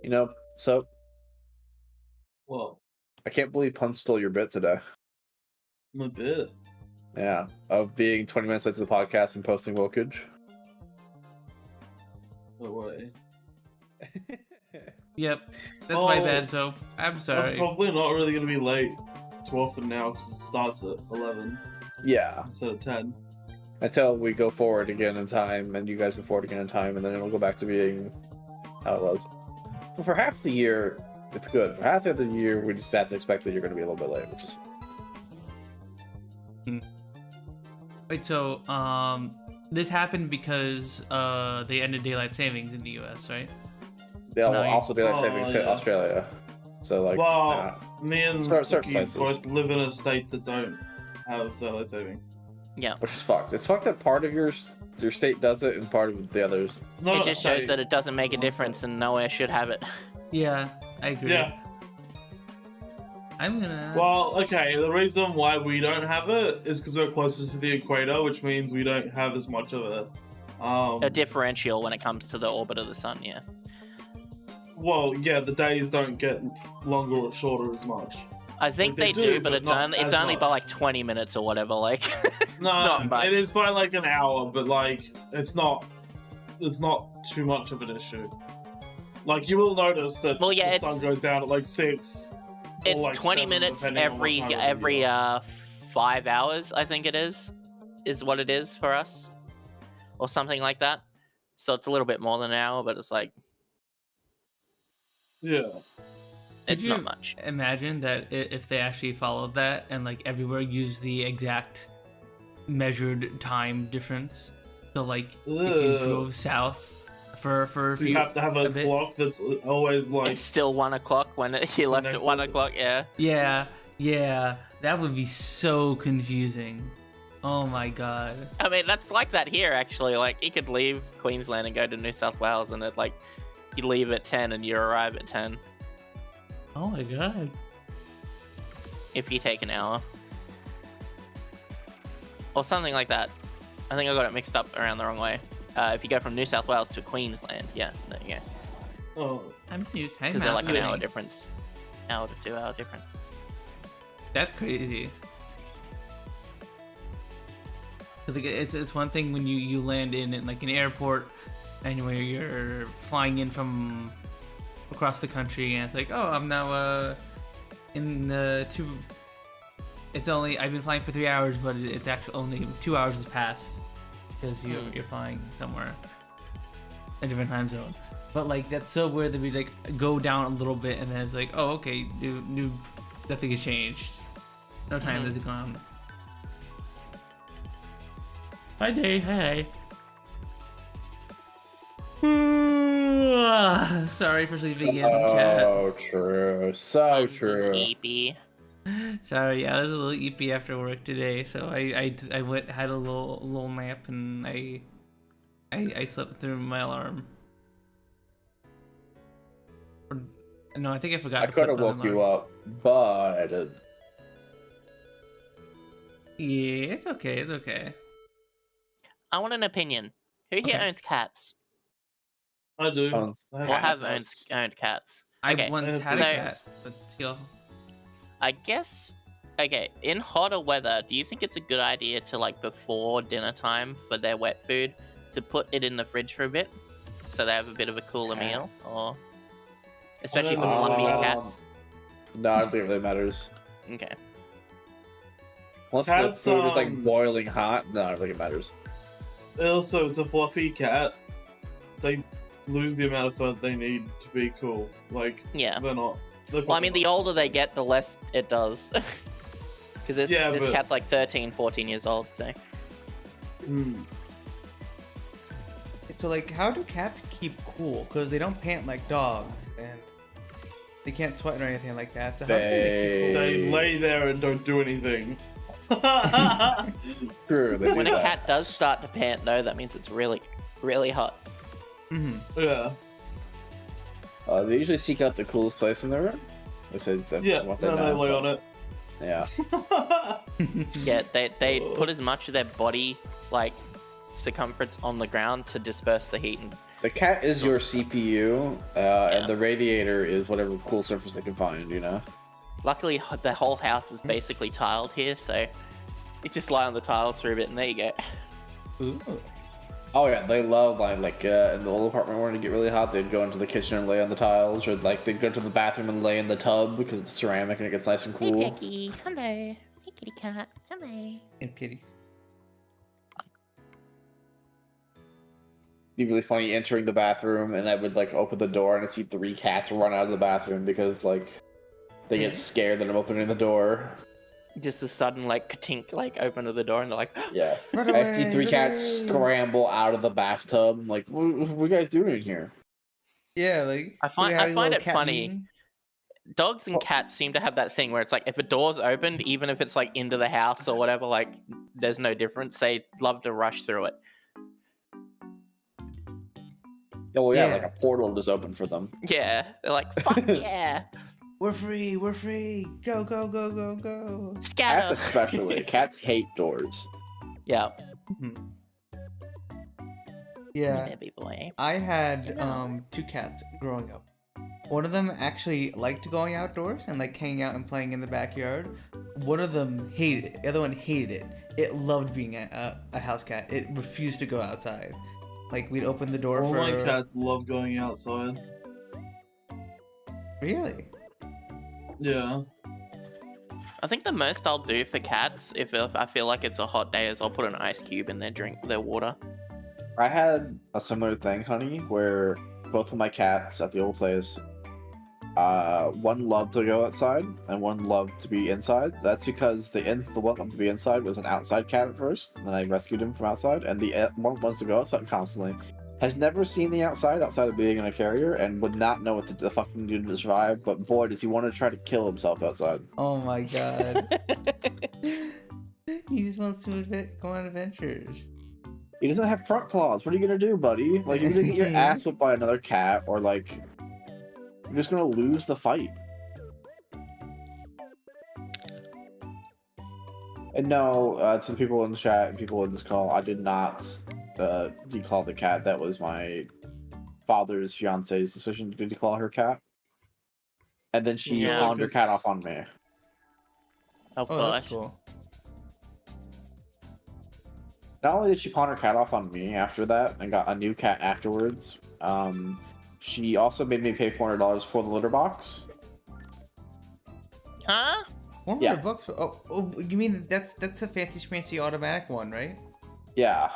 You know, so What? I can't believe Punz stole your bit today. My bit? Yeah, of being 20 minutes late to the podcast and posting Wokage. No way. Yep, that's my bad. So I'm sorry. I'm probably not really gonna be late too often now because it starts at 11 Yeah, instead of 10. until we go forward again in time, and you guys go forward again in time, and then it'll go back to being how it was. But for half the year, it's good. For half the other year, we just have to expect that you're going to be a little bit late, which is... Wait, so this happened because they ended daylight savings in the U.S., right? Yeah, No, well, also daylight savings in yeah. Australia. So, like, Well, me and certain Sooky places. both live in a state that don't have daylight saving. Yeah. which is fucked. It's fucked that part of your state does it and part of the others. Not It a just shows state. that it doesn't make a One difference state. and nowhere should have it. Yeah, I agree. Yeah. I'm gonna. Well, okay, the reason why we don't have it is because we're closest to the equator, which means we don't have as much of it. A differential when it comes to the orbit of the sun, yeah. Well, yeah, the days don't get longer or shorter as much. I think They they do, do, but but it's not only as by much. like 20 minutes or whatever. Like, No, not much. it is by like an hour, but like it's not too much of an issue. Like you will notice that Well, yeah, the sun it's- goes down at like 6. or, it's like, 20 7, minutes depending on what every time of the every year. 5 hours. I think it is what it is for us, or something like that. So it's a little bit more than an hour, but it's like Yeah. Could it's you not much. Imagine that if they actually followed that and like everywhere used the exact measured time difference. So like if you Ugh. drove south for a So few, you have to have a bit- clock that's always like It's still 1 o'clock when he left next at 1 one. o'clock. Yeah. Yeah, that would be so confusing. Oh my god. I mean, that's like that here actually. Like you could leave Queensland and go to New South Wales, and it like you leave at 10 and you arrive at 10 Oh my god. if you take an hour. Or something like that. I think I got it mixed up around the wrong way. If you go from New South Wales to Queensland, yeah, there you go. oh, I'm Because they're like an hour difference. Hour to 2 hour difference. That's crazy. 'Cause, like, it's one thing when you land in like an airport and where you're flying in from across the country and it's like, oh, I'm now in the it's only I've been flying for 3 hours, but it's actually only 2 hours has passed because you're flying somewhere a different time zone. But like that's so weird that we like go down a little bit and then it's like, oh, okay, new nothing has changed. No time has gone. Hi, Day. Hey. Sorry for sleeping in chat. So true. So true. Sleepy. Sorry, I was a little eepy after work today, so I went had a little nap and I slept through my alarm. No, I think I forgot. I to could put have the woke you alarm. up, but I didn't. Yeah, it's okay. It's okay. I want an opinion. Who here Okay. owns cats? I do. Punz. I Or have have owned cats? I Okay, once had a so- cat, but still. I guess. Okay, in hotter weather, do you think it's a good idea to, like, before dinner time for their wet food, to put it in the fridge for a bit, so they have a bit of a cooler meal, or especially for don't know. fluffy cats? No, I don't think it really matters. Okay. Unless Cats, the food is like um, boiling hot, no, I don't think it matters. Also, it's a fluffy cat. They lose the amount of fur they need to be cool. Like, Yeah. they're not. Well, I mean, the older they get, the less it does. Because this Yeah, but- cat's like 13, 14 years old, so. So, like, how do cats keep cool? Because they don't pant like dogs, and they can't sweat or anything like that. So how do they keep They lay there and don't do anything. True, they do When a that. cat does start to pant, though, that means it's really, really hot. cool? Mm-hmm. Yeah. They usually seek out the coolest place in the room. They say that Yeah, what they no, they know. lay on it. Yeah. Yeah, they put as much of their body, like, circumference on the ground to disperse the heat. And The cat is your CPU, and the radiator is whatever cool surface they can find, you know? luckily, the whole house is basically tiled here, so you just lie on the tiles for a bit, and there you go. Ooh. Oh yeah, they love like in the old apartment when it get really hot, they'd go into the kitchen and lay on the tiles, or like they'd go to the bathroom and lay in the tub because it's ceramic and it gets nice and cool. Hey, Jackie. Hello. Hey, kitty cat. Hello. And kitties. It'd be really funny entering the bathroom and I would like open the door and I'd see 3 cats run out of the bathroom because like they get scared that I'm opening the door. Just a sudden, like, ka-tink, like, open to the door, and they're like, Yeah. Run I see away, 3 run cats away. scramble out of the bathtub. I'm like, what are you guys doing here? Yeah, like I find- we had I a find little it cat funny. meeting. dogs and cats seem to have that thing where it's like, if a door's opened, even if it's, like, into the house or whatever, like, there's no difference. They love to rush through it. Yeah, well, yeah, Yeah. like a portal just opened for them. Yeah. They're like, fuck yeah. We're free. We're free. Go, go, go, go, go. Cats Scatter. especially. Cats hate doors. Yeah. Yeah. Baby boy. I had Hello. 2 cats growing up. One of them actually liked going outdoors and like hanging out and playing in the backyard. One of them hated it. The other one hated it. It loved being a house cat. It refused to go outside. Like we'd open the door All for. my cats love going outside. Really? Yeah. I think the most I'll do for cats, if I feel like it's a hot day, is I'll put an ice cube in their water. I had a similar thing, honey, where both of my cats at the old place, one loved to go outside and one loved to be inside. That's because the one loved to be inside was an outside cat at first, and then I rescued him from outside, and the one wants to go outside constantly. Has never seen the outside of being in a carrier and would not know what to fucking do to survive, but boy does he want to try to kill himself outside. Oh my god. He just wants to go on adventures. He doesn't have front claws. What are you gonna do, buddy? Like, you're gonna get your ass whipped by another cat, or like, you're just gonna lose the fight. And no, to the people in the chat and people in this call, I did not declaw the cat. That was my father's fiance's decision to declaw her cat. And then she Yeah, pawned her 'cause- cat off on me. Oh, Oh, that's gosh. cool. Not only did she pawn her cat off on me after that and got a new cat afterwards, she also made me pay $400 for the litter box. Huh? $100 Yeah. bucks. Oh, you mean that's a fancy schmancy automatic one, right? Yeah.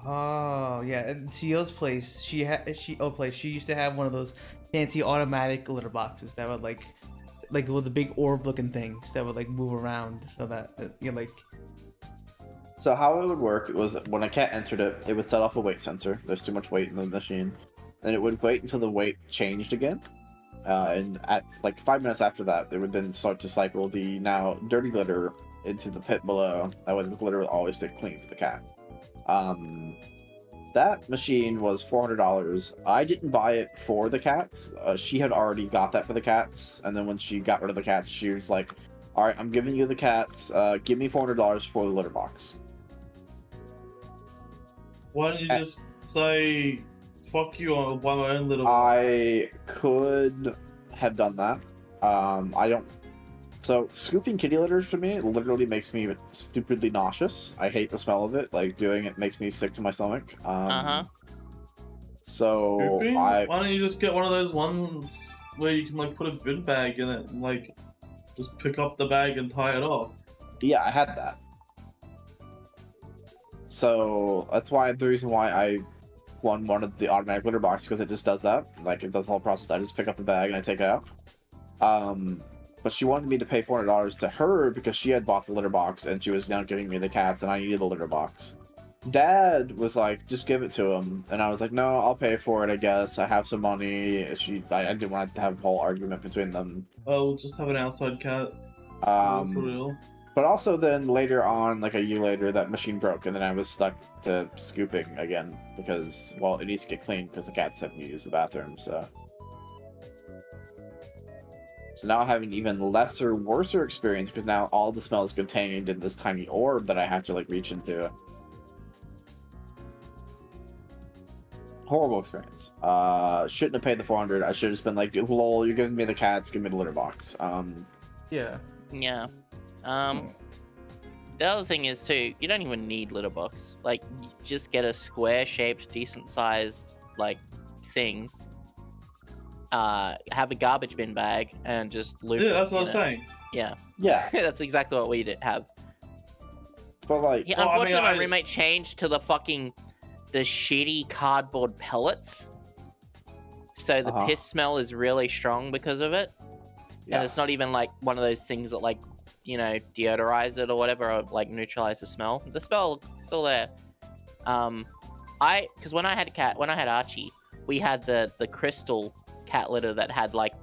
Oh yeah, at Siel's place, she used to have one of those fancy automatic litter boxes that would like with the big orb looking things that would like move around so that you know, like. So how it would work was when a cat entered it, it would set off a weight sensor. There's too much weight in the machine. Then it would wait until the weight changed again. And at like 5 minutes after that, it would then start to cycle the now dirty litter into the pit below. That way the litter would always stay clean for the cat. That machine was $400. I didn't buy it for the cats. She had already got that for the cats. And then when she got rid of the cats, she was like, All right, I'm giving you the cats. Give me $400 for the litter box. Why don't you just say, fuck you, I'll buy my own little... I could have done that. I don't... So, scooping kitty litters for me literally makes me stupidly nauseous. I hate the smell of it. Like, doing it makes me sick to my stomach. So, Scooping? I... Why don't you just get one of those ones where you can, like, put a bin bag in it and, like, just pick up the bag and tie it off? Yeah, I had that. So, that's why the reason why I wanted the automatic litter box, because it just does that. Like, it does the whole process. I just pick up the bag and I take it out. But she wanted me to pay $400 to her because she had bought the litter box and she was now giving me the cats and I needed the litter box. Dad was like, just give it to him. And I was like, no, I'll pay for it, I guess. I have some money. I didn't want to have a whole argument between them. I'll just have an outside cat. For real. But also then later on, like a year later, that machine broke and then I was stuck to scooping again because, well, it needs to get cleaned because the cats haven't used the bathroom, so... So now I have an even lesser, worser experience because now all the smell is contained in this tiny orb that I have to, like, reach into. Horrible experience. Shouldn't have paid the $400. I should have just been like, lol, you're giving me the cats, give me the litter box. Yeah. Yeah. The other thing is too, you don't even need litter box. Like, you just get a square-shaped, decent-sized, like, thing. Have a garbage bin bag and just loop. Yeah, that's what I was saying. Yeah. Yeah. That's exactly what we have. But, like... Yeah, Well, I mean, unfortunately, my roommate changed to the shitty cardboard pellets. So the piss smell is really strong because of it. Yeah. And it's not even like one of those things that, like, you know, deodorize it or whatever, or like neutralize the smell. The smell is still there. Because when I had Archie, we had the crystal cat litter that had like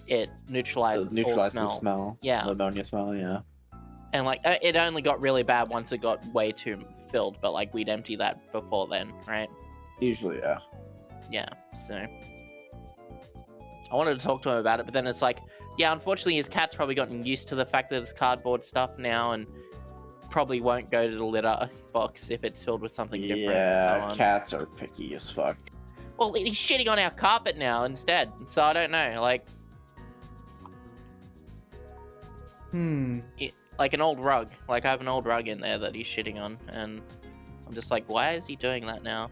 it neutralized the smell. Yeah. The ammonia smell, yeah. And like it only got really bad once it got way too filled, but like we'd empty that before then, right? Usually, yeah. Yeah, so I wanted to talk to him about it, but then it's like, yeah, unfortunately his cat's probably gotten used to the fact that it's cardboard stuff now and probably won't go to the litter box if it's filled with something different. Yeah, so cats are picky as fuck. Well, he's shitting on our carpet now instead, so I don't know, like... like an old rug. Like, I have an old rug in there that he's shitting on, and I'm just like, why is he doing that now?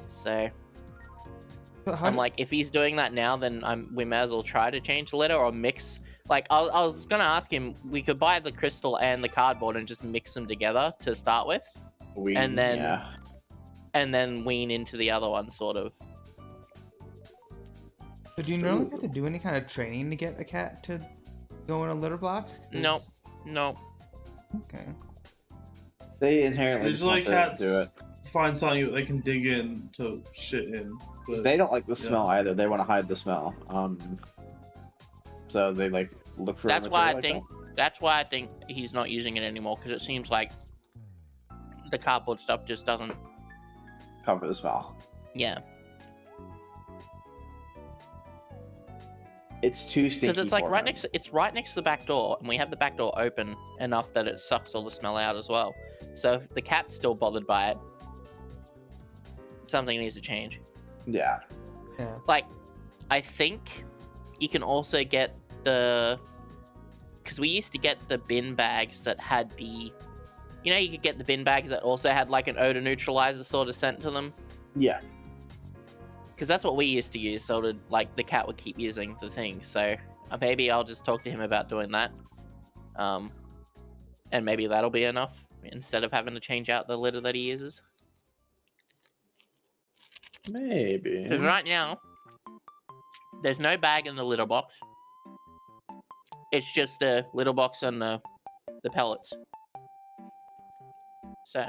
So... I'm like, if he's doing that now, then we may as well try to change the litter or mix... Like, I was gonna ask him, we could buy the crystal and the cardboard and just mix them together to start with. And then wean into the other one, sort of. So do you normally have to do any kind of training to get a cat to go in a litter box? Nope. Okay. They inherently just Usually want cats to do it. find something that they can dig in to shit in. But, They don't like the smell either. They want to hide the smell. So they like look for. That's why I like think. That's why I think he's not using it anymore, because it seems like the cardboard stuff just doesn't cover the smell. Yeah. It's too stinky. Because it's like for right him. next. It's right next to the back door, and we have the back door open enough that it sucks all the smell out as well. So if the cat's still bothered by it, something needs to change. Yeah. Yeah. Like, I think you can also get because we used to get the bin bags that had the, you know, you could get the bin bags that also had like an odor neutralizer sort of scent to them. Yeah. Because that's what we used to use, so like the cat would keep using the thing. So maybe I'll just talk to him about doing that, and maybe that'll be enough instead of having to change out the litter that he uses. Maybe. Because right now, there's no bag in the litter box. It's just the litter box and the pellets. So.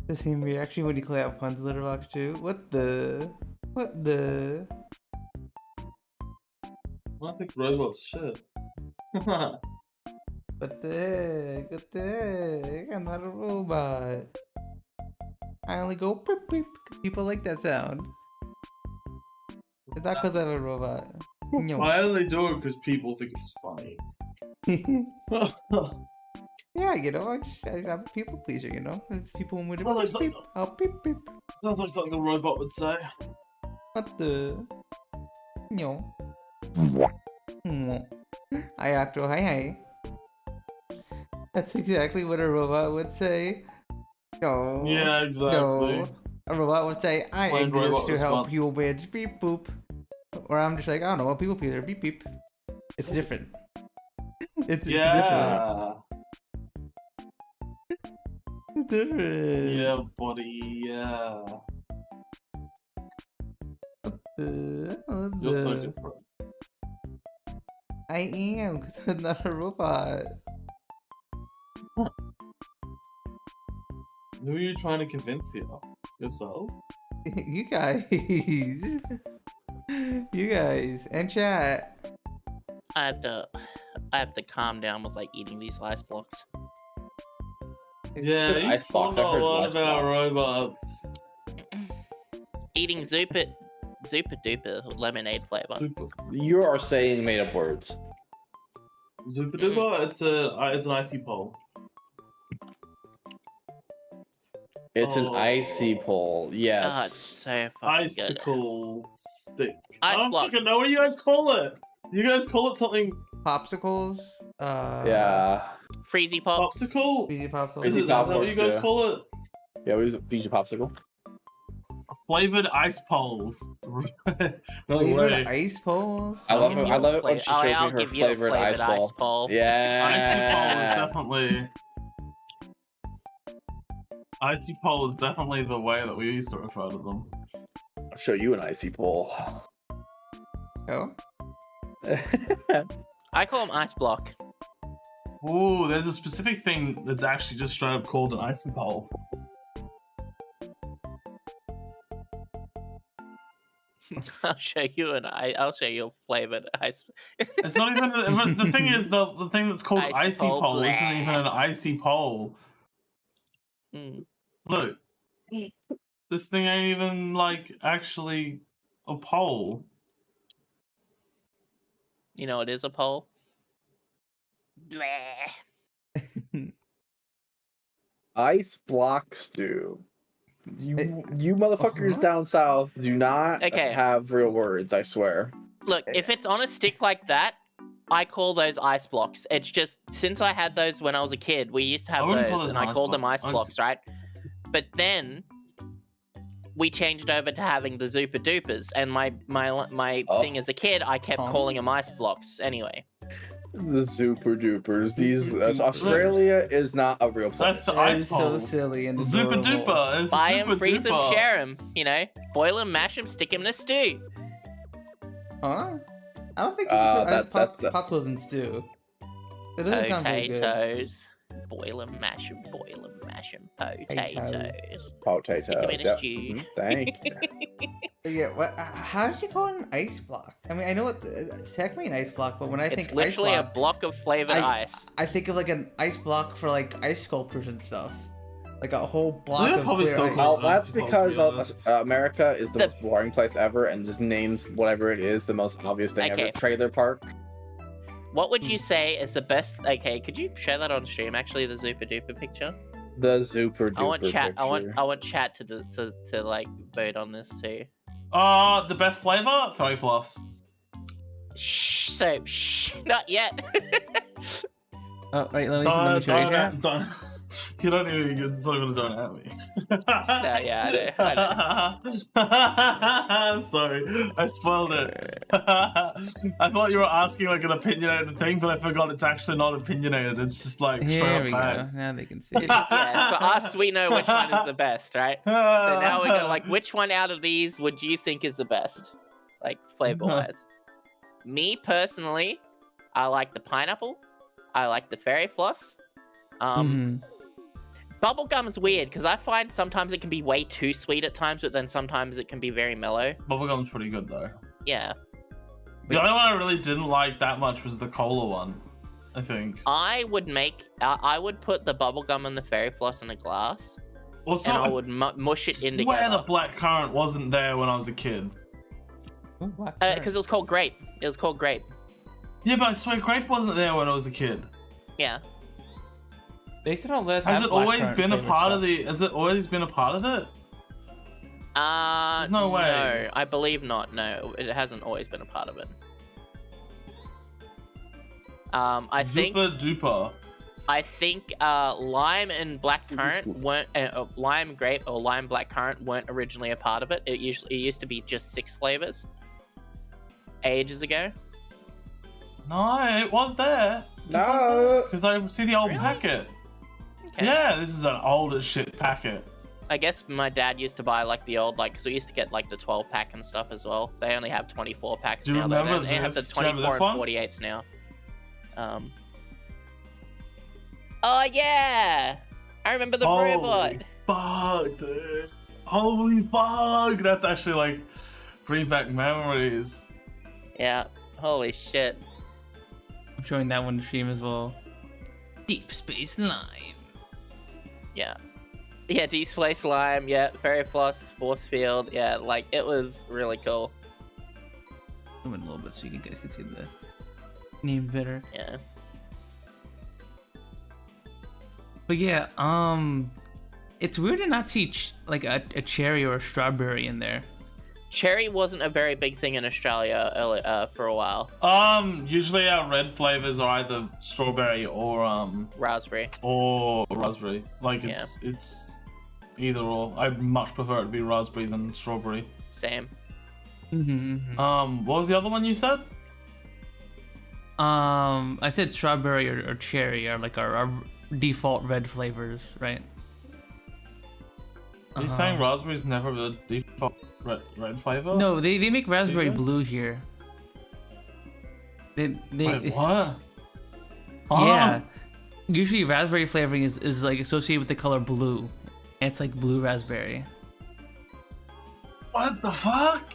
The same reaction when you clear out Punz litter box too. What the? I think robot's shit. What the heck? What the heck? I'm not a robot. I only go beep beep. People like that sound. It's not because I'm a robot. No. I only do it because people think it's funny. Yeah, you know, I'm a people pleaser, you know? If people want me to Well, beep there's beep, I'll beep beep. Sounds like something a robot would say. What the? No. Hi, Octo. Hi. That's exactly what a robot would say. No. Yeah, exactly. No. A robot would say, I Plain exist robot to help response. you bitch, beep boop. Or I'm just like, I don't know, a people pleaser, beep beep. It's different. It's different. Yeah. It's different. Yeah, buddy. Yeah. You're so different. I am, because I'm not a robot. Who are you trying to convince here? Yourself? You guys. You guys. And chat. I have to calm down with like eating these ice blocks. Yeah, Good you icebox. talk I've a heard lot ice about blocks. robots. Eating Super Duper lemonade flavor. Super, You are saying made up words. super duper. It's an icy pole. It's an Oh. icy pole. Oh, it's Yes. so fucking good. Icicle stick. I Ice don't block. fucking know what you guys call it. You guys call it something Popsicles. Yeah. Freezy pop. popsicle? Freezy popsicles. Is Freezy it that what Pop you guys works, call it? Yeah, we use a Fiji popsicle. Flavored ice poles. No Flavored way. ice poles. I love Give it. me I a love it when fla- she oh, shows me I'll her give you a flavored ice ball. ball. Yeah. Icy pole is definitely. Icy pole is definitely the way that we used to refer to them. I'll show you an icy pole. Oh. I call them ice block. Ooh, there's a specific thing that's actually just straight up called an icy pole. I'll show you a flavored ice. It's not even. The thing is, the thing that's called Icy icy pole, pole isn't blah. even an icy pole. Mm. Look, this thing ain't even like actually a pole. You know it is a pole. Bleh. Ice block stew. Hey. You motherfuckers Uh-huh. down south do not Okay. have real words, I swear. Look, if it's on a stick like that, I call those ice blocks. It's just since I had those when I was a kid, we used to I have wouldn't call those, those and I ice called them blocks. ice blocks, right? But then we changed over to having the Super Dupers, and my Oh. thing as a kid, I kept Oh. calling them ice blocks. Anyway, The super dupers. These Super dupers. Australia is not a real place. That's the That ice is so poles. silly and Super adorable. duper. It's buy super them, freeze them, duper. share them. You know, boil them, mash them, stick them in a stew. Huh? I don't think you can put that's- popsicles in stew. It doesn't sound very good. Potatoes. Boil them, mash them, boil them, mash them. Potatoes. Potatoes. Stick 'em in a Yep. stew. Mhm. Thank you. Yeah, what? How did you call it an ice block? I mean, I know it's technically an ice block, but when I It's think literally ice a block, block of flavored ice. I think of like an ice block for like ice sculptures and stuff, like a whole block They're of probably clear still ice. called Well, that's to be because honest. America is the The- most boring place ever and just names whatever it is the most obvious thing Okay. ever. Trailer park. What would you say is the best? Okay, could you share that on stream? Actually, the super duper picture. The super duper I want chat. picture. I want chat to like vote on this too. The best flavor? Fairy floss. Shh. So shh. Not yet. Oh, right, let me show you chat. You don't even. It's not even don't at me. No, yeah, I know. Sorry, I spoiled it. I thought you were asking like an opinionated thing, but I forgot it's actually not opinionated. It's just like Here straight we up go. facts. Now they can see. It's just, yeah, for us, we know which one is the best, right? So now we're gonna like, which one out of these would you think is the best, like flavor-wise? Me personally, I like the pineapple. I like the fairy floss. Mhm. Bubblegum is weird because I find sometimes it can be way too sweet at times, but then sometimes it can be very mellow. Bubblegum's pretty good though. Yeah. The only one I really didn't like that much was the cola one. I think. I would put the bubblegum and the fairy floss in a glass, Also, and I would mush it in together. Where the black currant wasn't there when I was a kid. Because it was called grape. It was called grape. Yeah, but I swear grape wasn't there when I was a kid. Yeah. They still don't let us Has have it always blackcurrant been a flavored part of stuff. the? Has it always been a part of it? There's no way. No, I believe not. No, it hasn't always been a part of it. I think lime and blackcurrant weren't lime grape or lime blackcurrant weren't originally a part of it. It used to be just 6 flavors. Ages ago. No, it was there. No. Because I see the old Really? packet. Okay. Yeah, this is an old as shit packet. I guess my dad used to buy like the old because we used to get like the 12 pack and stuff as well. They only have 24 packs Do you now. remember They have the this? Do you remember 24 this and 48s now. Oh yeah, I remember the robot. Fuck, dude. Holy fuck. That's actually like bring back memories. Yeah, holy shit. I'm showing that one to stream as well. Deep Space Lime. Yeah. Yeah, Deep Space Lime, yeah, Fairy Floss, Force Field, yeah, like, it was really cool. Zoom in a little bit so you guys can see the name better. Yeah. But yeah, it's weird to not see like a cherry or a strawberry in there. Cherry wasn't a very big thing in Australia for a while. Usually our red flavors are either strawberry or Raspberry. raspberry. Like it's either or. I'd much prefer it to be raspberry than strawberry. Same. Mm-hmm. What was the other one you said? I said strawberry or cherry are like our default red flavors, right? Are you saying raspberry's never the default red flavor? No, they make raspberry Yes? blue here. They Wait, what? Yeah. Usually raspberry flavoring is like associated with the color blue. And it's like blue raspberry. What the fuck?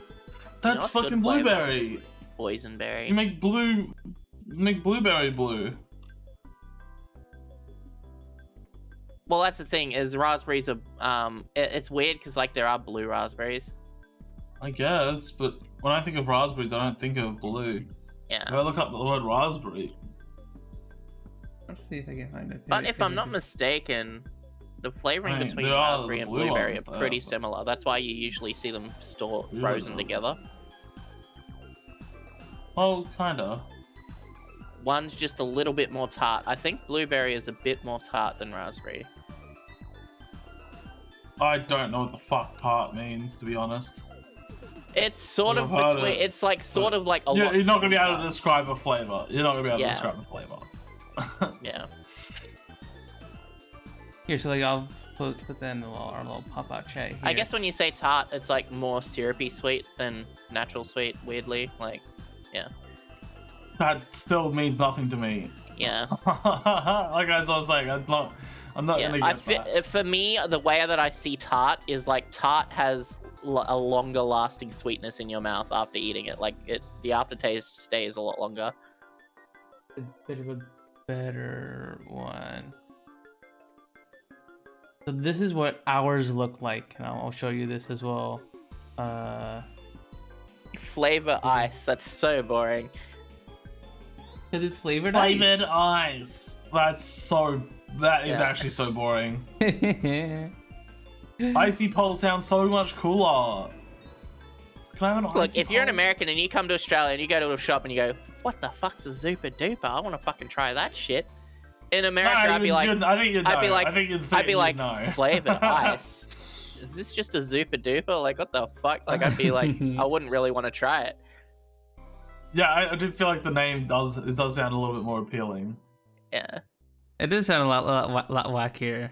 That's what's good fucking flavor? blueberry. Boysenberry. You make blueberry blue. Well, that's the thing, is raspberries are, it's weird because, like, there are blue raspberries. I guess, but when I think of raspberries, I don't think of blue. Yeah. If I look up the word raspberry, Let's see if I can find it. But if I'm not mistaken, the flavoring Right, between there are raspberry the and blue blueberry ones are there, pretty but- similar. That's why you usually see them Blue frozen ones. together. oh, kinda. One's just a little bit more tart. I think blueberry is a bit more tart than raspberry. I don't know what the fuck tart means, to be honest. It's sort of I've heard between. it, It's like sort of like a lot. You're not gonna be able to sweeter. describe a flavor. You're not gonna be able to Yeah. describe a flavor. Yeah. Here, so like I'll put that in our little pop-out chat here. I guess when you say tart, it's like more syrupy sweet than natural sweet. Weirdly, like, yeah, That still means nothing to me. yeah. Like as I was saying, I'm not Yeah, gonna get that. for me, the way that I see tart is like tart has a longer lasting sweetness in your mouth after eating it. Like the aftertaste stays a lot longer. a bit of a better one. So this is what ours look like, and I'll show you this as well. Flavor ice. That's so boring. Because it's flavored Flavored ice. ice. That is Yeah. actually so boring. Look, Icy Pole sounds so much cooler. Can I have an Look, icy if you're an Pole? American and you come to Australia and you go to a shop and you go, "What the fuck's a Zupa Duper? I want to fucking try that shit." In America, No, I'd be like, I think you'd know. I'd be like, I think you'd say I'd be you'd like, know. flavored ice. Is this just a Zupa Duper? Like, what the fuck? Like, I'd be like, I wouldn't really want to try it. Yeah, I do feel like the name does sound a little bit more appealing. Yeah. it does sound a lot wackier.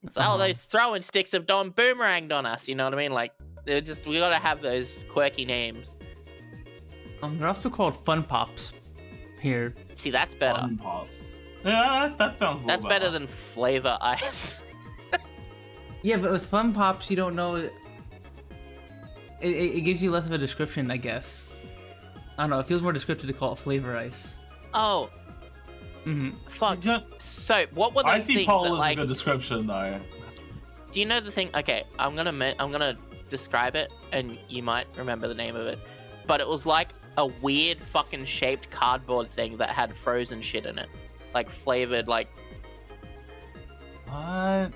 It's all those throwing sticks have done boomeranged on us. You know what I mean? Like, we gotta have those quirky names. They're also called Fun Pops here. See, that's better. Fun Pops. Yeah, that sounds a little That's better than flavor ice. Yeah, but with Fun Pops, you don't know. It gives you less of a description, I guess. I don't know. It feels more descriptive to call it flavor ice. Oh, Fuck. Yeah. So, what were those I see things Pole that, as like... a good description, though. Do you know the thing? Okay, I'm gonna describe it, and you might remember the name of it. But it was like a weird fucking shaped cardboard thing that had frozen shit in it, like flavored, like What?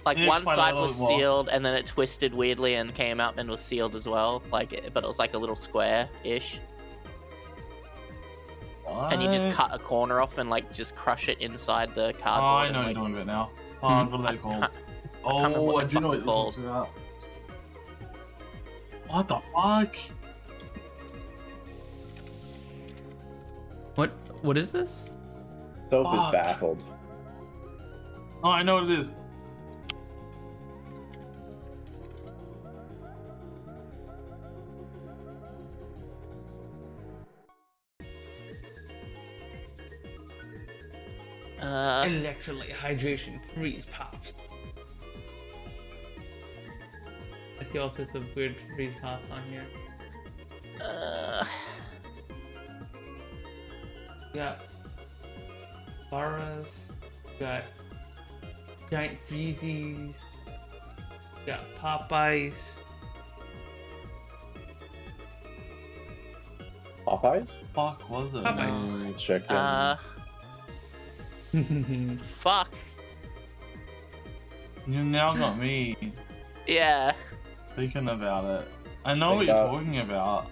like Can you one explain a side little was bit more? sealed, and then it twisted weirdly and came out and was sealed as well. But it was like a little square-ish, What? and you just cut a corner off and like just crush it inside the Oh, cardboard. I and, know what like, you're doing with it now. Oh, what are they called? can't remember Oh, what I they're do know what fucking this called. is about. What the fuck? What is this? Soap is Fuck. baffled. Oh, I know what it is. Electrolyte hydration freeze pops. I see all sorts of weird freeze pops on here. Got Barras, got giant freezies, got Popeyes. Popeyes? Fuck was it? Popeyes. Chicken. Fuck. You now got me Yeah. thinking about it. I know what Think you're about- talking about,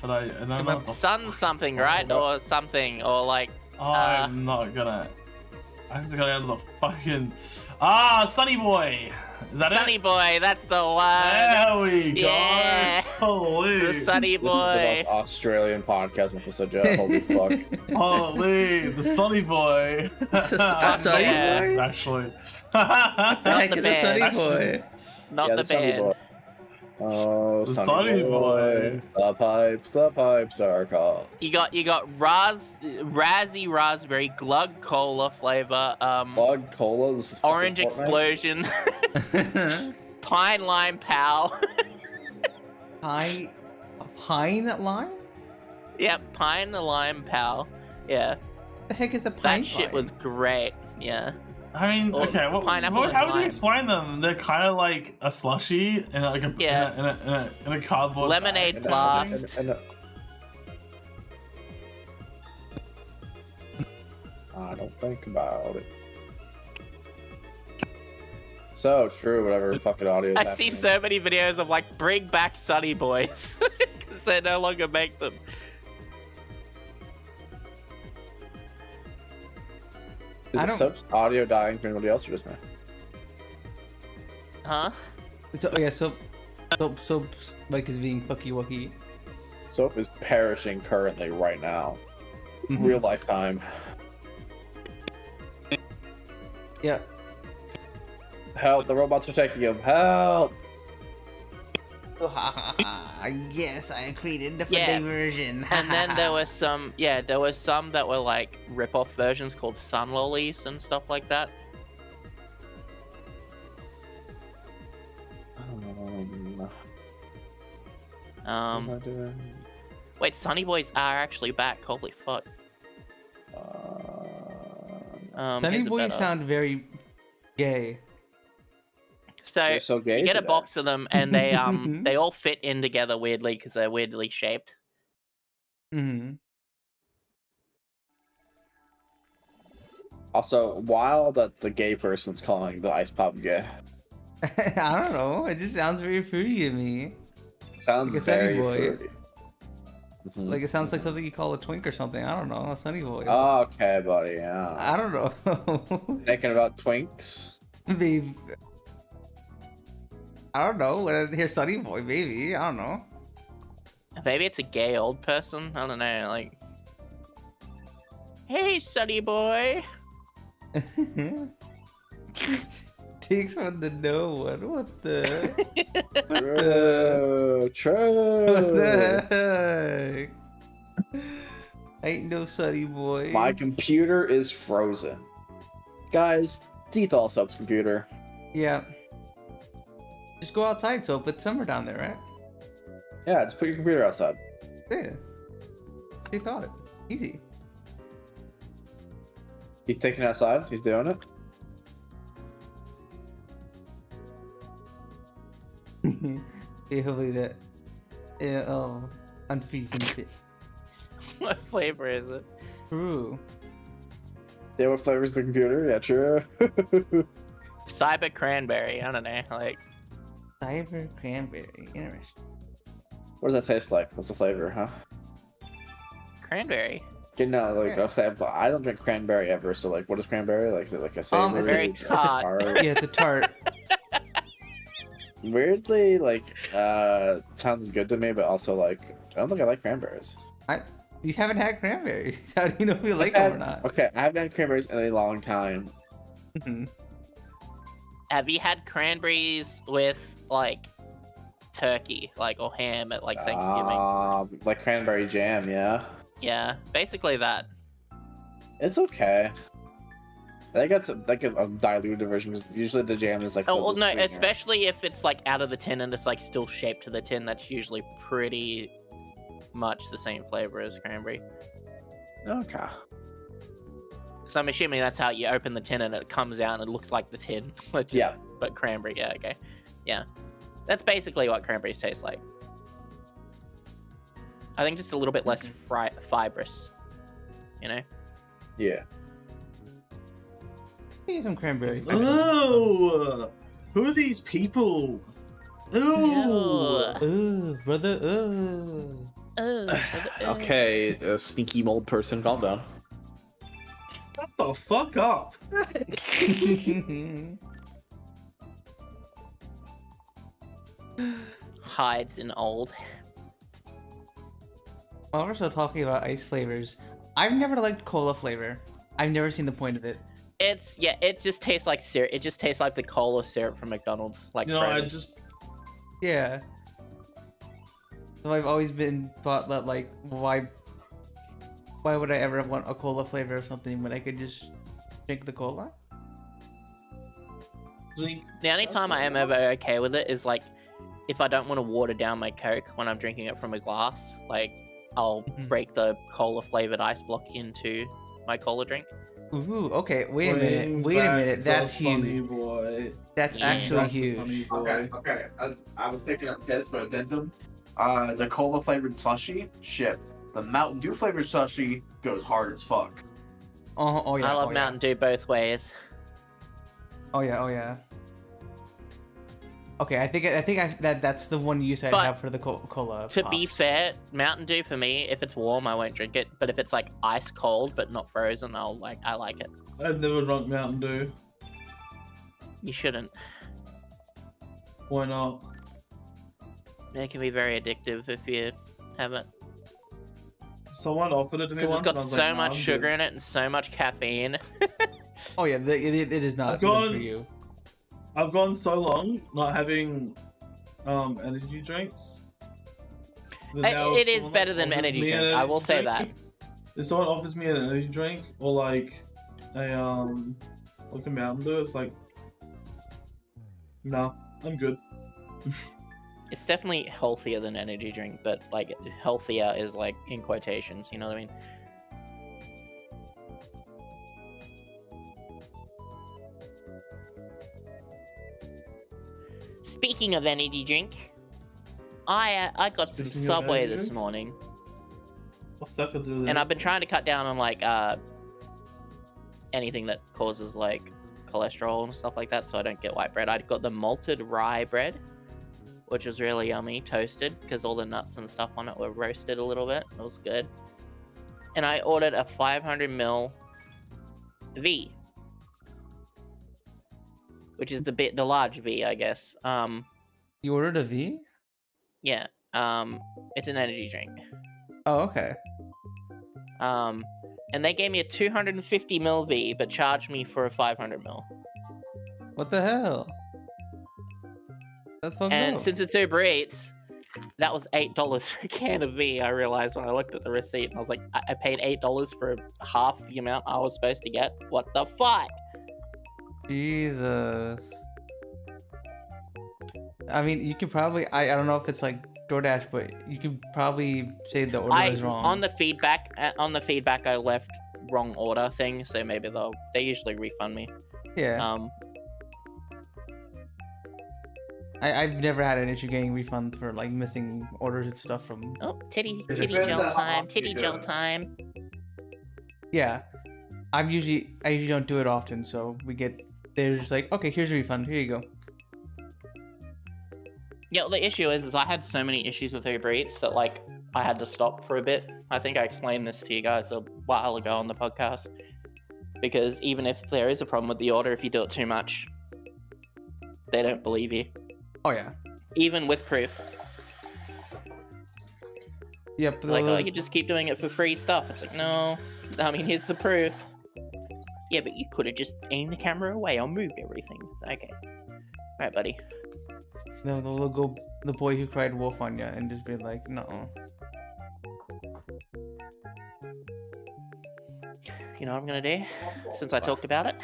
but I don't know what the Sun fuck something, it's right? called. Or something, or like Oh, I'm not gonna. I have to go out of the fucking. Sunny Boy! Is that Sunny it? Boy, that's the one. There we go! Yeah. Holy! The Sunny This is the Boy. most Australian podcast episode yet. Holy fuck. Holy! The Sunny Boy! A Sunny Yeah. Boy? Actually. The Not heck the is a Sunny band. Boy? Not Yeah, the Sunny band. Boy. Oh, The Sunny Sunny boy. The pipes are called. You got Razzy Raspberry Glug Cola flavor, Bug Cola. This is fucking Orange Fortnite. Explosion, Pine Lime Pow. Pine lime? Yep, Pine Lime Pow. Yeah, The heck is a pine that shit lime? was great. Yeah. I mean, Or okay, pineapple and how would you lime. explain them? They're kind of like a slushy in like a Yeah. in a cardboard Lemonade bag. blast. I don't think about it. So true, whatever fucking audio is I see happening. so many videos of like bring back Sunny Boys because they no longer make them. Is I it don't- Soap's audio dying for anybody else or just me? Huh? So yeah, soap like is being fucky wucky. Soap is perishing currently right now. Mhm. Real lifetime. Yeah. Help, the robots are taking him. Help! Yes, I created the Yeah. version. And then there were some that were like rip-off versions called Sun Lollies and stuff like that. What am I Um, doing? wait, Sunny Boys are actually back. Holy fuck. Sunny here's a boys better- sound very gay. So You're so gay you get a today. box of them, and they all fit in together weirdly because they're weirdly shaped. Mm-hmm. Also, wild that the gay person's calling the ice pop gay. I don't know. It just sounds very fruity to me. Sounds Like a Sunny very boy. fruity. Mhm. Like it sounds like something you call a twink or something. I don't know. A sunny boy. Okay, buddy, yeah. I don't know. Thinking about twinks? Maybe. I don't know. When I hear sunny boy, maybe. I don't know. Maybe it's a gay old person. I don't know. Like, hey, Sunny Boy. Takes from the no one. What the? True, What true. the heck? Ain't no sunny boy. My computer is frozen. Guys, dethal Soap's computer. Yeah. Just go outside, Soap. It's summer down there, right? Yeah, just put your computer outside. Yeah. They thought. Easy. He's taking it outside. He's doing it. Yeah, hopefully that. Yeah, undefeated. What flavor is it? True. Yeah, what flavor's the computer? Yeah, true. Cyber cranberry. I don't know. Like, Cyber cranberry. Interesting. What does that taste like? What's the flavor, huh? cranberry. You know, like Yeah. I'll say, I don't drink cranberry ever. So, like, what is cranberry? Like, is it like a savory? very Is it tart. Yeah, it's a tart. Weirdly, like, sounds good to me, but also like, I don't think I like cranberries. You haven't had cranberries. How do you know if you like I've them or had- not? Okay, I haven't had cranberries in a long time. Mhm. Have you had cranberries with like turkey, like or ham at like Thanksgiving? Like cranberry jam, yeah. Yeah, basically that. It's okay. I think that's like a diluted version because usually the jam is like. Oh filled well, with no, sweetener. especially if it's like out of the tin and it's like still shaped to the tin. That's usually pretty much the same flavor as cranberry. Okay. So I'm assuming that's how you open the tin and it comes out and it looks like the tin. Which- Yeah. But cranberry, yeah, okay. Yeah. That's basically what cranberries taste like. I think just a little bit less fibrous. You know? Yeah. Get some cranberries. Oh, who are these people? Ooh. Ooh, brother. Ooh. Okay, a sneaky mold person, calm down. Shut the fuck up. Hides in old. While we're still talking about ice flavors, I've never liked cola flavor. I've never seen the point of it. It's yeah, it just tastes like syrup. It just tastes like the cola syrup from McDonald's, like You know, I frozen. just Yeah. So I've always been thought that like, why would I ever want a cola flavor or something when I could just drink the cola? drink. The only time I am ever okay with it is like if I don't want to water down my Coke when I'm drinking it from a glass. Like I'll Mhm. break the cola flavored ice block into my cola drink. Ooh, okay. Wait a Bring minute. Wait a back minute. the That's Sunny huge. Boy. That's Yeah. actually Back the Sunny huge. Boy. Okay. I was picking up piss, but addendum. The cola flavored slushy, shit. The Mountain Dew flavored slushy goes hard as fuck. Oh yeah. I love oh, Mountain Dew both ways. Yeah. Oh yeah. Oh yeah. Okay, I think that's the one use I'd But have for the cola. To be pops. fair, Mountain Dew for me, if it's warm, I won't drink it. But if it's like ice cold but not frozen, I like it. I've never drunk Mountain Dew. You shouldn't. Why not? It can be very addictive if you haven't. Someone offered it to me Because once. it's got and I was so like, nah, much I'm sugar good. in it and so much caffeine. Oh yeah, it is not I've good for gone- you. I've gone so long not having energy drinks. that now It is someone better than offers energy me an drink. I will energy say drink, if someone offers me an energy drink or like a Mountain Dew, it's like, no, I'm good. It's definitely healthier than energy drink, but like healthier is like in quotations. You know what I mean? Speaking of energy drink, I got some Speaking of Subway energy this drink? morning, What's that got to do with and it? I've been trying to cut down on like anything that causes like cholesterol and stuff like that, so I don't get white bread. I got the malted rye bread, which was really yummy, toasted, because all the nuts and stuff on it were roasted a little bit. It was good. And I ordered a 500ml V, which is the large V, I guess. You ordered a V? Yeah. It's an energy drink. Oh okay. And they gave me a 250ml V, but charged me for a 500ml. What the hell? That's fucked And up. since it's Uber Eats, that was $8 for a can of V. I realized when I looked at the receipt, and I was like, I paid $8 for half the amount I was supposed to get. What the fuck? Jesus. I mean, you could probably. I don't know if it's like DoorDash, but you could probably say the order is wrong. On the feedback, I left wrong order thing, so maybe they usually refund me. Yeah. I've never had an issue getting refunds for like missing orders and stuff from. Oh, titty depends gel on how time, often titty you do gel it. time. Yeah, I usually don't do it often, so they're just like, okay, here's a refund, here you go. Yeah, the issue is I had so many issues with Uber Eats that like I had to stop for a bit. I think I explained this to you guys a while ago on the podcast. Because even if there is a problem with the order, if you do it too much, they don't believe you. Oh yeah. Even with proof. Yep. Like, oh, you just keep doing it for free stuff. It's like, no. I mean, here's the proof. Yeah, but you could have just aimed the camera away or moved everything. Okay. Alright, buddy. No, they'll go the boy who cried wolf on you and just be like, no. You know what I'm gonna do? Since I talked about it?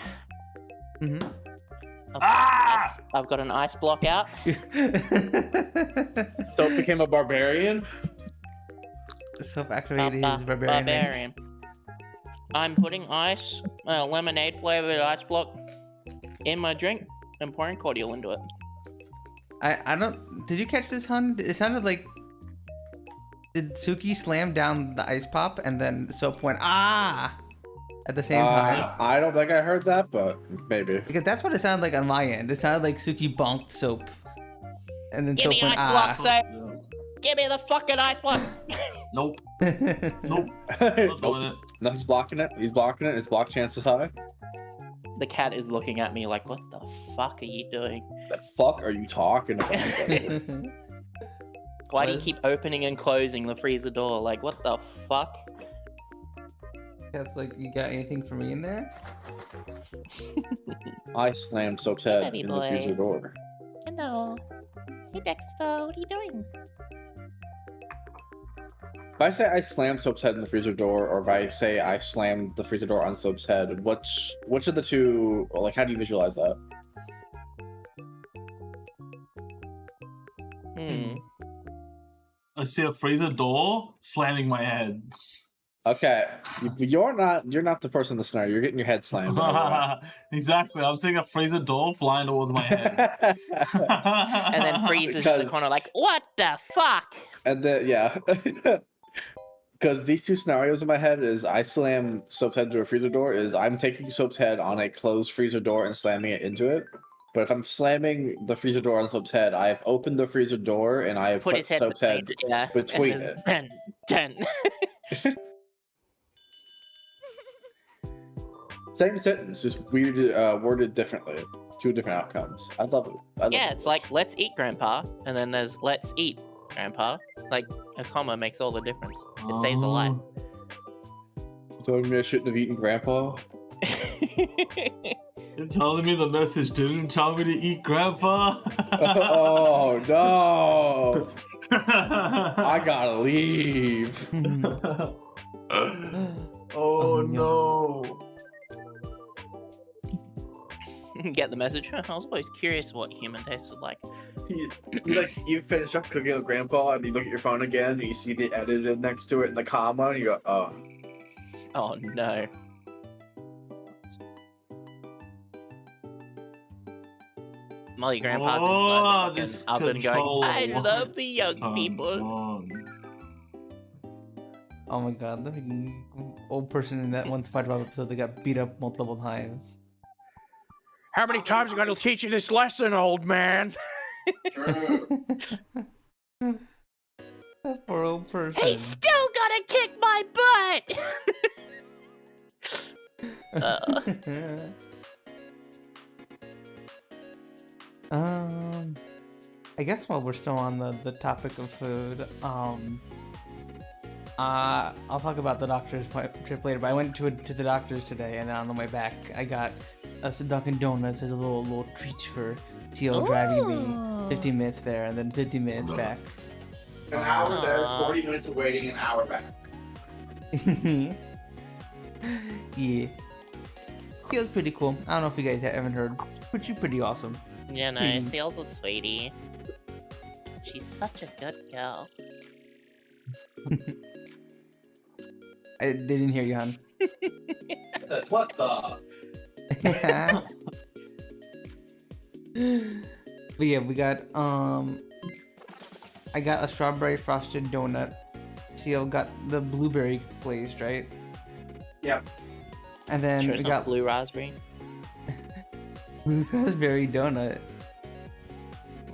Mm-hmm. I've got an ice block out. So it became a barbarian. Self-activated his barbarian. I'm putting ice, lemonade flavored ice block in my drink and pouring cordial into it. I don't. Did you catch this, hun? It sounded like. Did Sooky slam down the ice pop and then Soap went at the same time? I don't think I heard that, but maybe. Because that's what it sounded like on my end. It sounded like Sooky bonked Soap, and then Give Soap me went ice block, Soap. Give me the fucking ice block. Nope. Nope. Not doing Nope. it. No, he's blocking it. He's blocking it. His block chance is high. The cat is looking at me like, what the fuck are you doing? The fuck are you talking about? Why do you keep opening and closing the freezer door? Like, what the fuck? That's like, you got anything for me in there? I slammed Soap's head Baby in boy. the freezer door. Hello. Hey, Dexter, what are you doing? If I say I slammed Soap's head in the freezer door, or if I say I slammed the freezer door on Soap's head, which of the two, like, how do you visualize that? I see a freezer door slamming my head. Okay, you're not the person in the scenario. You're getting your head slammed. Exactly. I'm seeing a freezer door flying towards my head. And then freezes in the Because- corner like, what the fuck? And then yeah, because these two scenarios in my head is I slam Soap's head into a freezer door. Is I'm taking Soap's head on a closed freezer door and slamming it into it. But if I'm slamming the freezer door on Soap's head, I've opened the freezer door and I have Put put his head Soap's head yeah. between And it. then, Dun. Same sentence, just weird, worded differently. Two different outcomes. I love it. I love Yeah, it. it's like, let's eat, Grandpa. And then there's, let's eat, Grandpa. Like, a comma makes all the difference. It saves a life. You told me I shouldn't have eaten Grandpa. You're telling me the message didn't tell me to eat Grandpa? Oh no! I gotta leave. Oh no. Get the message? I was always curious what human tasted like. You finish up cooking with Grandpa, and you look at your phone again, and you see the edited next to it in the comma, and you go, "Oh." Oh no. Molly Grandpa's inside the this fucking oven going, I control. love the young people. Oh my god, the freaking old person in that one SpongeBob episode that got beat up multiple times. How many times I gotta teach you this lesson, old man? True. That poor old person. He's still gonna kick my butt! I guess while we're still on the topic of food, I'll talk about the doctor's trip later, but I went to the doctor's today, and on the way back, I got us a Dunkin' Donuts as a little treat for Siel driving me 15 minutes there, and then 50 minutes back. An hour there, 40 minutes of waiting, an hour back. Yeah. Siel's pretty cool. I don't know if you guys haven't heard, but she's pretty awesome. Yeah, no, Seal's a sweetie. She's such a good girl. They didn't hear you, hon. What the? But yeah, we got I got a strawberry frosted donut. Siel got the blueberry glazed, right? Yep. And then Sure we it's not got blue raspberry. blue raspberry donut.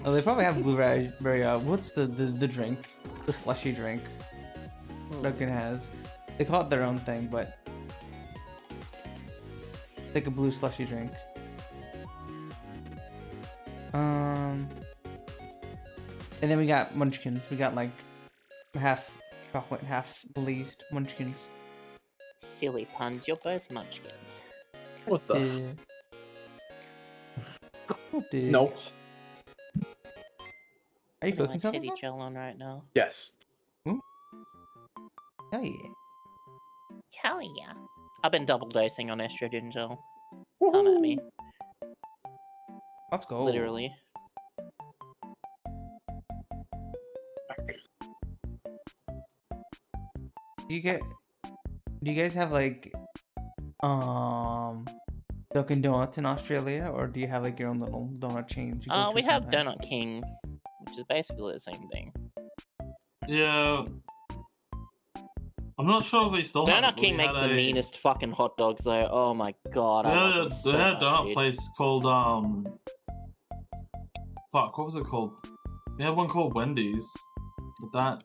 Oh, they probably have blue raspberry. What's the drink? The slushy drink Dunkin' has. They call it their own thing, but it's like a blue slushy drink. And then we got munchkins. We got like half chocolate, half glazed munchkins. Silly puns, you're both munchkins. What the? What the? No. Are you Got my cooking something? titty gel on right now. Yes. Oh yeah. Hell yeah. I've been double dosing on estrogen gel. Come at me. Let's go. Literally. Do you guys have like Dunkin' Donuts in Australia, or do you have like your own little donut chains? you go to We have sometimes? Donut King, which is basically the same thing. Yeah. I'm not sure if they still have Donut it, but King we makes had the a- meanest fucking hot dogs though. Oh my god, I love them They so had a much, donut dude. place called fuck, what was it called? They had one called Wendy's. But that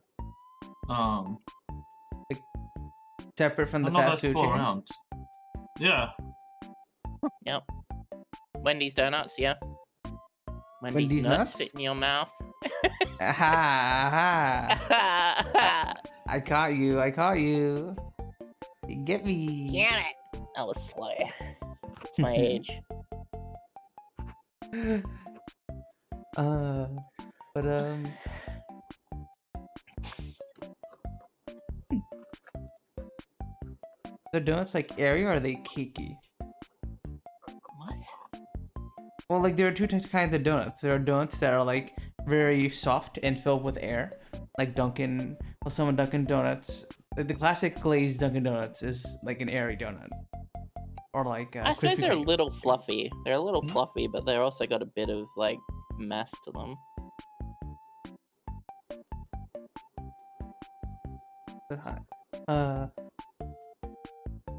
Separate from the I'm not fast that food slow chain. around. Yeah. Yep. Wendy's donuts, yeah. Wendy's nuts nuts? fit in your mouth. Aha, aha. I caught you. I caught you. You get me. Damn it! That was slow. It's my age. But the donuts like airy or are they cakey? What? Well, like there are two kinds of donuts. There are donuts that are like very soft and filled with air, like Dunkin'. Well, some Dunkin' Donuts. Like the classic glazed Dunkin' Donuts is like an airy donut, or like I suppose Krispy they're a Kreme. little fluffy. They're a little fluffy, but they're also got a bit of like mass to them.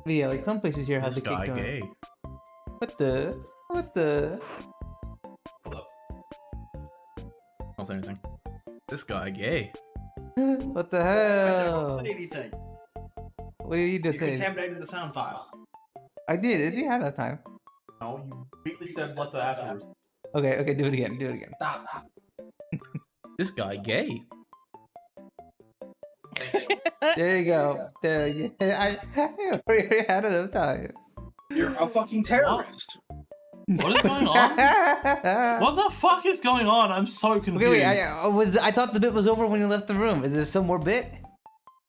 But yeah, like some places here have This the cake guy donut. gay. What the? What the? Hold up. Don't say anything. This guy gay. What the I hell? don't say anything. What did you do? You contaminated the sound file. I did. It didn't have that time. No, you briefly said what the afterwards. Okay, okay, do it again. Do it again. Stop. This guy gay. There you go. There you go. I already had enough time. You're a fucking terrorist. What is going on? What the fuck is going on? I'm so confused. Okay, wait. I thought the bit was over when you left the room. Is there some more bit?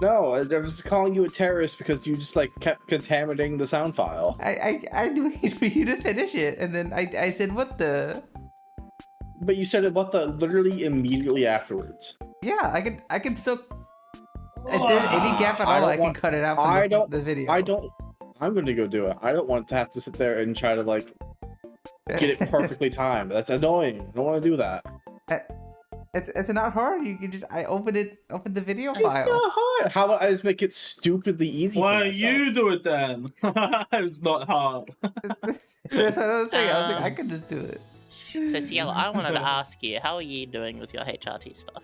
No, I was calling you a terrorist because you just like kept contaminating the sound file. I waited for you to finish it, and then I said, "What the?" But you said it what the literally immediately afterwards. Yeah, I can still. If there's any gap at I all, don't I can want- cut it out I from don't- the video. I don't. I'm gonna go do it. I don't want to have to sit there and try to like get it perfectly timed. That's annoying. I don't want to do that. It's not hard. You can just opened the video It's file. not hard. How about I just make it stupidly easy? Why for don't myself? you do it then? It's not hard. That's what I was saying. I was like, I could just do it. So Ciel, I wanted to ask you, how are you doing with your HRT stuff?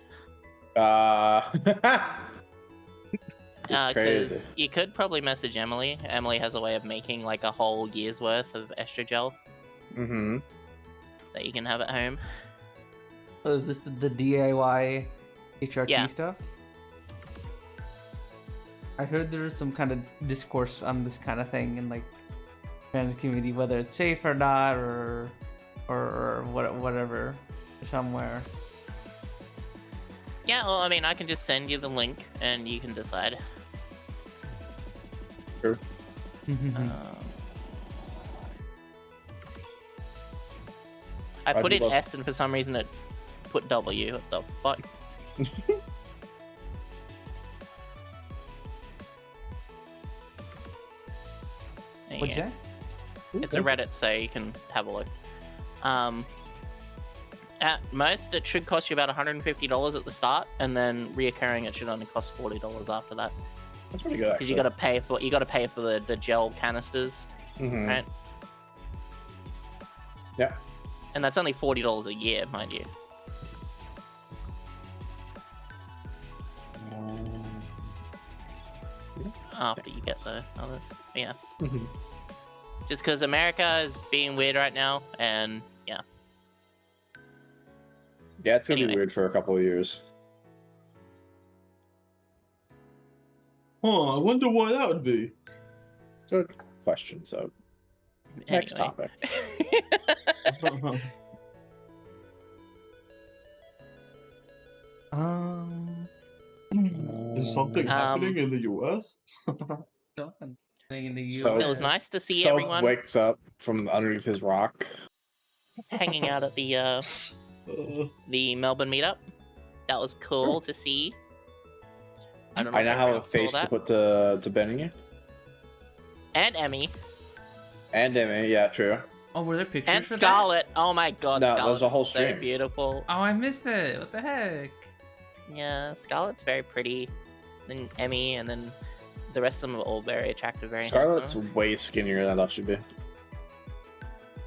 Because Crazy. you could probably message Emily. Emily has a way of making like a whole year's worth of estrogel Mm-hmm. that you can have at home. Oh, is this the DIY HRT Yeah. stuff? I heard there was some kind of discourse on this kind of thing in like trans community, whether it's safe or not, or whatever, somewhere. Yeah, well, I mean, I can just send you the link and you can decide. Sure. I I'd put be in love- S and for some reason it put W. What the fuck? There you What'd you go. say? It's a Reddit, so you can have a look. At most, it should cost you about $150 at the start, and then reoccurring it should only cost $40 after that. That's pretty good, Because actually. you gotta pay for the gel canisters, Mhm. right? Yeah. And that's only $40 a year, mind you. After you get the others, yeah. Mhm. Just because America is being weird right now, and yeah. Yeah, it's gonna Anyway. be weird for a couple of years. Huh, I wonder why that would be. Good question. So, next Anyway. topic. Is something happening in the US? In the So- It was nice to see Soap everyone wakes up from underneath his rock. hanging out at the Melbourne meetup. That was cool to see. I don't know. I if now have a everyone saw face to that. put to Benny. And Emmy And Emmy, yeah, true. Oh, were there pictures and for that? Scarlet. Oh my god, No, that Scarlet was a whole is so stream. beautiful. Oh, I missed it. What the heck? Yeah, Scarlet's very pretty. Then Emmy, and then the rest of them are all very attractive, very Scarlet's handsome. way skinnier than I thought she'd be.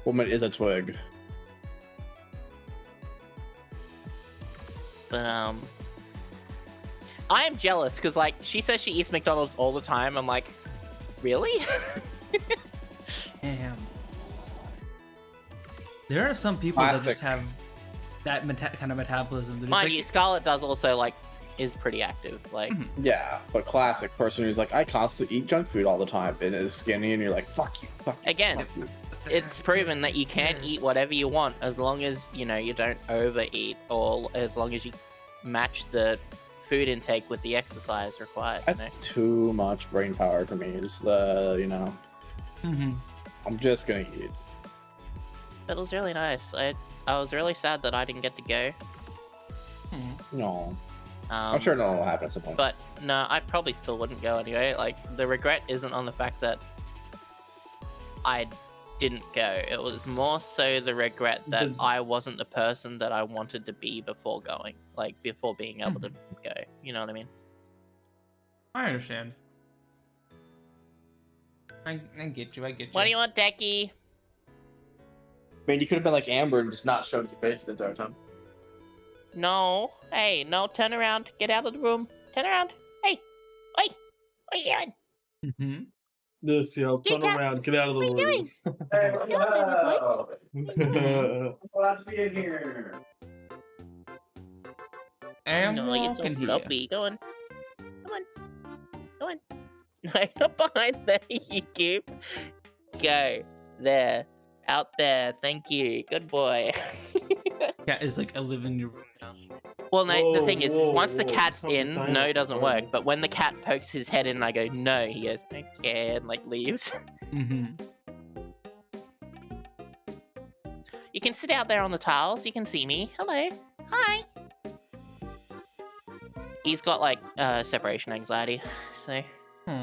Woman is a twig. But I am jealous because like she says she eats McDonald's all the time. I'm like, really? Damn. There are some people that Classic. just have that kind of metabolism. They're just Mind like, you, Scarlet does also like is pretty active. Like, Yeah, but classic person who's like, I constantly eat junk food all the time and is skinny, and you're like, fuck you, fuck you. again, Fuck you. it's proven that you can eat whatever you want as long as you know you don't overeat, or as long as you match the food intake with the exercise required. You That's know? too much brain power for me. It's the, Mhm. I'm just gonna eat. But it was really nice. I was really sad that I didn't get to go. No, I'm sure no one will happen at some point. But no, I probably still wouldn't go anyway. Like, the regret isn't on the fact that I didn't go. It was more so the regret that I wasn't the person that I wanted to be before going. Like, before being able to go. You know what I mean? I understand. I get you. I get you. What do you want, Decky? I mean, you could have been like Amber and just not showed your face the entire time. No. Hey, no, turn around. Get out of the room. Turn around. Hey. Oi. What are you doing? Mhm. This, turn Get out. around, get out of the What are you room. Hey, doing? Glad to be in here. And No, you're so walking here. floppy. Go on. Come on. Go on. No, not behind there, you keep. Go. There. Out there. Thank you. Good boy. Cat is like, I live in your room now. Well, no, the Whoa, thing is, whoa, once the whoa, cat's don't be in, saying no that. doesn't work. But when the cat pokes his head in, I go, no. He goes, okay, and like leaves. Mhm. You can sit out there on the tiles. You can see me. Hello. Hi. He's got like separation anxiety, so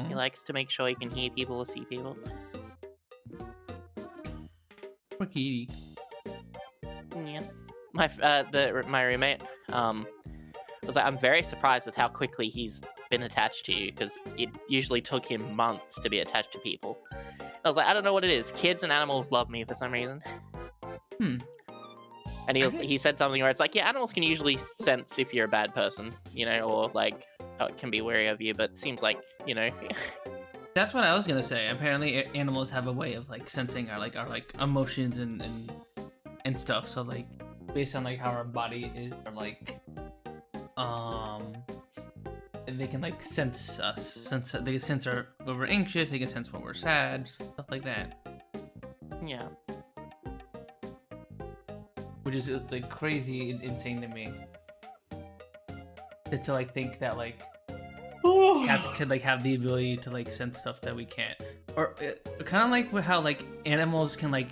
he likes to make sure he can hear people or see people. Poor kitty. Yeah. My roommate was like, I'm very surprised with how quickly he's been attached to you, because it usually took him months to be attached to people. I was like, I don't know what it is. Kids and animals love me for some reason. And he said something where it's like, yeah, animals can usually sense if you're a bad person, you know, or like can be wary of you, but it seems like, you know. That's what I was gonna say. Apparently, animals have a way of like sensing our emotions and stuff. So like, based on like how our body is, or like, they can like sense us. They can sense when we're anxious. They can sense when we're sad. Stuff like that. Yeah. Which is like crazy and insane to me. To like think that like cats could like have the ability to like sense stuff that we can't, or kind of like how like animals can like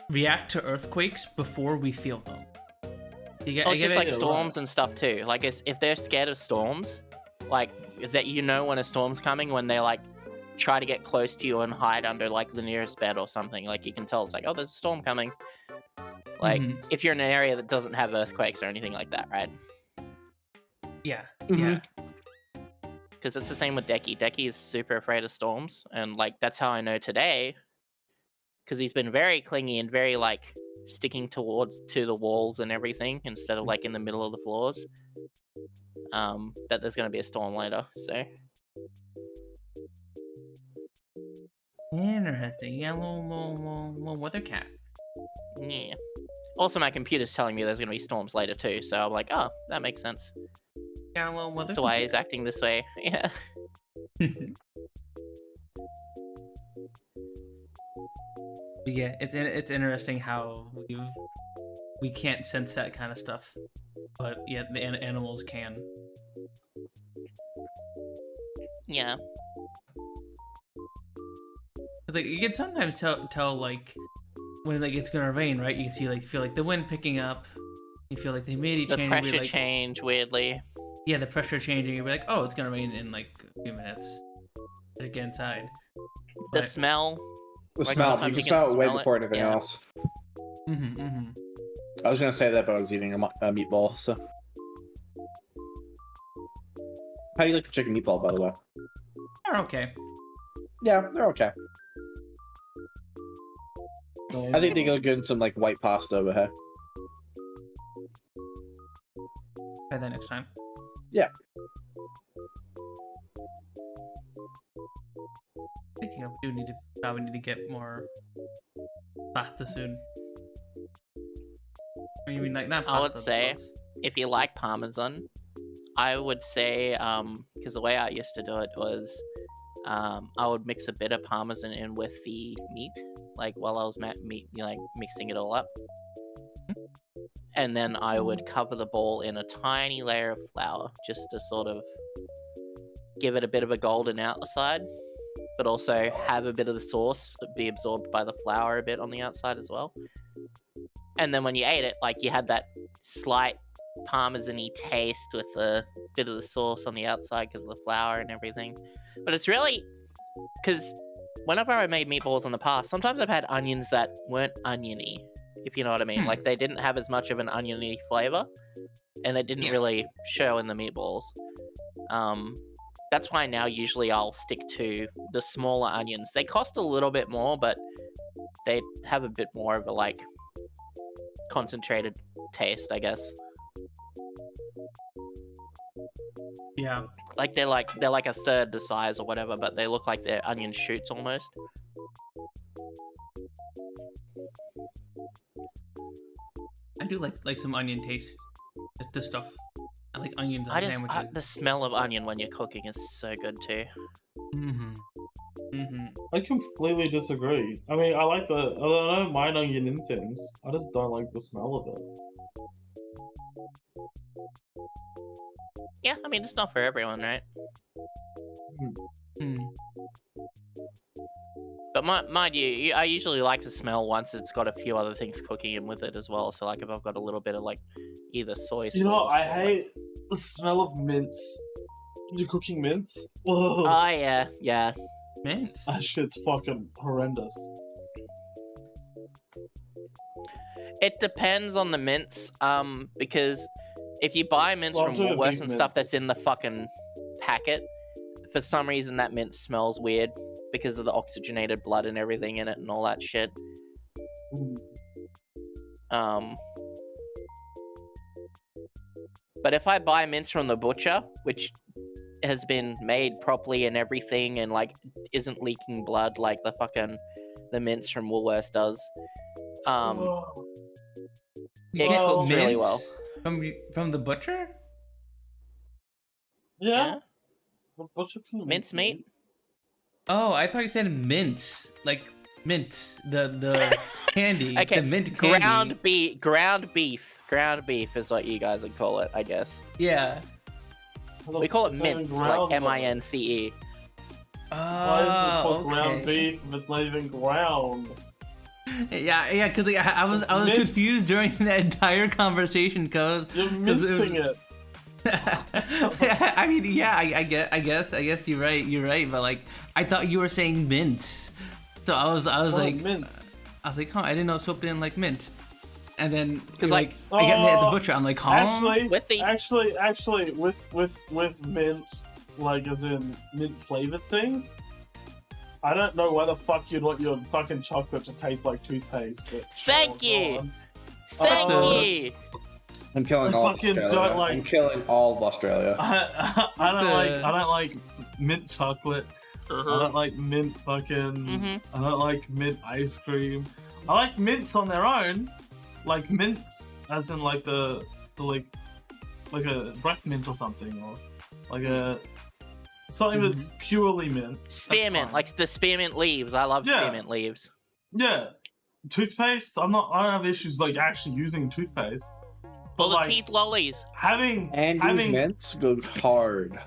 react to earthquakes before we feel them. Oh, it's just like Yeah, storms and stuff too. Like if they're scared of storms, like that when a storm's coming when they like try to get close to you and hide under like the nearest bed or something. Like you can tell it's like, oh, there's a storm coming. Like if you're in an area that doesn't have earthquakes or anything like that, right? Yeah. Mhm. Yeah. Because it's the same with Decky. Decky is super afraid of storms, and like that's how I know today. Because he's been very clingy and very like sticking to the walls and everything instead of like in the middle of the floors. That there's gonna be a storm later. So Interesting. Yeah, little weather cat. yeah. Also, my computer's telling me there's gonna be storms later too. So I'm like, oh, that makes sense. Yeah, little weather. That's why he's acting this way. Yeah. But yeah, it's interesting how we can't sense that kind of stuff, but yet the animals can. Yeah. 'Cause, like, you can sometimes tell like when like it's gonna rain, right? You can see like feel like the wind picking up. You feel like the humidity The changing. pressure like, change weirdly. Yeah, the pressure changing. You'll be like, oh, it's gonna rain in like a few minutes. Just get inside. The But- smell. The Like, smell. sometimes You you can can smell it way smell it, before anything yeah. else. Mm-hmm. I was gonna say that, but I was eating a meatball. So, how do you like the chicken meatball, by the way? They're okay. Yeah, they're okay. I think they go good in some like white pasta over here. Try that next time. I think we do probably need to get more pasta soon. I mean, like not pasta. I would but say- close. If you like Parmesan, I would say, because the way I used to do it was, I would mix a bit of Parmesan in with the meat, like while I was mixing it all up. And then I would cover the ball in a tiny layer of flour, just to sort of give it a bit of a golden outside, but also have a bit of the sauce be absorbed by the flour a bit on the outside as well. And then when you ate it, like you had that slight parmesan-y taste with a bit of the sauce on the outside because of the flour and everything. But it's really, because whenever I made meatballs in the past, sometimes I've had onions that weren't oniony, if you know what I mean. Like they didn't have as much of an oniony flavor, and they didn't Yeah. really show in the meatballs. That's why now usually I'll stick to the smaller onions. They cost a little bit more, but they have a bit more of a like concentrated taste, I guess. Yeah. Like they're like a third the size or whatever, but they look like they're onion shoots almost. I do like some onion taste to stuff. I like onions on sandwiches. The smell of onion when you're cooking is so good too. I completely disagree. I mean, I don't mind onion in things. I just don't like the smell of it. Yeah, I mean it's not for everyone, right? But mind you, I usually like the smell once it's got a few other things cooking in with it as well. So like if I've got a little bit of like either soy sauce. You know, I or, like- hate the smell of mince. You're cooking mince? Ugh. Oh yeah. Mint. That shit's fucking horrendous. It depends on the mince, because if you buy mince Well, from I'm talking Woolworths beef and stuff mince. that's in the fucking packet, for some reason that mince smells weird because of the oxygenated blood and everything in it and all that shit. Mm. But if I buy mince from the butcher, which has been made properly and everything and like isn't leaking blood like the mince from Woolworths does, Ugh. it Well, cooks really Mince well. From the butcher? Yeah. The butcher can Mince meat? Oh, I thought you said mince, like mint, the candy, Okay, the mint candy. ground beef is what you guys would call it, I guess. Yeah. We call it It's not even mince, ground, like though. M-I-N-C-E. Why is it called Oh, ground okay. beef if it's not even ground? Yeah, because I was It's minced. confused during that entire conversation because You're mincing it. I mean, yeah, I guess you're right, but like I thought you were saying mint, so I was like mince. I was like, huh, I didn't know soap didn't like mint, and then Because, like I got me at the butcher, I'm like, huh? Actually, With the- with mint, like as in mint flavored things. I don't know why the fuck you'd want your fucking chocolate to taste like toothpaste. But Thank you. on. Thank Uh, you. I'm killing I all of fucking Australia. don't like- I'm killing all of Australia. I don't like mint chocolate. I Uh-huh. don't like mint fucking. Mhm. I don't like mint ice cream. I like mints on their own, like mints, as in like the like a breath mint or something, or like a something that's purely mint. That's Spearmint, fine. like the spearmint leaves. I love Yeah. spearmint leaves. Yeah, toothpaste. I don't have issues like actually using toothpaste. But All the like teeth lollies. having Andrew's mints go hard.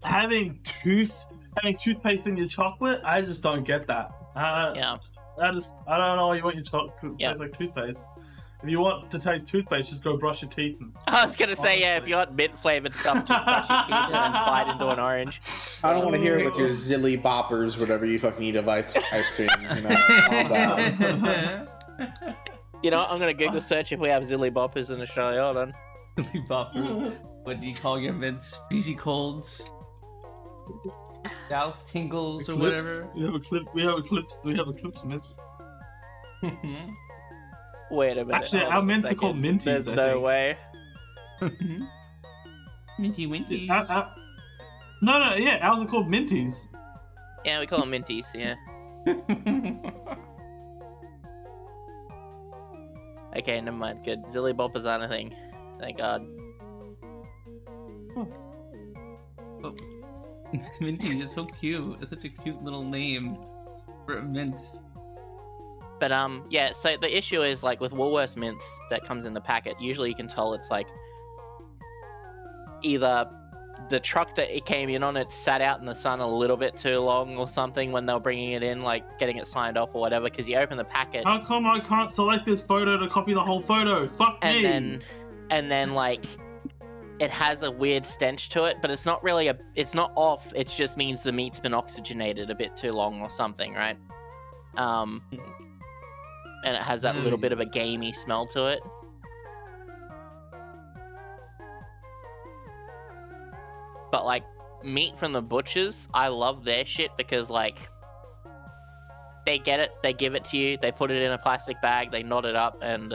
having toothpaste in your chocolate, I just don't get that. Yeah. I don't know why you want your chocolate to Yeah. taste like toothpaste. If you want to taste toothpaste, just go brush your teeth. And... I was gonna say, yeah, if Honestly. you want mint flavored stuff, just brush your teeth and then bite into an orange. I don't want to hear it with your zilly boppers, whatever you fucking eat of ice cream. You know, calm down. You know what? I'm gonna Google search if we have Zilly Boppers in Australia. Hold on. Boppers. What do you call your mints? Species colds, mouth tingles, or whatever. We have a clips mint. Wait a minute. Actually, hold our on a mints are second. called minties, There's I no think. way. Minty winty. No, yeah, ours are called minties. Yeah, we call them minties. Yeah. Okay, never mind. Good. Zilly Boppers aren't a thing. Thank God. Minty, it's so cute. It's such a cute little name for a mint. But yeah. So the issue is like with Woolworths mints that comes in the packet. Usually you can tell it's like either the truck that it came in on, it sat out in the sun a little bit too long or something when they were bringing it in, like getting it signed off or whatever. Because you open the packet. How come I can't select this photo to copy the whole photo? Fuck me. and then like it has a weird stench to it, but it's not really it's not off, it just means the meat's been oxygenated a bit too long or something, right? And it has that little bit of a gamey smell to it. But like meat from the butchers, I love their shit because like they get it, they give it to you, they put it in a plastic bag, they knot it up, and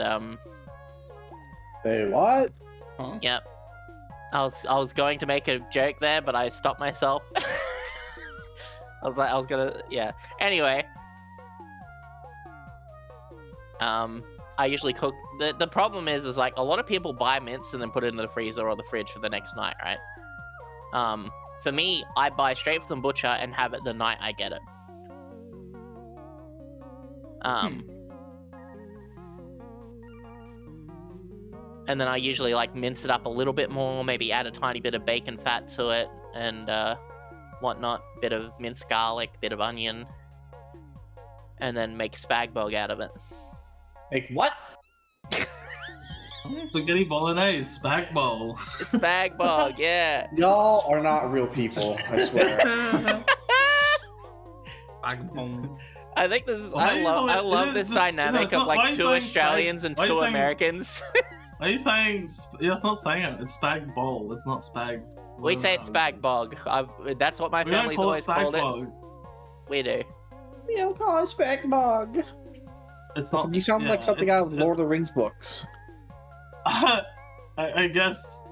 Hey, what? Huh? yep. I was going to make a joke there, but I stopped myself. I was gonna, yeah. Anyway, I usually cook. The problem is like a lot of people buy mints and then put it in the freezer or the fridge for the next night, right? For me, I buy straight from the butcher and have it the night I get it. And then I usually like mince it up a little bit more, maybe add a tiny bit of bacon fat to it and whatnot, bit of minced garlic, bit of onion, and then make spag bog out of it. Like what? Spaghetti bolognese, spag bowl. It's spag bog, yeah. Y'all are not real people, I swear. I think this is. Why I you- love it this is just- dynamic it's of not- why like you two saying Australians and why you two saying- Americans. Are you saying? Yeah, it's not saying it. It's spag bowl. It's not spag. We say it's spag bog. That's what my We don't family's call it always spag called it. bog. We do. We don't call it spag bog. It's not. You sound like something out of Lord of the Rings books. I guess.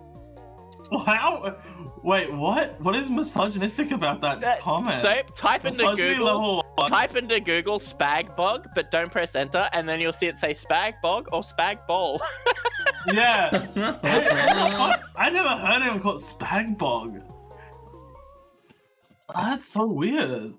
Wow. Wait, what? What is misogynistic about that comment? So type into Misogyny Google. level 1. Type into Google spag bog, but don't press enter, and then you'll see it say spag bog or spag bowl. Yeah. I never heard anyone call it spag bog. That's so weird.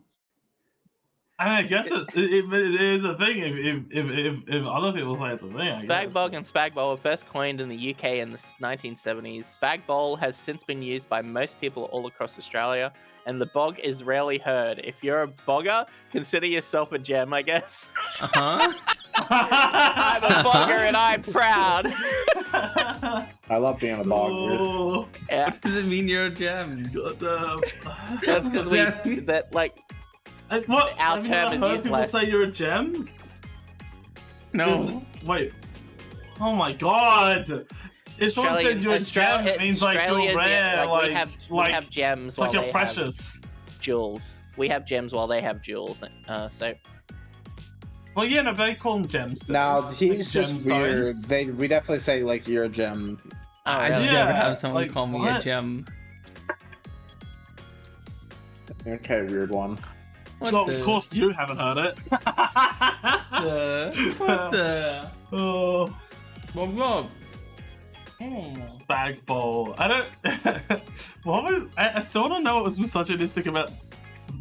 I guess it is a thing if other people say it's a thing. I Spag guess. bog and spag bowl were first coined in the UK in the 1970s. Spag bowl has since been used by most people all across Australia, and the bog is rarely heard. If you're a bogger, consider yourself a gem, I guess. Uh-huh. I'm a bogger and I'm proud. I love being a bog. Oh, Yeah, What does it mean you're a gem? goddamn. that's because that like What? Our Have you term never is heard used people like- say you're a gem? No. Wait. Oh my god. If someone says you're a gem, it means like you're Australia's, rare. yeah, Like, we have gems it's while like you're they precious. have jewels. We have gems while they have jewels. So Well, yeah, no, they call them gems. still. Now Like he's just weird. gemstones. We definitely say like you're a gem. I really? never Yeah, have someone like, call me a what? gem. Okay, weird one. What Well, the? of course you haven't heard it. What the? Oh, Bob. spag bowl. I don't. What was? I still don't know what was misogynistic about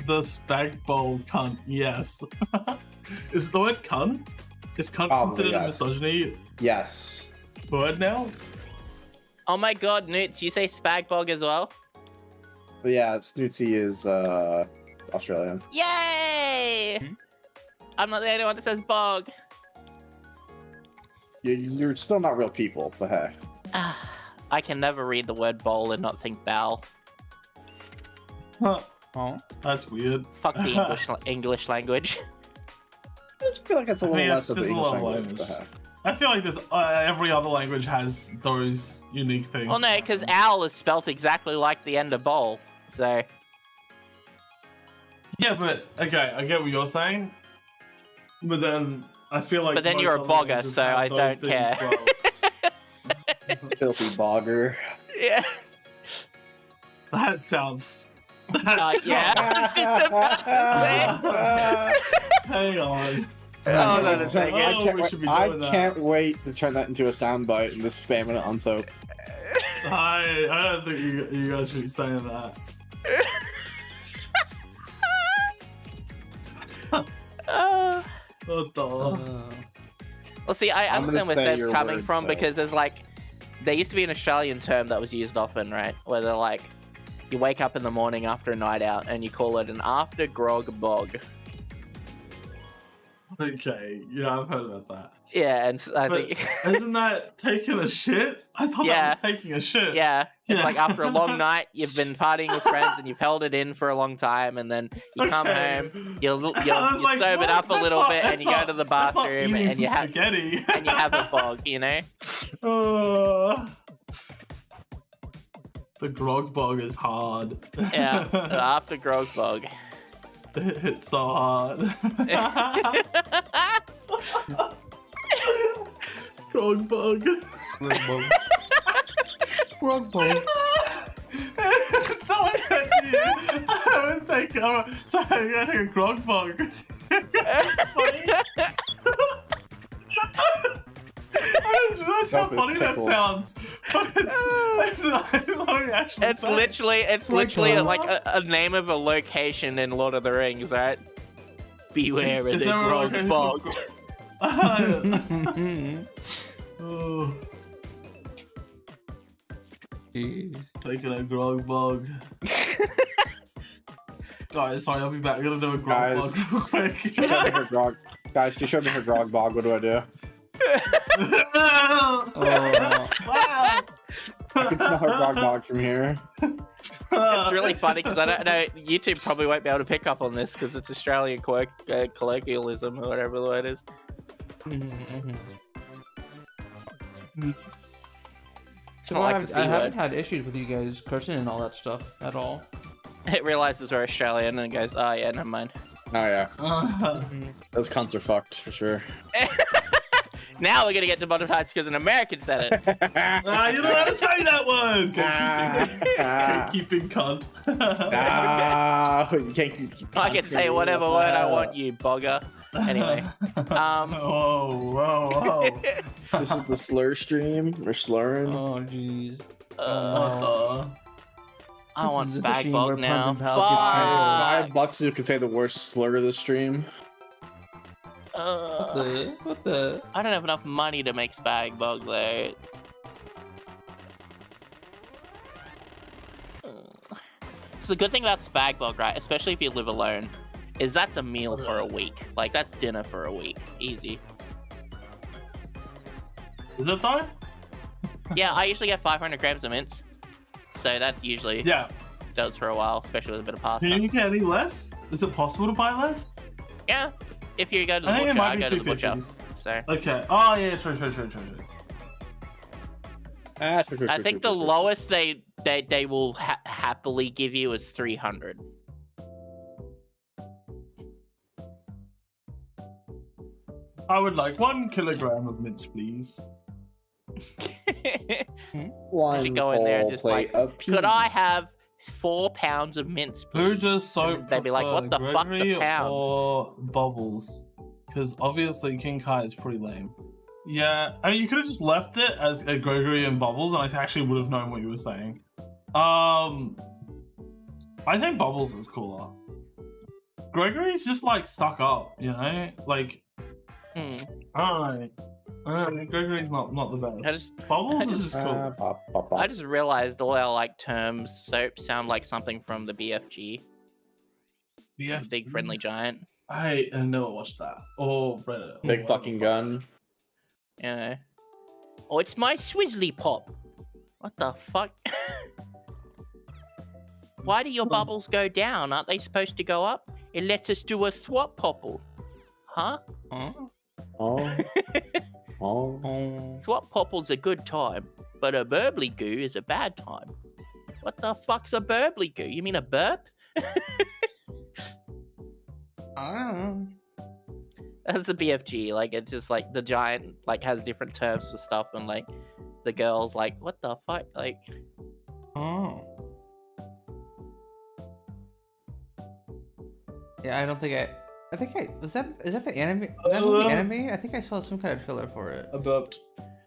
the spag bowl cunt. Yes. Is the word cunt? Is cunt Probably, considered a yes. misogyny Yes. word now? oh my god, Newts, you say spag bog as well? But yeah, Snootsy is Australian. Yay! Hmm? I'm not the only one that says bog. You're still not real people, but hey. I can never read the word bowl and not think bowel. Huh, Oh. that's weird. Fuck the English language. I just feel like it's a I little mean, less of the it's a English lot of language, language. but hey. I feel like there's every other language has those unique things. Well, no, because owl is spelt exactly like the end of bowl. So Yeah, but okay, I get what you're saying. But then I feel like. But then most you're a other bogger, languages so have I those don't things care. as well. Filthy bogger. yeah, That sounds. yeah. I was just about to Hang on. Hold on a I second. Oh, can't, we should be I doing that. can't wait to turn that into a soundbite and just spamming it on soap. I don't think you guys should be saying that. What the? Well, see, I I'm gonna understand where say Seb's your coming word, from so- because there's like, there used to be an Australian term that was used often, right? Where they're like, you wake up in the morning after a night out and you call it an after grog bog. Okay, yeah, I've heard about that. Yeah, and I But think, isn't that taking a shit? I thought Yeah. that was taking a shit. yeah, it's Yeah. like after a long night, you've been partying with friends and you've held it in for a long time, and then you come home, you're I was sobered what? up a That's little not- bit, that's and you go not- to the that's not bathroom eating and you have spaghetti. and you have a bog, you know? The grog bog is hard. Yeah, the after grog bog. It's so hard. Grog bug. Grog bug. Someone said to you, I was thinking, sorry, I'm getting a grog bug. Funny. I just realized how Self is funny that tickled. sounds. But it's not what you actually It's say. literally bug. like a name of a location in Lord of the Rings, right? Beware of Is the there a grog location bog. called- Oh, taking a grog bug. Guys, sorry, I'll be back. I'm gonna do a grog Guys. bug real quick. She showed me her grog. Guys, she showed me her grog bog. What do I do? Oh. Wow. I can smell her grog bog from here. It's really funny because I don't know. YouTube probably won't be able to pick up on this because it's Australian colloquialism or whatever the word is. It's not like the I C haven't word. had issues with you guys cursing and all that stuff at all. It realizes we're Australian and goes, oh yeah, never mind. Oh yeah, those cunts are fucked for sure. Now we're gonna get demonetized because an American said it. You don't have to say that word. Gatekeeping cunt. You can't keep. I can say whatever word I want, you bogger. Anyway, Whoa. This is the slur stream. We're slurring. Oh jeez. What I want This is the spag machine bog where now. Punz N Palz gets Fuck. $5 you can say the worst slur of the stream. What the? I don't have enough money to make spag bog though. So the good thing about spag bog, right, especially if you live alone, is that's a meal for a week. Like that's dinner for a week, easy. Is it though? Yeah, I usually get 500 grams of mints. So that usually Yeah. does for a while, especially with a bit of pasta. Can you get any less? Is it possible to buy less? Yeah, if you go to the I think it butcher, might I be go to the butcher. 250s. So Okay. Oh yeah, true. I think the lowest they will happily give you is 300. I would like 1 kilogram of mince, please. One should go in there and just full plate like, of could I have 4 pounds of mince, Who please? does so And they'd be like, what the prefer fuck's a Gregory pound? or Bubbles? Because obviously King Kai is pretty lame. Yeah, I mean, you could have just left it as a Gregory and Bubbles, and I actually would have known what you were saying. I think Bubbles is cooler. Gregory's just like stuck up, you know? Like, Hmm. I don't know. Gregory's not the best. Bubbles is just cool. I just realized all our like terms sound like something from the BFG, Yeah, Big Friendly Giant. I never watched that. Or read it. Big fucking gun. You know. Oh, it's my Swizzly Pop. What the fuck? Why do your bubbles go down? Aren't they supposed to go up? It lets us do a swap popple. Huh? Oh. Oh. Swap popple's a good time, but a burbly goo is a bad time. What the fuck's a burbly goo? You mean a burp? That's a BFG. Like, it's just like the giant like has different terms for stuff, and like the girls like, what the fuck? Like, Yeah, I don't think I think is that the anime? That movie anime? I think I saw some kind of trailer for it. I burped.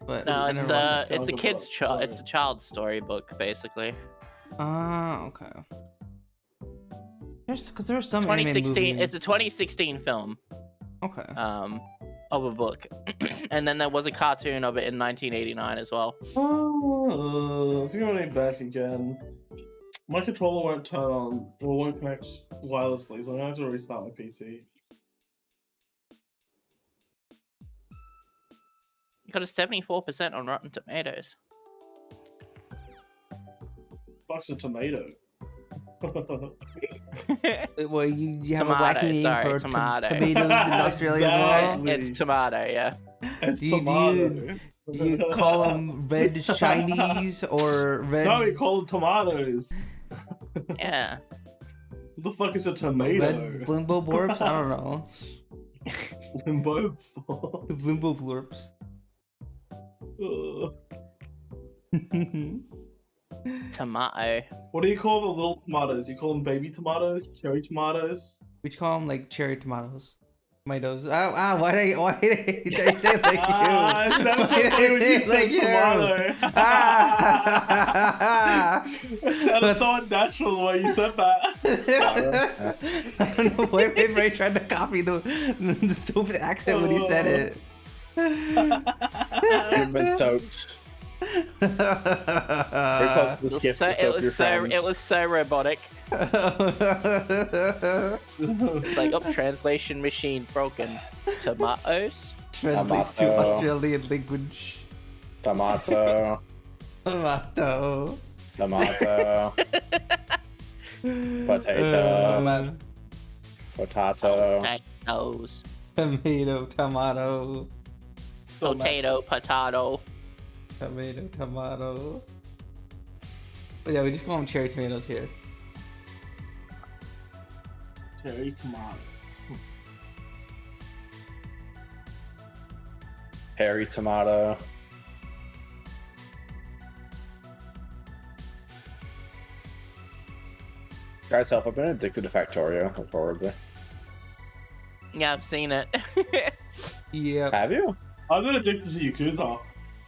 But no, I it's never watched it. it's a kid's it's a child's storybook basically. Okay. Because there's some anime 2016. movie. It's a 2016 film. Okay. Of a book, and then there was a cartoon of it in 1989 as well. I think I'm going back again. My controller won't turn on, or won't connect wirelessly, so I'm gonna have to restart my PC. You got a 74% on Rotten Tomatoes. Fuck's a tomato. Well, you have Tomato, a wacky name sorry, for tomato. tomatoes in Australia as well. Exactly. It's tomato, yeah. It's Do you- tomato. You call them red shinies or red? No, we call them tomatoes. Yeah. What the fuck is a tomato? Red blimbo blorps? I don't know. Limbo. Blimbo blorps. Tomato. What do you call the little tomatoes? You call them baby tomatoes? Cherry tomatoes? We call them like cherry tomatoes. Tomatoes. Why did I say it like you? It sounds so funny when you said tomato. It sounded so unnatural the way you said that. I don't know why my brain tried to copy the stupid accent when he said it. You've been soaked. It was so robotic. It's like, oh, translation machine broken. Tomatoes? Translates to Tomato. Australian language. Tomato. Tomato. Tomato. Potato. Potato. Potatoes. Tomato. Tomato. Potato, potato. Tomato. Tomato. Yeah, we just call them cherry tomatoes here. Cherry tomatoes. Hairy tomato. Guys, help! I've been addicted to Factorio. Horribly. Yeah, I've seen it. Yeah. Have you? I've been addicted to Yakuza.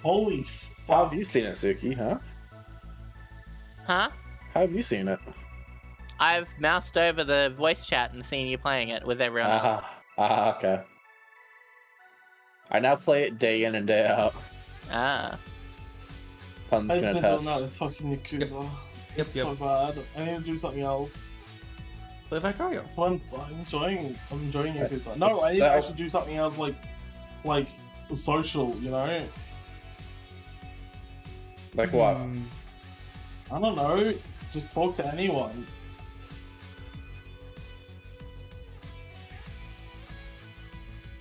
Holy How fuck. have you seen it, Sooky? Huh? Huh? How have you seen it? I've moused over the voice chat and seen you playing it with everyone else. Okay. I now play it day in and day out. Ah. Pun's I've gonna been doing test. that with fucking Yakuza. Yep, It's so bad. I need to do something else. Play Factorio. I'm enjoying Yakuza. No, I need to That- actually do something else like social, you know? Like what? I don't know. Just talk to anyone.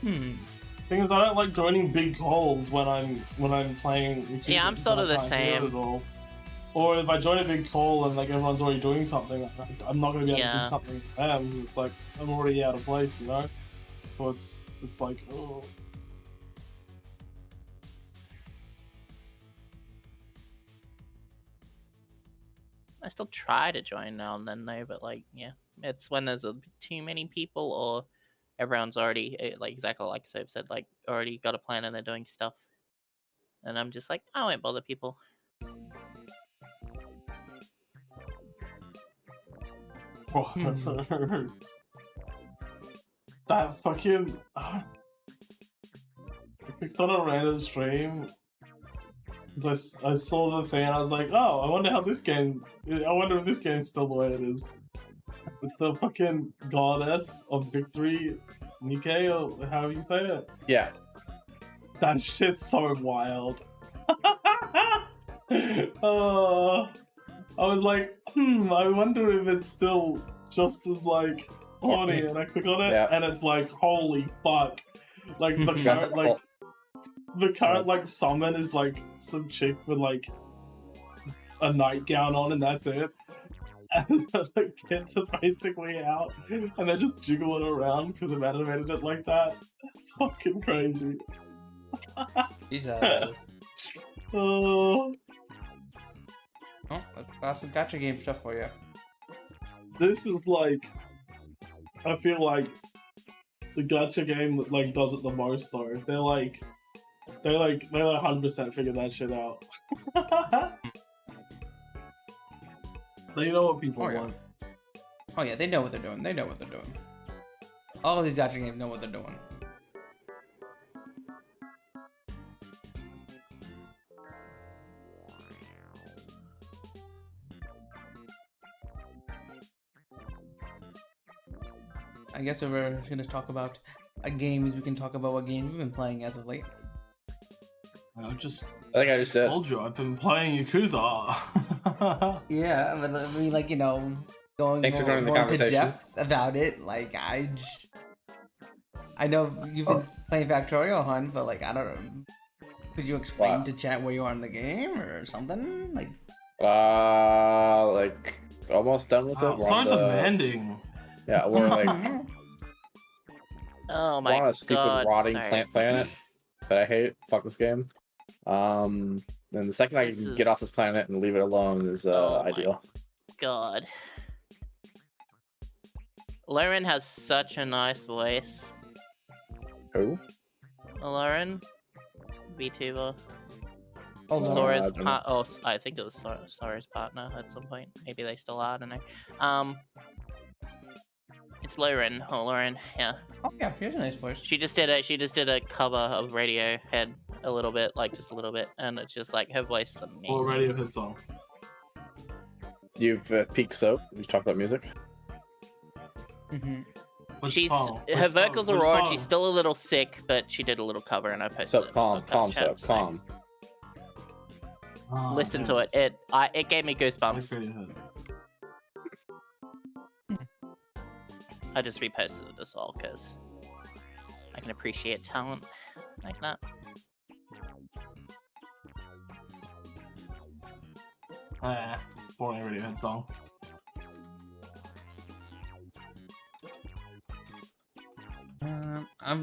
Thing is, I don't like joining big calls when I'm playing. with Yeah, people I'm sort of the because I can't hear same. it all. Or if I join a big call and like everyone's already doing something, I'm not gonna be able to do Yeah. something for them. It's like I'm already out of place, you know. So it's like, oh. I still try to join now and then though, but like, yeah, it's when there's too many people or everyone's already like exactly like Soap said, like already got a plan and they're doing stuff, and I'm just like, I won't bother people. That fucking. I clicked on a random stream. 'Cause I saw the thing and I was like, oh, I wonder if this game's still the way it is. It's the fucking goddess of victory, Nike, or however you say it. Yeah. That shit's so wild. I was like, I wonder if it's still just as like horny, and I click on it, Yeah. and it's like, holy fuck! Like the current like summon is like some chick with like a nightgown on, and that's it. And the kids are basically out, and they're just jiggling around because I've animated it like that. It's fucking crazy. Jesus. Oh. Oh, that's some gacha game stuff for you. This is like, I feel like the gacha game that like does it the most though. They 100% figured that shit out. They know what people Oh, yeah. want. Oh yeah, they know what they're doing. All these gacha games know what they're doing. I guess if we're going to talk about games, we can talk about what games we've been playing as of late. I just I think I just did. told you I've been playing Yakuza. Yeah, but I mean, like, you know, going Thanks for more, joining the more into conversation. depth about it. Like, I know you've been playing Factorial Hunt, but like, I don't know. Could you explain Wow. to chat where you are in the game or something? Like, Like almost done with it. Wow, We're so on the- demanding. Yeah, we're like Oh we're my on a stupid god. rotting sorry. plant planet that I hate. Fuck this game. And the second I This can is- get off this planet and leave it alone is Oh my ideal. God. Lauren has such a nice voice. Who? Lauren? VTuber. oh, no. Sora's I don't part. Oh, I think it was Sora's partner at some point. Maybe they still are. I don't know. It's Lauren. Oh, Lauren. Yeah. Oh yeah, here's a nice voice. She just did a cover of Radiohead a little bit, like just a little bit, and it's just like her voice is amazing. Already a hit song. You've peaked Soap. You talked about music. Mm-hmm. Which She's song? her Which vocals song? are Which raw. song? She's still a little sick, but she did a little cover, and I posted Soap, it. calm, calm, Soap, So calm. Ah, listen okay, to it. it's- It gave me it's goosebumps. Radiohead. I just reposted it as well because I can appreciate talent like that. Boring Radiohead song. I'm I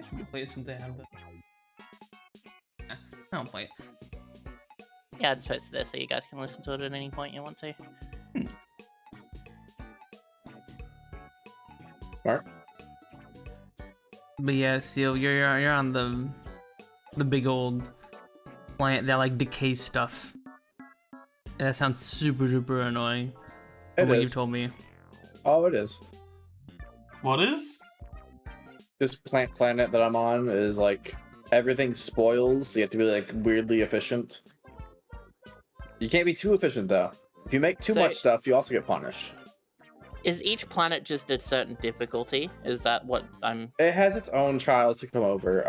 can play it since I have it. I don't play it. Yeah, I just posted this so you guys can listen to it at any point you want to. Smart. But yeah, Seal, you're on the big old plant that like decays stuff. That sounds super duper annoying. It From what you is. told me. Oh, it is. What is? This planet that I'm on is like everything spoils. So you have to be like weirdly efficient. You can't be too efficient though. If you make too So- much stuff, you also get punished. Is each planet just a certain difficulty? Is that what I'm... It has its own trials to come over.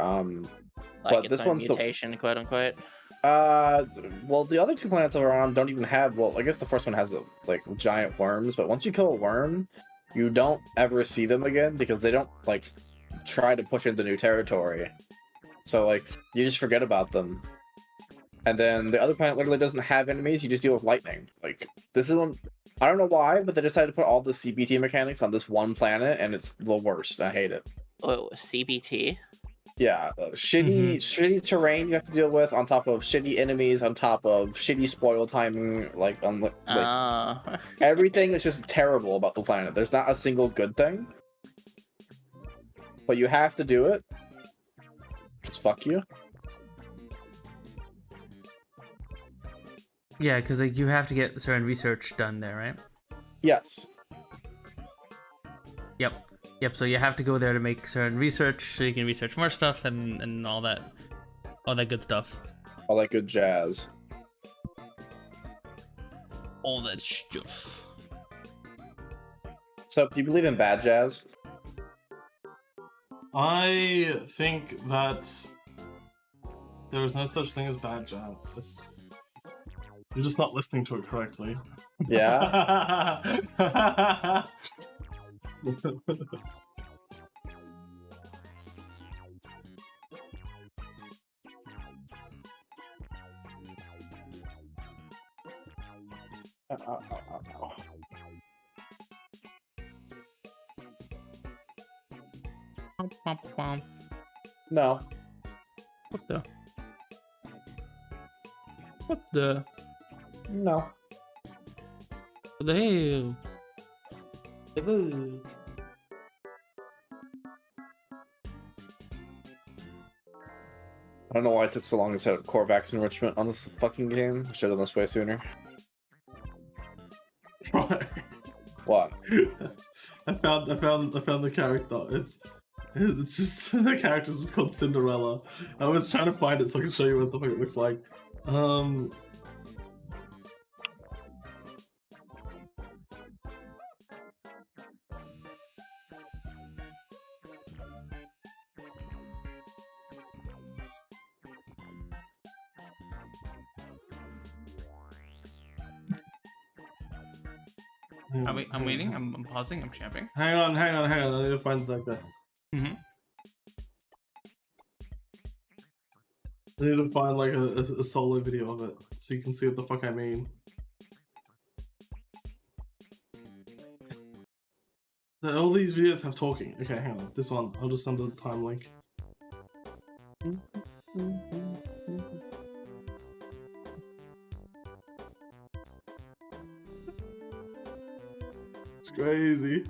Like But its this own one's the mutation, quote unquote. well, the other two planets that are on don't even have. Well, I guess the first one has like giant worms, but once you kill a worm, you don't ever see them again because they don't like try to push into new territory. So like you just forget about them. And then the other planet literally doesn't have enemies. You just deal with lightning. Like this is one. I don't know why, but they decided to put all the CBT mechanics on this one planet, and it's the worst. I hate it. Oh, CBT. Yeah, shitty terrain you have to deal with, on top of shitty enemies, on top of shitty spoil timing. Like everything is just terrible about the planet. There's not a single good thing, but you have to do it. Just fuck you. Yeah, because like you have to get certain research done there, right? Yes. Yep, so you have to go there to make certain research so you can research more stuff and all that good stuff. All that good jazz. All that stuff. So, do you believe in bad jazz? I think that there is no such thing as bad jazz. You're just not listening to it correctly. Yeah. No. What the No. hell? The book. I don't know why it took so long to set up Korvax enrichment on this fucking game. I should have done this way sooner. What? I found the character. It's just the character's just called Cinderella. I was trying to find it so I can show you what the fuck it looks like. I'm waiting. I'm pausing. I'm champing. Hang on. I need to find it like that. I need to find like a solo video of it so you can see what the fuck I mean. All these videos have talking. Okay, hang on. This one, I'll just send the time link. It's crazy.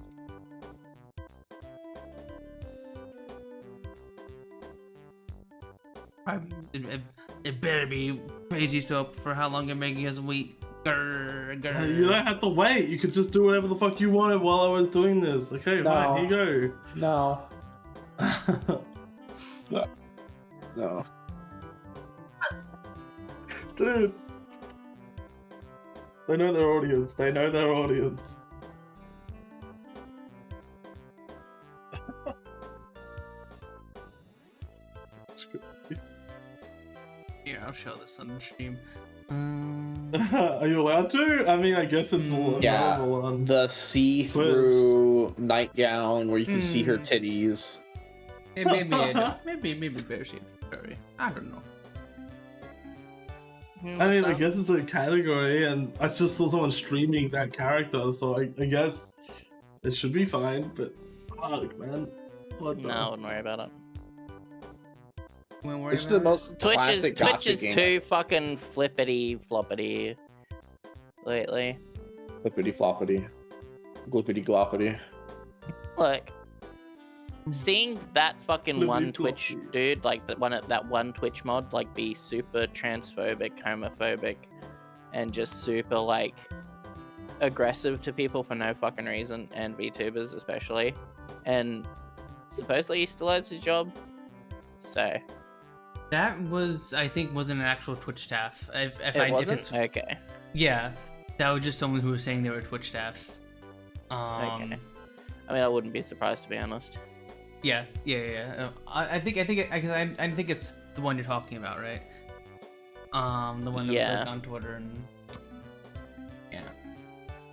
It better be crazy soap for how long you're making us wait. You don't have to wait. You could just do whatever the fuck you wanted while I was doing this. Okay, fine. Here you No. No. Dude. They know their audience. Here, I'll show this on the stream. Are you allowed to? I mean, I guess it's Yeah, normal on the see-through nightgown where you can see her titties. Maybe bear shape. Sorry, I don't know. I mean, I guess it's a category, and I just saw someone streaming that character, so I guess it should be fine, but fuck, man. What the... No, I wouldn't worry about it. This is the most classic Twitch gotcha is game. too fucking flippity floppity lately. Flippity floppity. Glippity gloppity. Look, seeing that fucking Flippity one Twitch floppy. dude, like that one Twitch mod, like be super transphobic, homophobic, and just super like aggressive to people for no fucking reason, and VTubers especially, and supposedly he still has his job, so. That was, I think, wasn't an actual Twitch staff. It wasn't? Okay. Yeah, that was just someone who was saying they were Twitch staff. Okay. I mean, I wouldn't be surprised, to be honest. Yeah. I think it's the one you're talking about, right? The one that was like on Twitter and yeah.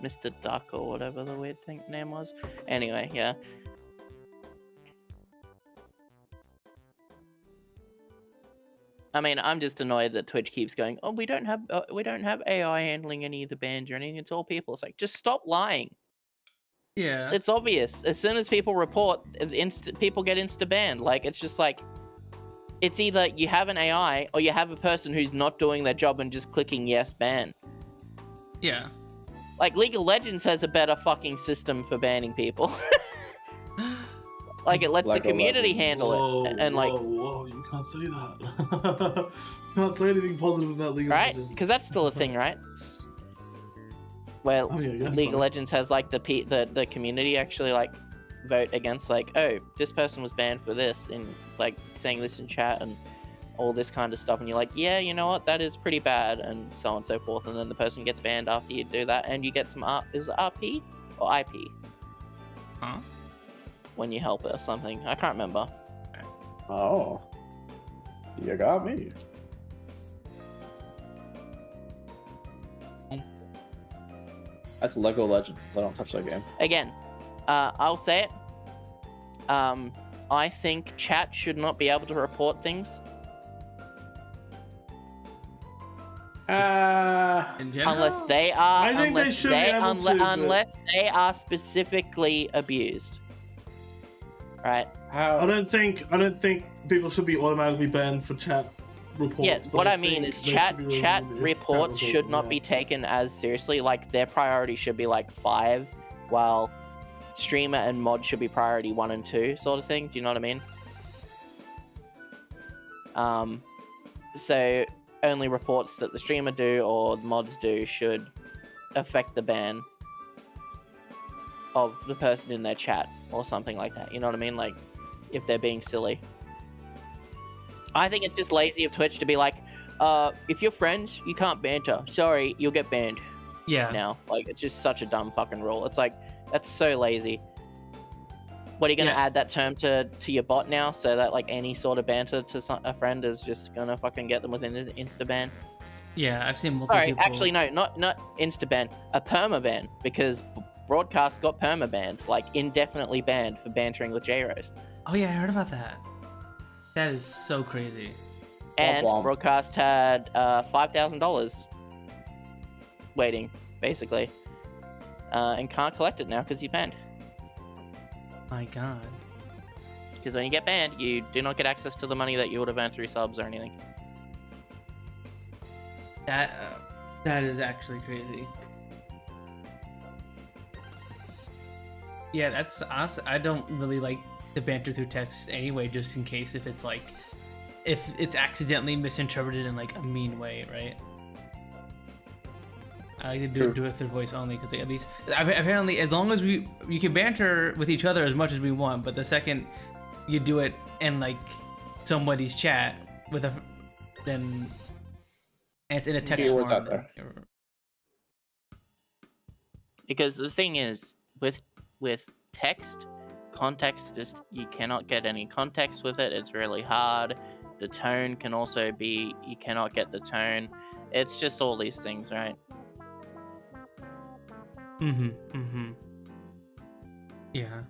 Mr. Duck or whatever the weird name was. Anyway, yeah. I mean, I'm just annoyed that Twitch keeps going, oh, we don't have AI handling any of the bans or anything. It's all people. It's like, just stop lying. Yeah. It's obvious. As soon as people report, people get insta banned. Like, it's just like, it's either you have an AI or you have a person who's not doing their job and just clicking yes ban. Yeah. Like, League of Legends has a better fucking system for banning people. Like, it lets the community handle it. And, like... Whoa, you can't say that. You can't say anything positive about League of Legends. Right? Because that's still a thing, right? Where League of Legends has, like, the community actually, like, vote against, like, oh, this person was banned for this, and, like, saying this in chat, and all this kind of stuff, and you're like, yeah, you know what, that is pretty bad, and so on and so forth, and then the person gets banned after you do that, and you get some is it RP or IP? Huh? When you help it or something. I can't remember. Oh. You got me. That's Lego Legends. I don't touch that game. Again, I'll say it. I think chat should not be able to report things. In general? Unless they are, I think they should be able to, unless they are specifically abused. Right. I don't think people should be automatically banned for chat reports. Yes, what I mean is chat reports should not be taken as seriously. Like, their priority should be like 5, while streamer and mod should be priority 1 and 2, sort of thing. Do you know what I mean? So only reports that the streamer do or the mods do should affect the ban of the person in their chat or something like that. You know what I mean? Like, if they're being silly. I think it's just lazy of Twitch to be like, if you're friends, you can't banter. Sorry, you'll get banned. Yeah. Now, like, it's just such a dumb fucking rule. It's like, that's so lazy. What, are you gonna add that term to your bot now, so that like any sort of banter to a friend is just gonna fucking get them within an insta ban? Yeah, I've seen multiple people... actually no, not insta ban, a perma ban, because Broadcast got perma banned, like indefinitely banned for bantering with J-Rose. Oh yeah, I heard about that. That is so crazy. And Broadcast had $5,000 waiting, basically, and can't collect it now because he's banned. My God. Because when you get banned, you do not get access to the money that you would have earned through subs or anything. That is actually crazy. Yeah, that's awesome. I don't really like the banter through text anyway, just in case if it's accidentally misinterpreted in like a mean way, right? I like to do it through voice only, because at least apparently as long as you can banter with each other as much as we want, but the second you do it in like somebody's chat then it's in a text form. Out there. Because the thing is, with text, context, just you cannot get any context with it. It's really hard. The tone can also be, you cannot get the tone. It's just all these things, right? Yeah.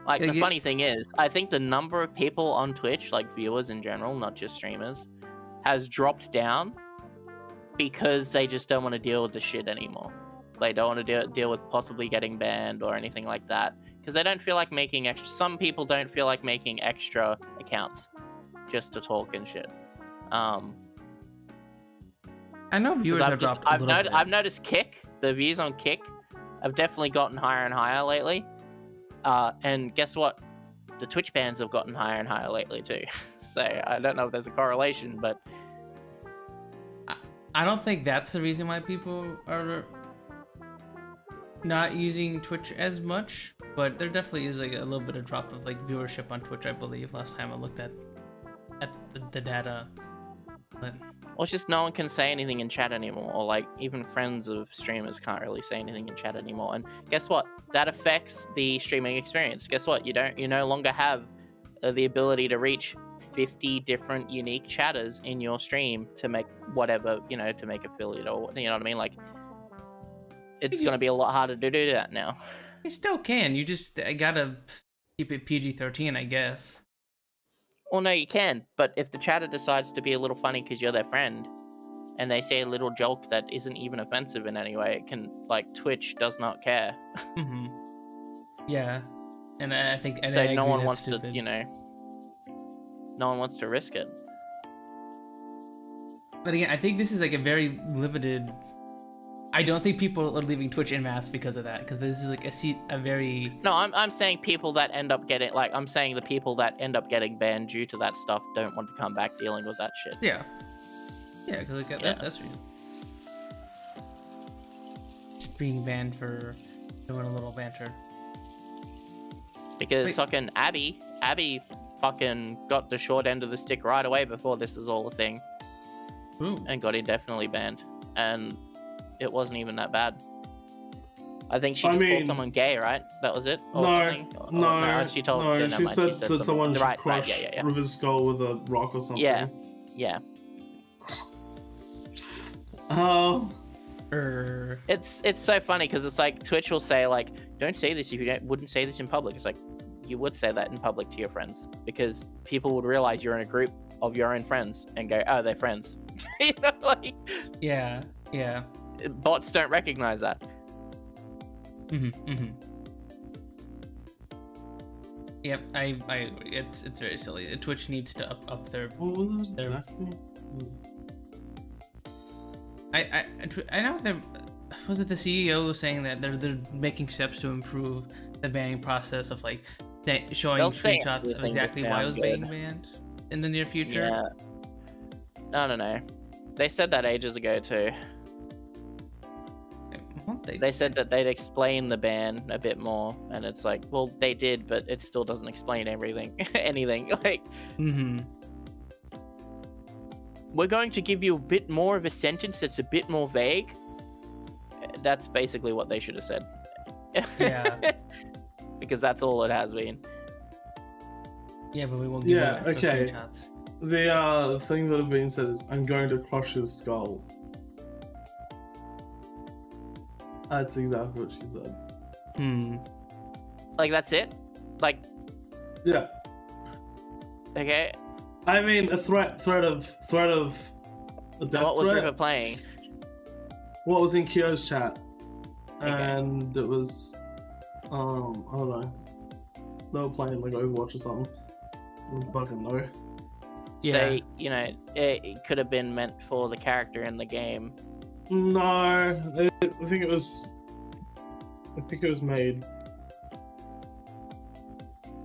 Like, the funny thing is, I think the number of people on Twitch, like viewers in general, not just streamers, has dropped down because they just don't want to deal with the shit anymore. They don't want to deal with possibly getting banned or anything like that, because they don't feel like making extra. Some people don't feel like making extra accounts just to talk and shit. I know viewers have dropped a little bit. I've noticed the views on Kick have definitely gotten higher and higher lately. And guess what? The Twitch bans have gotten higher and higher lately too. So I don't know if there's a correlation, but I don't think that's the reason why people are not using Twitch as much, but there definitely is like a little bit of drop of like viewership on Twitch, I believe, last time I looked at the data. But well, it's just no one can say anything in chat anymore, or like even friends of streamers can't really say anything in chat anymore. And guess what? That affects the streaming experience. Guess what? You no longer have the ability to reach 50 different unique chatters in your stream to make whatever, to make affiliate or, you know what I mean? Like, it's going to be a lot harder to do that now. You still can. You just gotta keep it PG-13, I guess. Well, no, you can. But if the chatter decides to be a little funny because you're their friend, and they say a little joke that isn't even offensive in any way, it can, like, Twitch does not care. Mm-hmm. Yeah. And I think... And so I no agree one that's wants stupid. to, no one wants to risk it. But again, I think this is like a very limited... I don't think people are leaving Twitch en masse because of that, because this is like a very... No, I'm saying people that end up getting, like, I'm saying the people that end up getting banned due to that stuff don't want to come back dealing with that shit. Yeah. Yeah, because like, that's reason. Just being banned for doing a little banter. Because Wait. fucking Abby fucking got the short end of the stick right away before this is all a thing. Ooh. And got indefinitely banned. And it wasn't even that bad. I think she just called someone gay, right? That was it? Or something? No, she told, no, yeah, never she mind, said that someone should crush yeah. River's skull with a rock or something. Yeah. Oh. It's so funny because it's like Twitch will say like, don't say this if you wouldn't say this in public. It's like, you would say that in public to your friends because people would realize you're in a group of your own friends and go, oh, they're friends. Like, yeah. Bots don't recognize that. Yep, I agree. It's very silly. Twitch needs to up their. What was that exactly? I know there was it the CEO saying that they're making steps to improve the banning process of like showing screenshots of exactly why it was being banned in the near future. Yeah. No. They said that ages ago too. They said that they'd explain the ban a bit more, and it's like, well, they did, but it still doesn't explain everything, anything. Like, we're going to give you a bit more of a sentence that's a bit more vague. That's basically what they should have said. Yeah. Because that's all it has been. Yeah, but we won't give Yeah, them okay. screenshots. The thing that have been said is, I'm going to crush his skull. That's exactly what she said. Like, that's it? Like, Yeah. okay. I mean, a threat of a death What was threat. River playing? What was in Kyo's chat, Okay. and it was, I don't know. They were playing like Overwatch or something. I don't fucking know. Yeah. So, it could have been meant for the character in the game. No, I think it was made.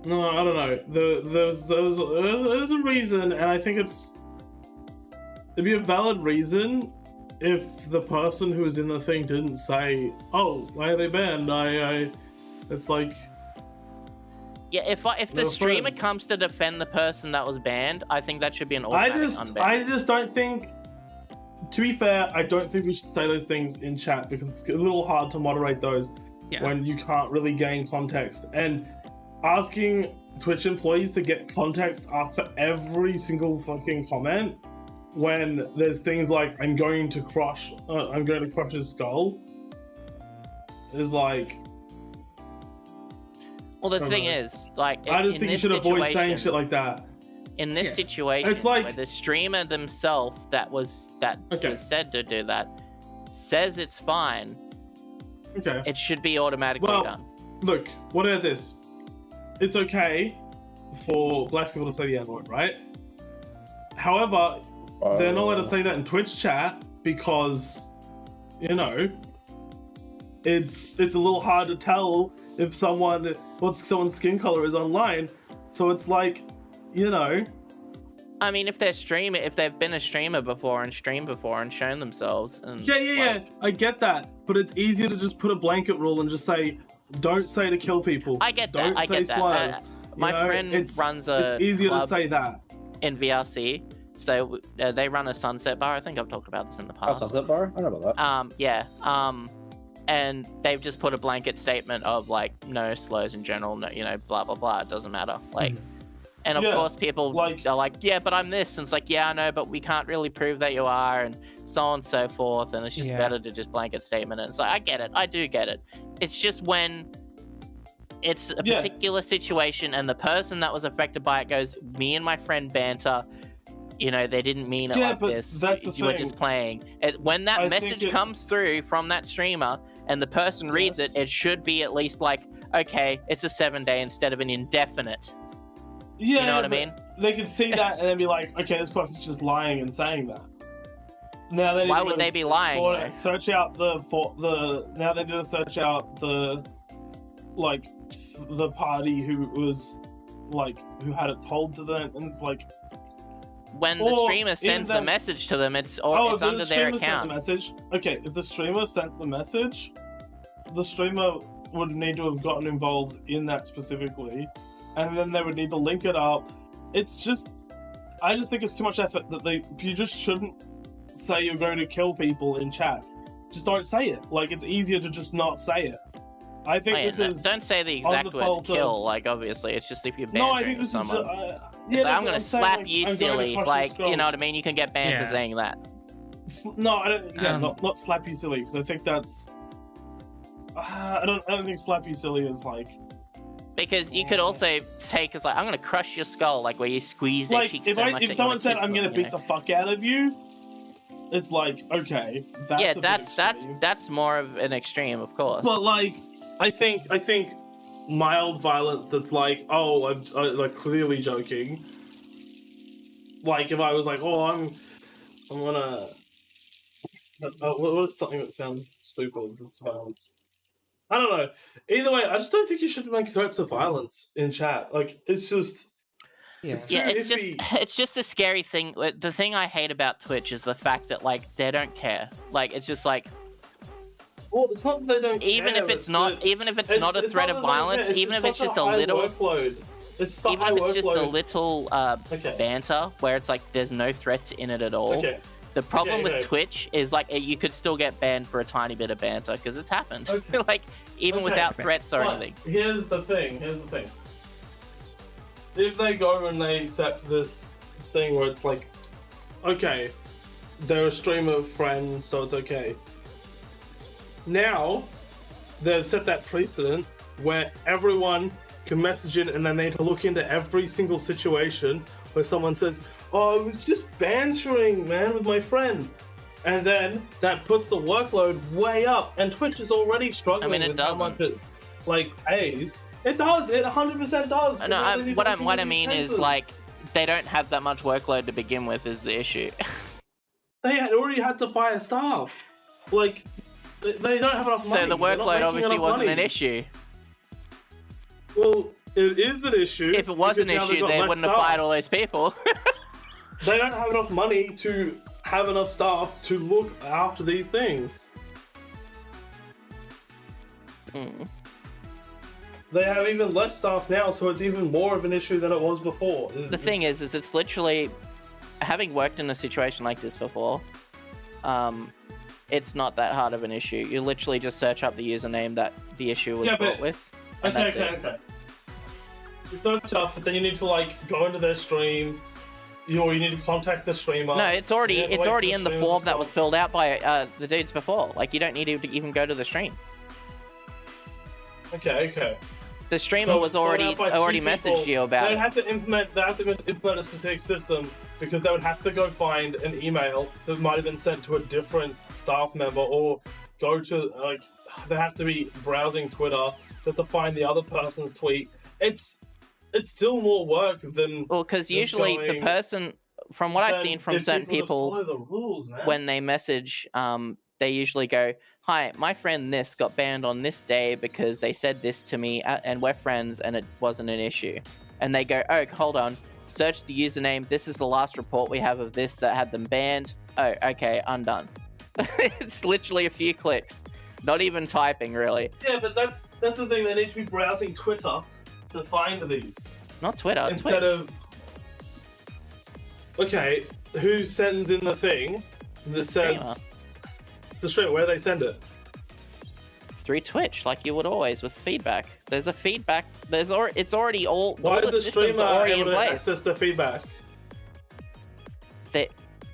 No, I don't know. There's a reason, and I think it'd be a valid reason if the person who was in the thing didn't say, "Oh, why are they banned?" It's like, Yeah, if the No streamer offense. comes to defend the person that was banned, I think that should be an automatic unban. I just don't think. To be fair, I don't think we should say those things in chat because it's a little hard to moderate those when you can't really gain context. And asking Twitch employees to get context after every single fucking comment, when there's things like I'm going to crush his skull, is like. Well, the I thing don't know. is, like, I just in think you this should avoid saying situation- shit like that. In this situation, It's like- where the streamer themselves that was said to do that says it's fine, Okay. it should be automatically Well, done. Look, what about this? It's okay for black people to say the N-word, right? However, they're not allowed to say that in Twitch chat because, it's a little hard to tell if what someone's skin color is online. So it's like, I mean, if they've been a streamer before and streamed before and shown themselves, and Yeah, I get that. But it's easier to just put a blanket rule and just say, don't say to kill people. I get that. Don't I say get that. slurs. My friend runs a It's easier club to say that. in VRC, so they run a sunset bar. I think I've talked about this in the Oh, past. Sunset Bar? I know about that. Yeah. And they've just put a blanket statement of like no slurs in general, no, blah blah blah. It doesn't matter. Like, And of Yeah, course, people like- are like, yeah, but I'm this. And it's like, yeah, I know, but we can't really prove that you are, and so on and so forth. And it's just Yeah. better to just blanket statement. And it's like, I get it. I do get it. It's just when it's a Yeah. particular situation and the person that was affected by it goes, me and my friend banter, you know, they didn't mean it Yeah, like but this. that's the You were thing. just playing. When that I think message it- comes through from that streamer and the person reads Yes. it should be at least like, okay, it's a 7-day instead of an indefinite. Yeah, You know what I but mean? They can see that and then be like, okay, this person's just lying and saying that. Now they need Why to would go they be lying, for- though? search out now they need to search out the party who was who had it told to them, and it's like, When the Or streamer even sends the then- message to them, it's if under the their streamer sent account. the message. Okay, if the streamer sent the message, the streamer would need to have gotten involved in that specifically, and then they would need to link it up. It's just, I just think it's too much effort that you just shouldn't say you're going to kill people in chat. Just don't say it. Like, it's easier to just not say it. I think Oh, yeah, this no, is. don't say the on exact the words fault of- kill, like, obviously. It's just if you're No, I bantering think with this is. someone. Yeah, It's like, I'm that's what gonna saying, slap like, you I'm going to silly. crush your Like, skull. you know what I mean? You can get banned for Yeah. saying that. No, I don't. Yeah, Um, not slap you silly, because I think that's. I don't think slap you silly is like. Because you could also take as like, I'm gonna crush your skull, like where you squeeze their Like, cheeks if so much if that someone you said wanna I'm kiss gonna them, beat you know? the fuck out of you, it's like, okay, that's Yeah, a bit that's extreme. more of an extreme, of course. But like, I think mild violence that's like, oh, I'm like clearly joking. Like if I was like, oh, I'm gonna. What is something that sounds stupid? It's violence. I don't know. Either way, I just don't think you should make threats of violence in chat. Like, it's just. Yeah. It's too Yeah, it's iffy. just a scary thing. The thing I hate about Twitch is the fact that like they don't care. Like it's just like Well, it's not that they don't even care, if it's not that- even if it's not a threat not of that they don't care, violence, even if it's such just a high little, workload. It's just a even high if it's just a workload. little Okay. banter where it's like there's no threats in it at all. Okay. The problem Okay, with okay. Twitch is like you could still get banned for a tiny bit of banter because it's happened. Okay. Like even Okay. without threats or But anything. Here's the thing. If they go and they accept this thing where it's like, okay, they're a streamer friend, so it's okay. Now, they've set that precedent where everyone can message in and then they need to look into every single situation where someone says, oh, I was just bantering, man, with my friend. And then that puts the workload way up, and Twitch is already struggling I mean, it with how much doesn't. it, like, pays. It does, it 100% does. No, what I mean is like they don't have that much workload to begin with is the issue. They had already had to fire staff. Like, they don't have enough money. So the They're not workload making obviously enough wasn't an money. issue. Well, it is an issue. If it was an because now they've issue, got they less wouldn't have staff. fired all those people. They don't have enough money to have enough staff to look after these things. Mm. They have even less staff now, so it's even more of an issue than it was before. The thing is it's literally, having worked in a situation like this before, it's not that hard of an issue. You literally just search up the username that the issue was Yeah, brought but- with, and that's it. Okay. You search up, but then you need to like go into their stream. You need to contact the streamer. No, it's already You have to it's wait already for in the streamer's form that was response. filled out by the dudes before. Like you don't need to even go to the stream. Okay. The streamer So was it's sorted already out by two already people. messaged you about They it. have to implement a specific system because they would have to go find an email that might have been sent to a different staff member, or go to like they have to be browsing Twitter just to find the other person's tweet. It's still more work than Well, because just usually the going- person, from what I've than seen from if certain just people, follow the rules, man. when they message, they usually go, "Hi, my friend this got banned on this day because they said this to me, and we're friends, and it wasn't an issue." And they go, "Oh, hold on, search the username. This is the last report we have of this that had them banned. Oh, okay, undone." It's literally a few clicks, not even typing, really. Yeah, but that's the thing. They need to be browsing Twitter to find these. Not Twitter. Instead Twitch. of okay, who sends in the thing that says Streamer. the stream? Where they send it? through Twitch, like you would always with feedback. There's a feedback. It's already all. Why all is the systems streamer are already able in to place. access the feedback?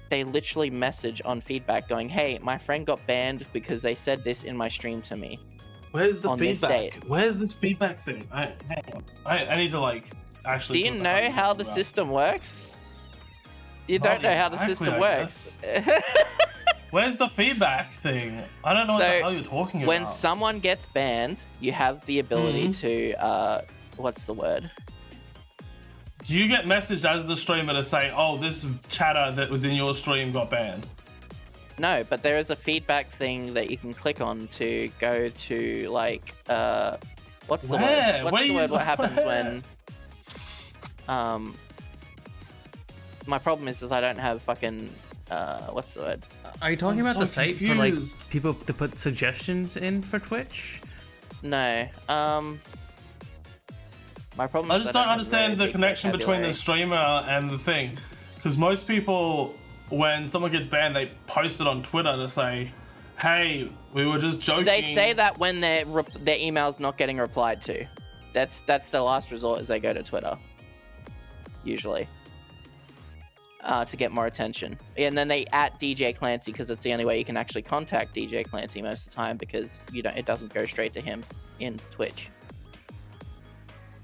They literally message on feedback going, "Hey, my friend got banned because they said this in my stream to me." Where's the On this feedback? date. Where's this feedback thing? I need to like actually. Do you sort know of how the figure out. system works? You don't know how the exactly, I system works. Where's the feedback thing? I don't know what the So, hell you're talking about. When someone gets banned, you have the ability to what's the word? Do you get messaged as the streamer to say, "Oh, this chatter that was in your stream got banned"? No, but there is a feedback thing that you can click on to go to like what's the Where? word? What's Where the you- word? What happens where? when my problem is I don't have fucking what's the word? Are you talking I'm about so the site for confused. like people to put suggestions in for Twitch? No. My problem I is just I don't have understand very the big connection between the vocabulary. streamer and the thing, because most people, when someone gets banned, they post it on Twitter to say, "Hey, we were just joking." They say that when their email's not getting replied to. That's the last resort, is they go to Twitter. Usually. To get more attention. And then they at DJ Clancy because it's the only way you can actually contact DJ Clancy most of the time, because it doesn't go straight to him in Twitch.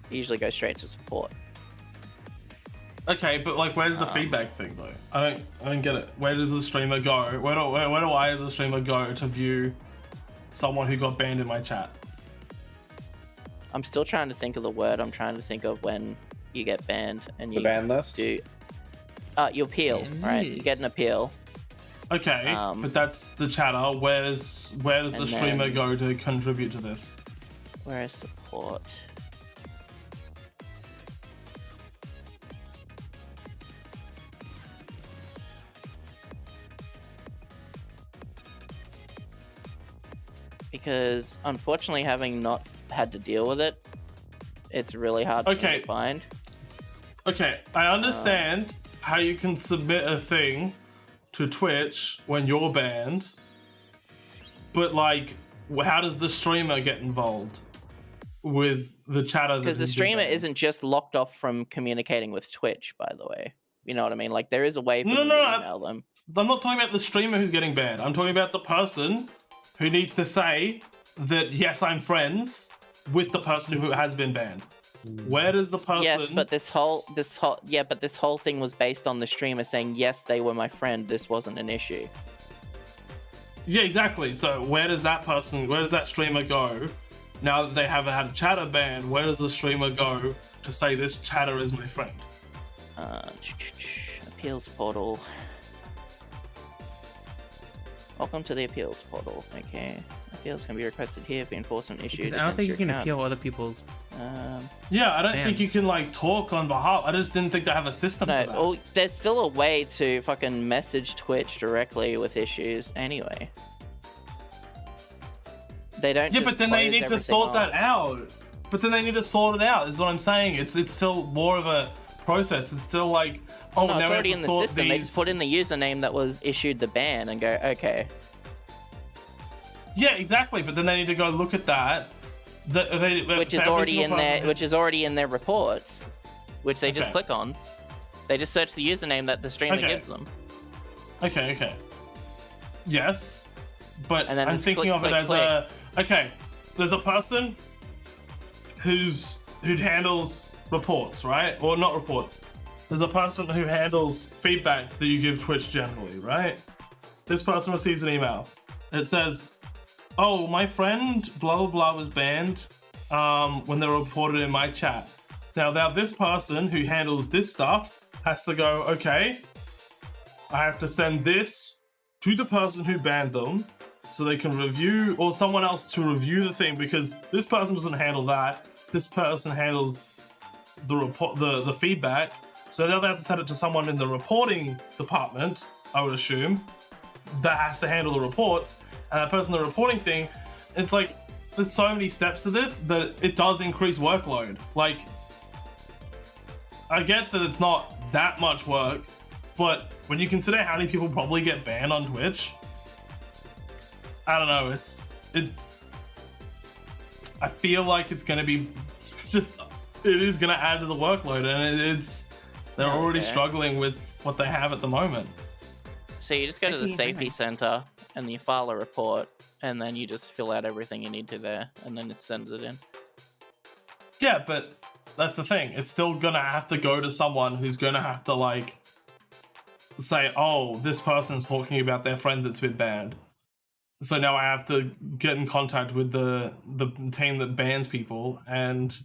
It usually goes straight to support. Okay, but like, where's the feedback thing though? I don't get it. Where does the streamer go? Where do I as a streamer go to view someone who got banned in my chat? I'm still trying to think of the word. I'm trying to think of when you get banned and The you ban list? do. You appeal, right? You get an appeal. Okay, but that's the chatter. Where does the and streamer then- go to contribute to this? Where is support? Because unfortunately, having not had to deal with it, it's really hard for me Okay. to find. Okay, I understand how you can submit a thing to Twitch when you're banned, but like, how does the streamer get involved with the chatter? Because the streamer isn't just locked off from communicating with Twitch, by the way. You know what I mean? Like, there is a way for them to email them. I'm not talking about the streamer who's getting banned. I'm talking about the person who needs to say that, yes, I'm friends with the person who has been banned. Where does the person? Yes, but this whole thing was based on the streamer saying, yes, they were my friend. This wasn't an issue. Yeah, exactly. So where does that streamer go now that they haven't had a chatter ban? Where does the streamer go to say this chatter is my friend? Appeals portal. Welcome to the appeals portal. Okay. Appeals can be requested here for enforcement issues. Because I don't think you against can your account. appeal other people's. Yeah, I don't Bans. think you can like talk on behalf. I just didn't think they have a system No, for that. well, there's still a way to fucking message Twitch directly with issues anyway. They don't. Yeah, just but then they close need to everything sort off. that out. But then they need to sort it out, is what I'm saying. It's still more of a process. It's still like, oh, No, now it's we already have in to the sort system. They just put in the username that was issued the ban and go, okay. Yeah, exactly. But then they need to go look at that. Which is already in their reports, which they just Okay. click on. They just search the username that the streamer Okay. gives them. Okay. Yes, but And then I'm it's thinking click, of it click, as a okay. There's a person who handles reports, right? Or not reports. There's a person who handles feedback that you give Twitch generally, right? This person receives an email. It says, "Oh, my friend blah blah blah was banned when they were reported in my chat." So now this person who handles this stuff has to go, okay, I have to send this to the person who banned them so they can review, or someone else to review the thing, because this person doesn't handle that. This person handles the report, the feedback. So now they have to send it to someone in the reporting department, I would assume, that has to handle the reports. And that person, the reporting thing, it's like, there's so many steps to this that it does increase workload. Like, I get that it's not that much work, but when you consider how many people probably get banned on Twitch, I don't know, it's I feel like it's gonna be just it is gonna add to the workload, and they're already struggling with what they have at the moment. So you just go to the safety center and you file a report, and then you just fill out everything you need to there, and then it sends it in. Yeah, but that's the thing. It's still gonna have to go to someone who's gonna have to like say, "Oh, this person's talking about their friend that's been banned." So now I have to get in contact with the team that bans people, and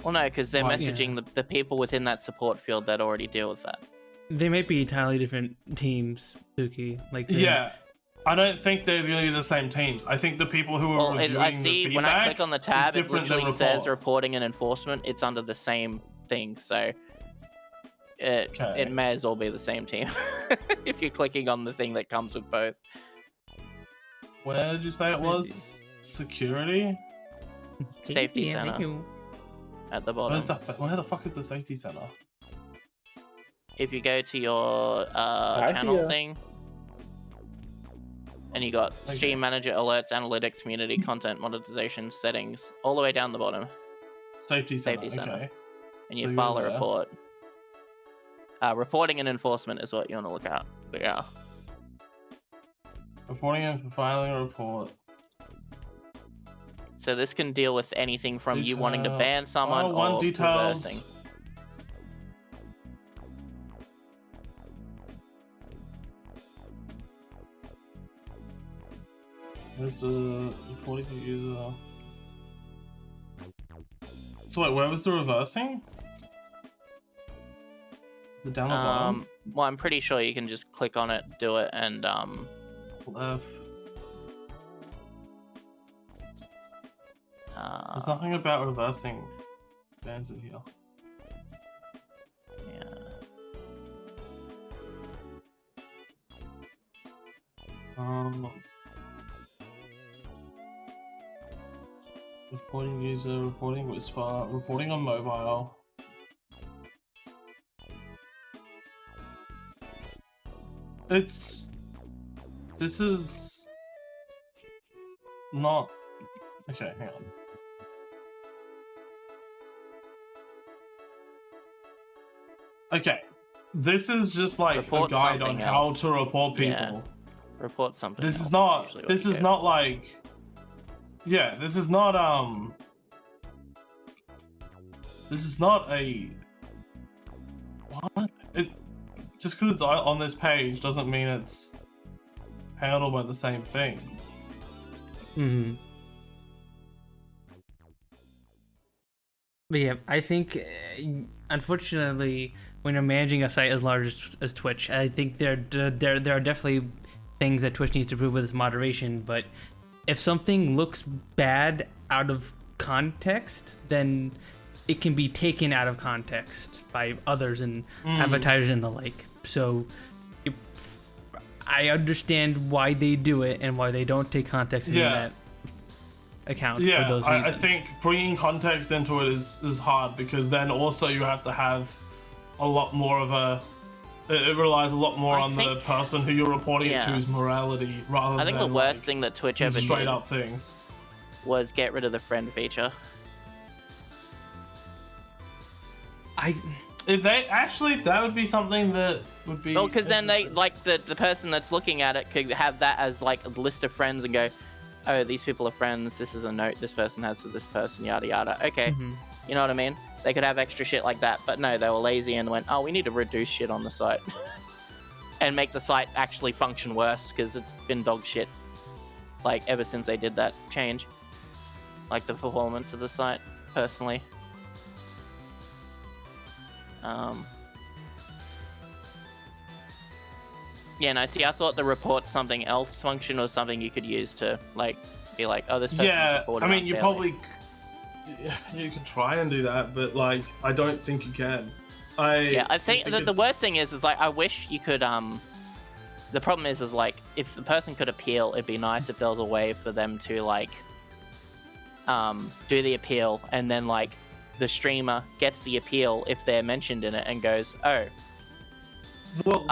Well, no, because they're messaging the people within that support field that already deal with that. They might be entirely different teams, Sooky. Like yeah, I don't think they're going to be the same teams. I think the people who are reviewing I see the when I feedback click on the tab, is it different than literally says report. reporting and enforcement. It's under the same thing, so it may as well be the same team if you're clicking on the thing that comes with both. Where did you say it was? Security? Safety center at the bottom. Where the fuck is the safety center? If you go to your channel thing, and you got stream manager, alerts, analytics, community, content, monetization, settings, all the way down the bottom. Safety center. Okay. And So you file a you're there. report. Reporting and enforcement is what you want to look at. But yeah. Reporting and filing a report. So this can deal with anything from you wanting to ban someone or details. reversing. There's a reporting user. So wait, where was the reversing? Is it down the bottom? Well, I'm pretty sure you can just click on it, do it, and Left. There's nothing about reversing bans in here. Yeah. Reporting user, reporting whisper, reporting on mobile. This is not okay. Hang on. Okay, this is just like Report a guide on something how else. to report people. Yeah. Report something. This else is not. usually what This you is get. not like. Yeah, this is not. This is not a. What? Just because it's on this page doesn't mean it's handled by the same thing. Mm-hmm. But yeah, I think, unfortunately, when you're managing a site as large as Twitch, I think there are definitely things that Twitch needs to improve with its moderation. But if something looks bad out of context, then it can be taken out of context by others and advertisers and the like. So I understand why they do it and why they don't take context into that account for those reasons. I think bringing context into it is hard, because then also you have to have a lot more of a. It relies a lot more on the person who you're reporting it to's morality rather than. I think the worst thing that Twitch ever straight did up things was get rid of the friend feature. If they actually, that would be something that would be. Well, because then they like the person that's looking at it could have that as like a list of friends and go, oh, these people are friends. This is a note this person has for this person. Yada yada. Okay, you know what I mean? They could have extra shit like that, but no, they were lazy and went, oh, we need to reduce shit on the site and make the site actually function worse, because it's been dog shit like ever since they did that change. Like the performance of the site, personally. Yeah, no, see, I thought the report something else function was something you could use to, like, be like, oh, this person's reported I mean, you unfairly. you can try and do that, but like, I don't think you can. I think that the worst thing is like, I wish you could, the problem is like, if the person could appeal, it'd be nice if there was a way for them to, like, do the appeal, and then, like, the streamer gets the appeal if they're mentioned in it and goes, oh, Well,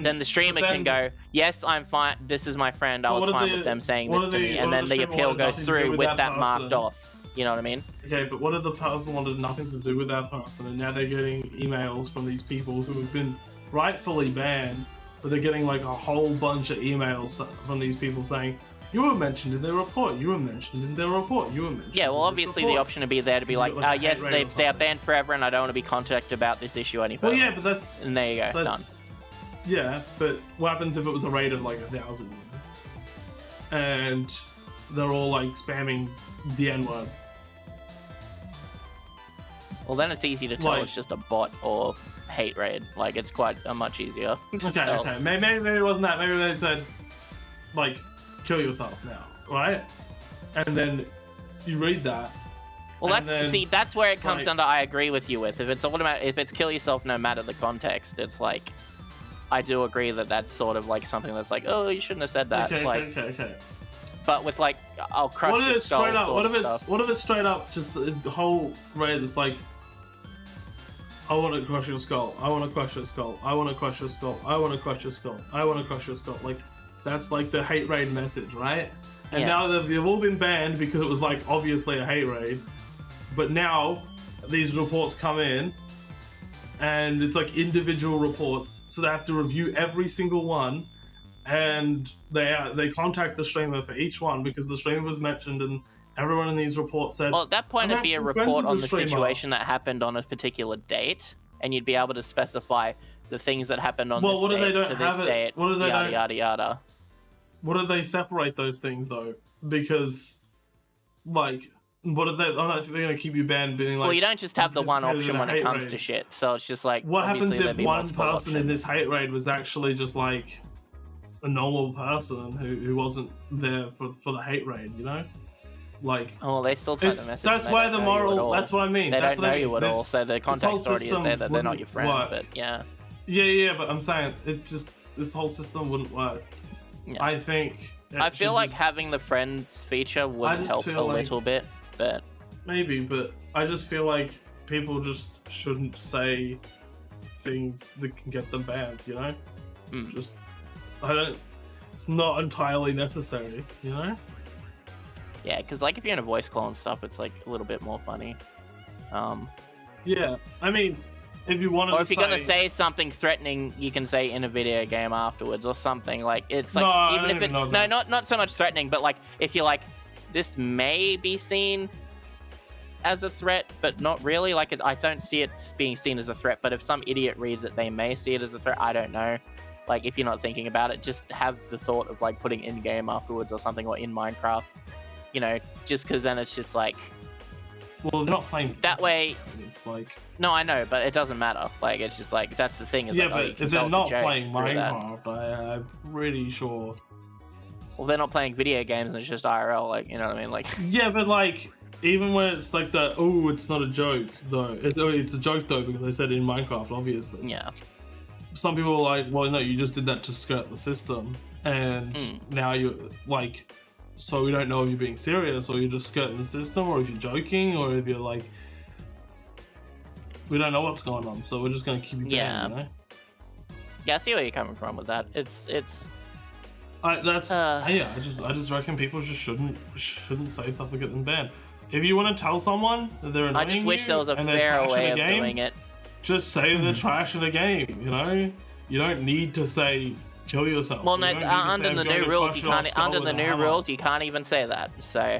then the streamer can go, yes, I'm fine. This is my friend. I was fine with them saying this to me, and then the appeal goes through with that marked off. You know what I mean? Okay, but what if the person wanted nothing to do with that person, and now they're getting emails from these people who have been rightfully banned, but they're getting like a whole bunch of emails from these people saying, you were mentioned in their report, you were mentioned in their report, you were mentioned Yeah, well, in obviously this the report. option would be there to be like, yes, they are banned forever, and I don't want to be contacted about this issue any further. Well, yeah, but that's... And there you go, done. Yeah, but what happens if it was a rate of like 1,000? And they're all like spamming the N-word? Well, then it's easy to tell Like- it's just a bot or hate raid. Like, it's quite much easier to Okay, tell. okay. Maybe it wasn't that. Maybe they said, like, kill yourself now, right? And then you read that. Well, and that's then that's where it comes like- down to I agree with you with. If it's automatic, if it's kill yourself no matter the context, it's like, I do agree that that's sort of like something that's like, oh, you shouldn't have said that. Okay, like, okay. But with like, I'll crush What if your it's skull straight up? sort of stuff. What if it's straight up just the whole raid that's like, I want to crush your skull. I want to crush your skull. I want to crush your skull. I want to crush your skull. I want to crush your skull. Like, that's like the hate raid message, right? And Yeah. now they've all been banned because it was like obviously a hate raid. But now these reports come in, and it's like individual reports, so they have to review every single one, and they contact the streamer for each one because the streamer was mentioned, and everyone in these reports said. Well, at that point, I'm it'd be a actually friends report with on the the streamer. situation that happened on a particular date, and you'd be able to specify the things that happened on Well, this what if they date don't to have this it? date, What if they yada don't- yada yada. What if they separate those things though? Because, like, what if they? I'm not. They're gonna keep you banned, being like. Well, you don't just have the one participated in option a when it hate comes raid. to shit. So it's just like, What obviously happens there'd if be one multiple person in options. this hate raid was actually just like a normal person who wasn't there for the hate raid? You know, like. Oh, they still type the It's, message. that's and they why don't the know you at moral. all. That's what I mean. They that's don't what know I mean. you at all, This- so the this whole context already is there system that they're not wouldn't your friend. work. But yeah, Yeah, but I'm saying this whole system wouldn't work. Yeah. I think. it I feel should like just- having the friends feature would just help a feel like- little bit, but maybe, but I just feel like people just shouldn't say things that can get them banned. You know, Mm. just I don't. It's not entirely necessary. You know. yeah, because like if you're in a voice call and stuff, it's like a little bit more funny. Yeah, I mean, if you want to. Or if you're gonna say something threatening, you can say in a video game afterwards or something. Like it's like No, I even don't if it even know no, that. not so much threatening, but like if you're like this may be seen as a threat, but not really. Like I don't see it being seen as a threat. But if some idiot reads it, they may see it as a threat. I don't know. Like if you're not thinking about it, just have the thought of like putting in game afterwards or something, or in Minecraft. You know, just because then it's just like Well, they're not playing that way. It's like. No, I know, but it doesn't matter. Like it's just like that's the thing. Is Yeah, like, oh, you but can if tell they're it's a not joke playing through that. Minecraft, I'm pretty sure. Well, they're not playing video games and it's just IRL, like, you know what I mean? Like, Yeah, but like, even when it's like that, oh, it's not a joke though. It's a joke though because they said it in Minecraft, obviously. yeah. Some people are like, well, no, you just did that to skirt the system, and now you're like, so we don't know if you're being serious or you're just skirting the system, or if you're joking, or if you're like, we don't know what's going on, so we're just gonna keep you Yeah. banned, you know? Yeah, I see where you're coming from with that. It's Yeah, I just reckon people just shouldn't say stuff to get them banned. If you want to tell someone that they're annoying I just wish you there was a and they're fairer trash way in of a game, doing it. just say they're trash in a game. You know, you don't need to say kill yourself. Well, You no, don't need to say, under "I'm the going new to rules, crush you your can't. skull Under with the a new hammer." rules, you can't even say that. So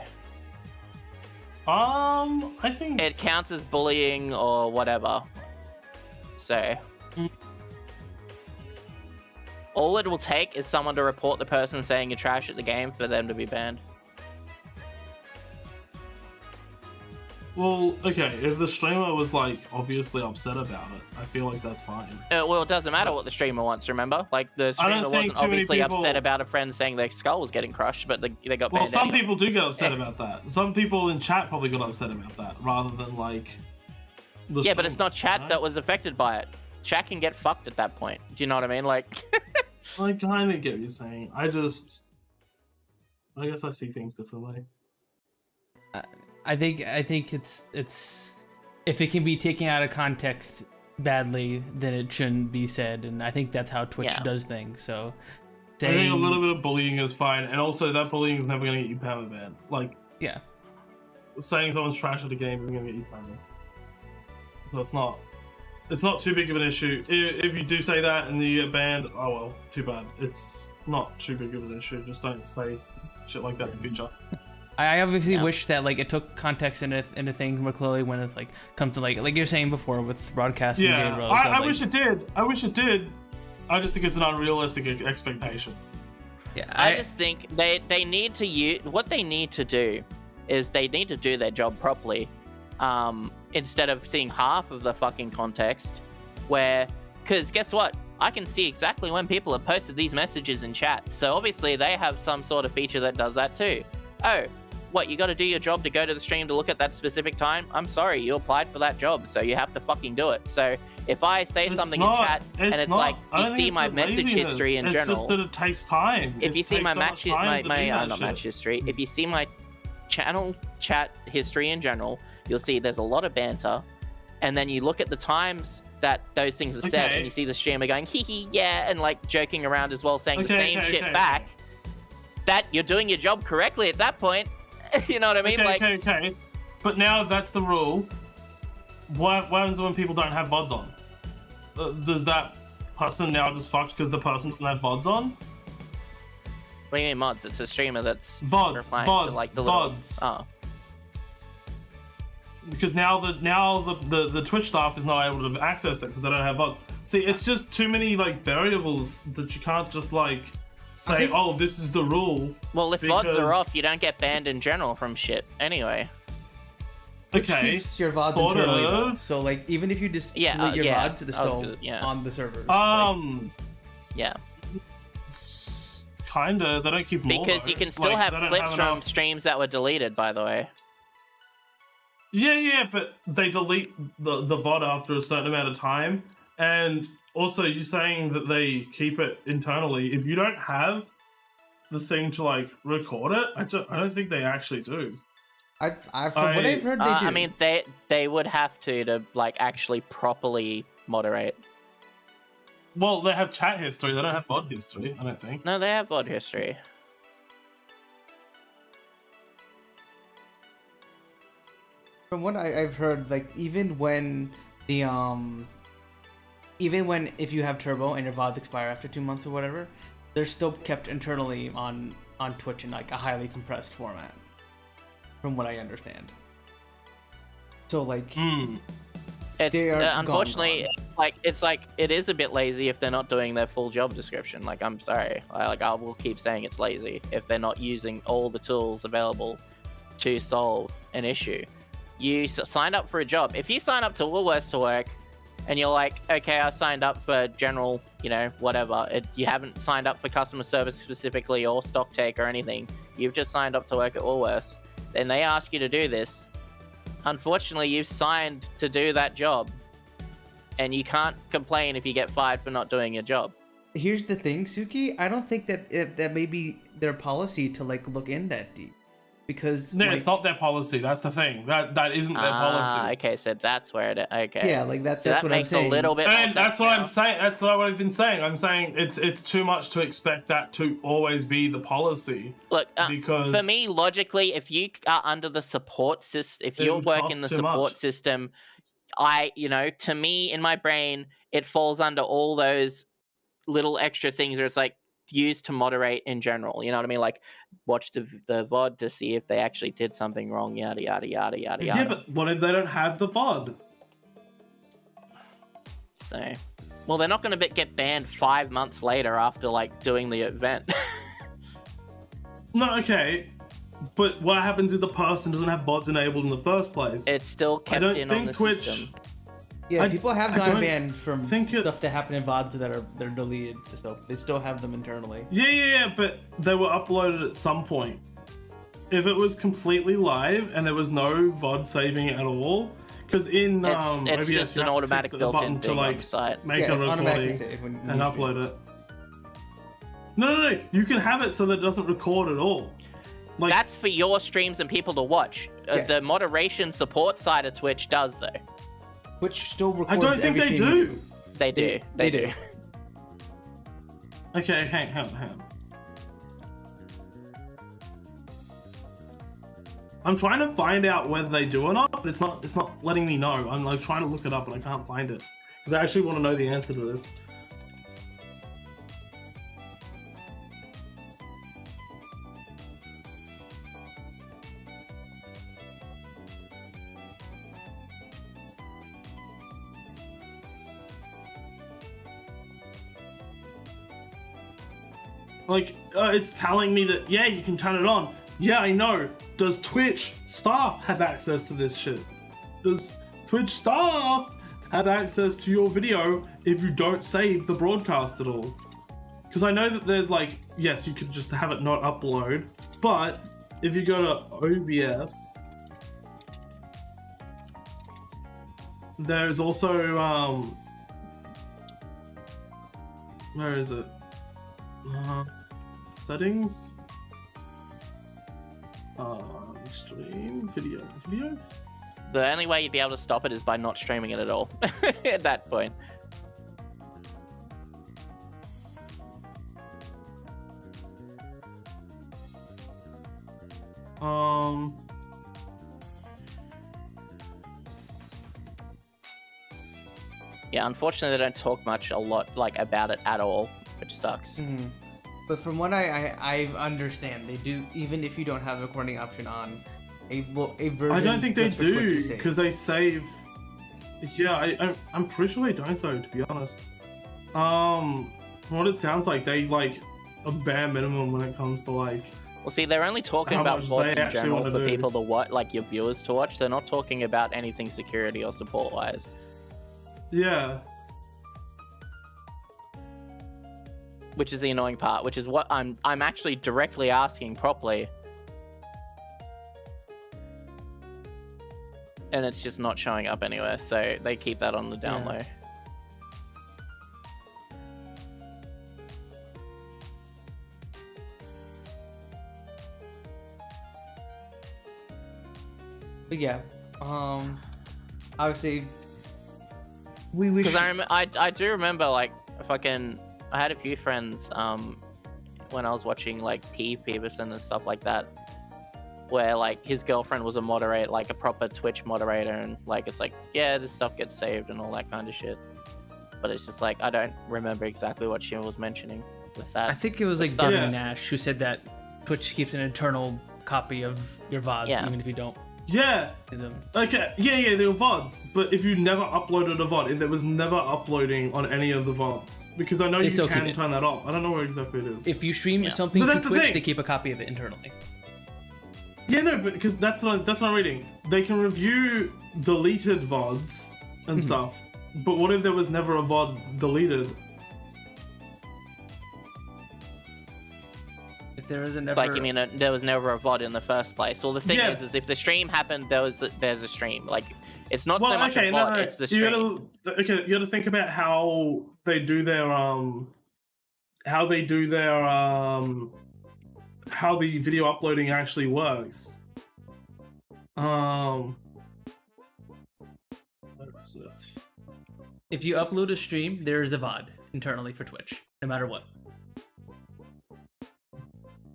I think it counts as bullying or whatever. So all it will take is someone to report the person saying you're trash at the game for them to be banned. Well, okay, if the streamer was like obviously upset about it, I feel like that's fine. Well, it doesn't matter what the streamer wants. Remember, like the I streamer don't think wasn't too many obviously people- upset about a friend saying their skull was getting crushed, but they got Well, banned. some anyway. people do get upset about that. Some people in chat probably got upset about that, rather than like. The Yeah, but it's streamer, not chat right? that was affected by it. Chat can get fucked at that point. Do you know what I mean? Like, I kind of get what you're saying. I guess I see things differently. I think it's if it can be taken out of context badly, then it shouldn't be said, and I think that's how Twitch Yeah. does things. So, I think a little bit of bullying is fine, and also that bullying is never going to get you perma banned. Like, yeah, saying someone's trash at a game is going to get you perma. So it's not too big of an issue. If you do say that and you get banned, oh well, too bad. It's not too big of an issue. Just don't say shit like that in the future. I obviously Yeah. wish that like it took context into things more clearly when it's like come to like you're saying before with broadcasting. Yeah, J-Rose, I like, wish it did. I wish it did. I just think it's an unrealistic expectation. Yeah, I just think they need to use what they need to do is they need to do their job properly, instead of seeing half of the fucking context. Because guess what? I can see exactly when people have posted these messages in chat. So obviously they have some sort of feature that does that too. Oh, what, you got to do your job to go to the stream to look at that specific time? I'm sorry, you applied for that job, so you have to fucking do it. So if I say something in chat and it's like, you see my message history in general. It's just that it takes time. If you see my not match history, if you see my channel chat history in general, you'll see there's a lot of banter, and then you look at the times that those things are said, and you see the streamer going hee hee yeah, and like joking around as well, saying the same shit back. That you're doing your job correctly at that point. You know what I mean? Okay. But now that's the rule. What happens when people don't have VODs on? Does that person now just fucked because the person doesn't have VODs on? What do you mean mods? It's a streamer that's VODs, replying to like the VODs. Oh. Because now the Twitch staff is not able to access it because they don't have VODs. See, it's just too many like variables that you can't just like say, oh, this is the rule. Well, if VODs are off, you don't get banned in general from shit anyway. Which keeps your VODs internally though. So like even if you just delete your VODs, it's still on the servers. Yeah. Kinda. They don't keep more. Because you can still have clips from streams that were deleted, by the way. Yeah, but they delete the VOD after a certain amount of time. And also, you're saying that they keep it internally. If you don't have the thing to like record it, I don't think they actually do. From what I've heard, they do. I mean, they would have to like actually properly moderate. Well, they have chat history. They don't have VOD history, I don't think. No, they have VOD history. From what I've heard, like even when if you have Turbo and your VODs expire after 2 months or whatever, they're still kept internally on Twitch in like a highly compressed format. From what I understand. So like, it's unfortunately gone. It is a bit lazy if they're not doing their full job description. Like, I'm sorry, I will keep saying it's lazy if they're not using all the tools available to solve an issue. You signed up for a job. If you sign up to Woolworths to work, and you're like, okay, I signed up for general, whatever. You haven't signed up for customer service specifically or stock take or anything. You've just signed up to work at Woolworths. Then they ask you to do this. Unfortunately, you've signed to do that job. And you can't complain if you get fired for not doing your job. Here's the thing, Sooky. I don't think that may be their policy to like look in that deep. Because no, it's not their policy. That's the thing. That isn't their policy. Okay, so that's where it. Okay. Yeah, like that's that what makes I'm saying. A little bit. And that's what I'm saying. That's what I've been saying. I'm saying it's too much to expect that to always be the policy. Look, because for me, logically, if you are under the support system, if you're working the support system, to me in my brain, it falls under all those little extra things where it's like used to moderate in general. You know what I mean? Like watch the VOD to see if they actually did something wrong, yada yada yada yada yada. Yeah, but what if they don't have the VOD? So, well, they're not going to get banned 5 months later after like doing the event. No, okay. But what happens if the person doesn't have VODs enabled in the first place? It's still kept in on the system. Yeah, people have gotten banned from stuff that happened in VODs they're deleted, so they still have them internally. Yeah, but they were uploaded at some point. If it was completely live and there was no VOD saving at all, because in it's just an automatic built-in thing on the site. Make a recording and upload it. No, you can have it so that it doesn't record at all. Like, that's for your streams and people to watch. The moderation support side of Twitch does though. Twitch still records I don't think every they stream you do. They do. They do. Okay, hang on. I'm trying to find out whether they do or not, but it's not letting me know. I'm like trying to look it up and I can't find it because I actually want to know the answer to this. Like, it's telling me that, yeah, you can turn it on. Yeah, I know. Does Twitch staff have access to this shit? Does Twitch staff have access to your video if you don't save the broadcast at all? Because I know that there's like, yes, you could just have it not upload, but if you go to OBS, there's also, where is it? Settings, stream video. The only way you'd be able to stop it is by not streaming it at all. At that point. Yeah, unfortunately they don't talk much a lot like about it at all, which sucks. Mm-hmm. But from what I understand, they do, even if you don't have the recording option on, a version. I don't think they just for Twitch do to save. because they save. Yeah, I'm pretty sure they don't though, to be honest. From what it sounds like, they like a bare minimum when it comes to like. Well, see, they're only talking How about much VODs they in actually general wanna for do. people to watch, like your viewers to watch. They're not talking about anything security or support wise. Yeah. Which is the annoying part, which is what I'm actually directly asking properly. And it's just not showing up anywhere, so they keep that on the down low. But yeah, obviously, we wish. Because I do remember like I had a few friends when I was watching like P. Peterson and stuff like that, where like his girlfriend was a moderator, like a proper Twitch moderator, and like it's like, yeah, this stuff gets saved and all that kind of shit. But it's just like I don't remember exactly what she was mentioning with that. I think it was like Yeah. Devin Nash who said that Twitch keeps an internal copy of your VODs, Yeah. even if you don't Yeah. do them. Okay. Yeah. They were VODs, but if you never uploaded a VOD, if there was never uploading on any of the VODs, because I know They you still can keep it. turn that off. I don't know where exactly it is. If you stream Yeah. something But to that's the Twitch, thing. they keep a copy of it internally. Yeah, no, but because that's what I'm reading. They can review deleted VODs and stuff, but what if there was never a VOD deleted? If there is a never... Like, you mean there was never a VOD in the first place? Well, the thing Yeah. is if the stream happened, there's a stream. Like, it's not Well, so much okay, a no, VOD, no, it's the you stream. gotta think about how they do their how the video uploading actually works. Where is it? If you upload a stream, there is a VOD internally for Twitch, no matter what.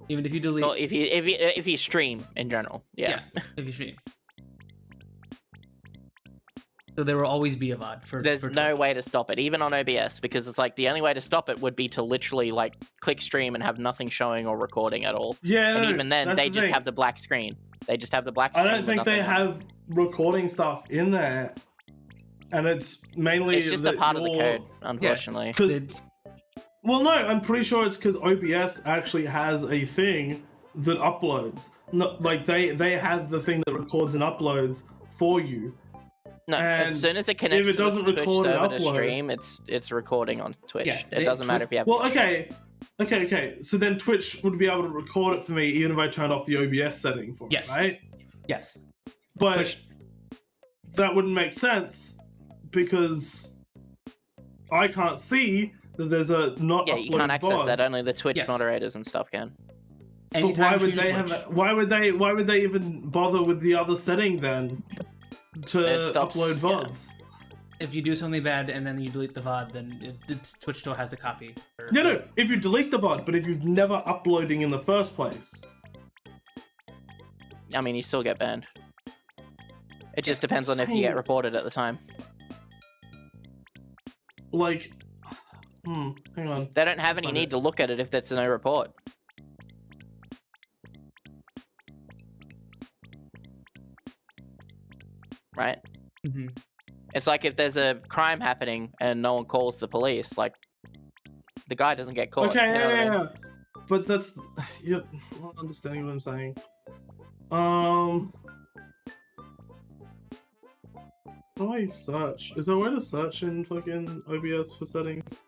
Even if you delete... Well, if you stream in general, yeah. if you stream. So there will always be a VOD for There's for no Twitch. way to stop it, even on OBS, because it's like the only way to stop it would be to literally like click stream and have nothing showing or recording at all. Yeah, And no, even then, that's they the just thing. have the black screen. They just have the black I screen. don't with think they nothing on it. have recording stuff in there, and it's mainly It's just a part of the code, unfortunately. Because, well, no, I'm pretty sure it's because OBS actually has a thing that uploads. No, like they have the thing that records and uploads for you. No, and as soon as it connects if it to the doesn't Twitch record and server to upload- stream, it's recording on Twitch. Yeah, it doesn't matter if you have. Well, okay. So then Twitch would be able to record it for me even if I turned off the OBS setting for Yes. it, right? Yes. But Which- that wouldn't make sense because I can't see that there's a not Yeah, uploaded you can't access VOD. that. Only the Twitch Yes. moderators and stuff can. But Anytime why you would stream to they have Twitch. that? Why would they even bother with the other setting then to It stops- upload yeah. VODs? if you do something bad and then you delete the VOD, then Twitch still has a copy. No. If you delete the VOD, but if you've never uploading in the first place. I mean, you still get banned. It just depends on if you get reported at the time. Like, hang on. They don't have any need to look at it if there's no report. Right? Mm-hmm. It's like if there's a crime happening and no one calls the police, like, the guy doesn't get caught. Okay, you know what I mean? But that's... You're not understanding what I'm saying. How do I search? Is there a way to search in fucking OBS for settings?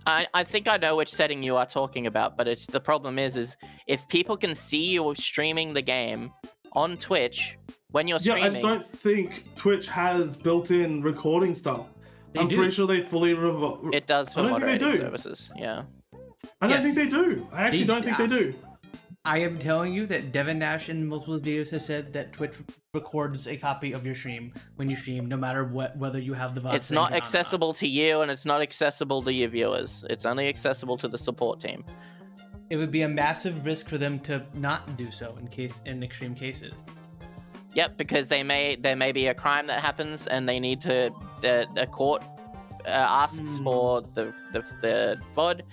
I think I know which setting you are talking about, but the problem is if people can see you streaming the game on Twitch when you're streaming... Yeah, I just don't think Twitch has built-in recording stuff. I'm do. pretty sure they fully... It does for I don't think they moderating do. services, yeah. I don't Yes. think they do. I actually don't think they do. I am telling you that Devin Nash in multiple videos has said that Twitch records a copy of your stream when you stream, no matter whether you have the VOD. It's not accessible to you, and it's not accessible to your viewers. It's only accessible to the support team. It would be a massive risk for them to not do so in extreme cases. Yep, because there may be a crime that happens, and they need to a court asks for the VOD,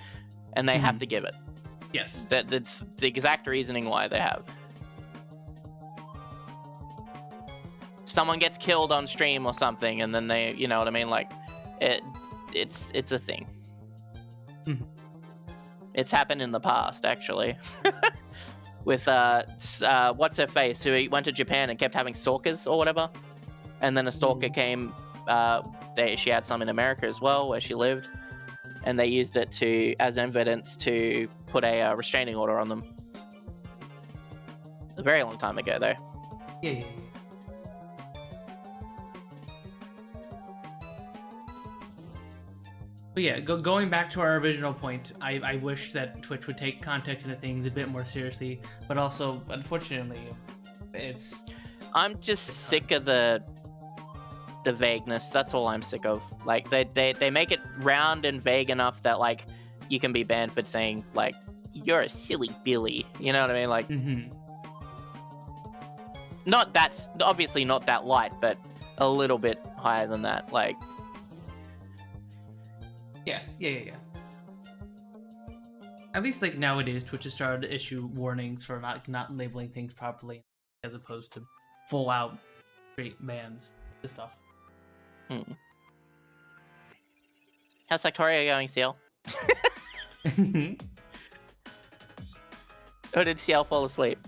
and they have to give it. Yes. That's the exact reasoning why they have. Someone gets killed on stream or something, and then they, you know what I mean? Like, it's a thing. It's happened in the past, actually. With what's her face, who went to Japan and kept having stalkers or whatever, and then a stalker came. She had some in America as well, where she lived. And they used it as evidence to put a restraining order on them. A very long time ago, though. Yeah. But yeah, going back to our original point, I wish that Twitch would take context into things a bit more seriously, but also, unfortunately, I'm just sick of the vagueness. That's all I'm sick of. Like, they make it round and vague enough that, like, you can be banned for saying, like, you're a silly Billy. You know what I mean? Like, obviously not that light, but a little bit higher than that. Like, yeah. At least, like, nowadays, Twitch has started to issue warnings for not labeling things properly, as opposed to full out straight bans and stuff. How's Victoria going, Siel? Or did Siel fall asleep?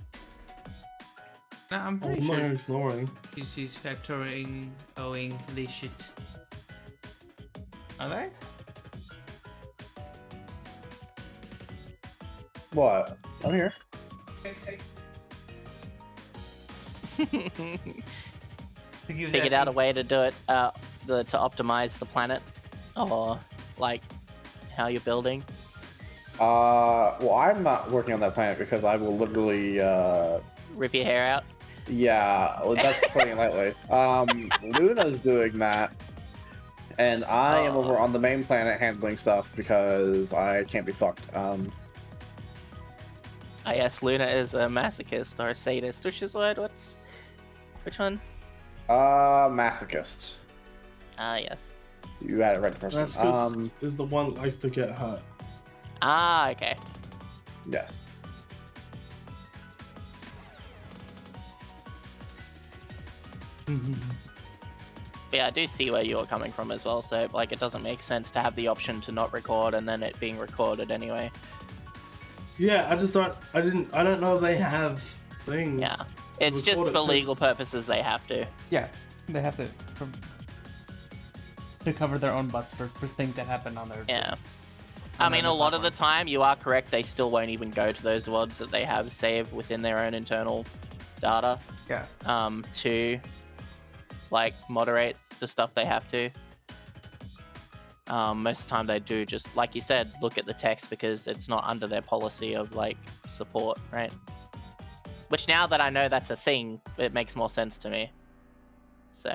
No, I'm pretty I'm not sure ignoring. she's factoring owing the shit. Are they? What? I'm here. Figured out a way to do it, to optimize the planet, or like how you're building. Well, I'm not working on that planet because I will literally, Rip your hair out. yeah, well, that's putting it lightly. Luna's doing that, and I am over on the main planet handling stuff because I can't be fucked. Yes, Luna is a masochist or a sadist. Which is what? Which one? Masochist. Yes. You had it right the first That's time. is the one that likes to get hurt. Okay. Yes. Yeah, I do see where you're coming from as well. So, like, it doesn't make sense to have the option to not record and then it being recorded anyway. Yeah, I don't know if they have things. Yeah. It's just for legal purposes they have to. Yeah, they have to cover their own butts for things that happen on their. Yeah. I mean, a lot of the time, you are correct, they still won't even go to those VODs that they have saved within their own internal data. Yeah. To, like, moderate the stuff they have to. Most of the time they do just, like you said, look at the text because it's not under their policy of, like, support, right? Which now that I know that's a thing, it makes more sense to me. So,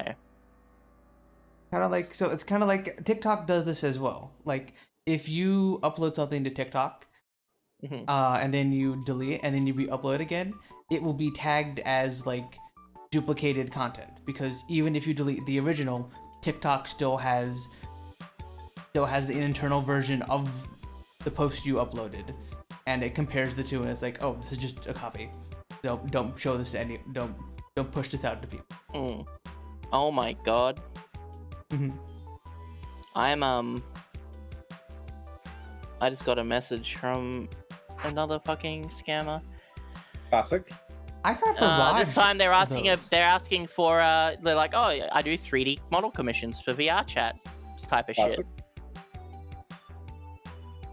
Kind of like, so it's kind of like TikTok does this as well. Like if you upload something to TikTok, Mhm. and then you delete it and then you re-upload it again, it will be tagged as like duplicated content, because even if you delete the original, TikTok still has the internal version of the post you uploaded, and it compares the two and it's like, oh, this is just a copy. Don't show this to don't push this out to people. Mm. Oh my god. Mhm. I just got a message from another fucking scammer. Classic. I got the This time they're asking those. they're like, oh, I do 3D model commissions for VR chat, this type of Classic. shit.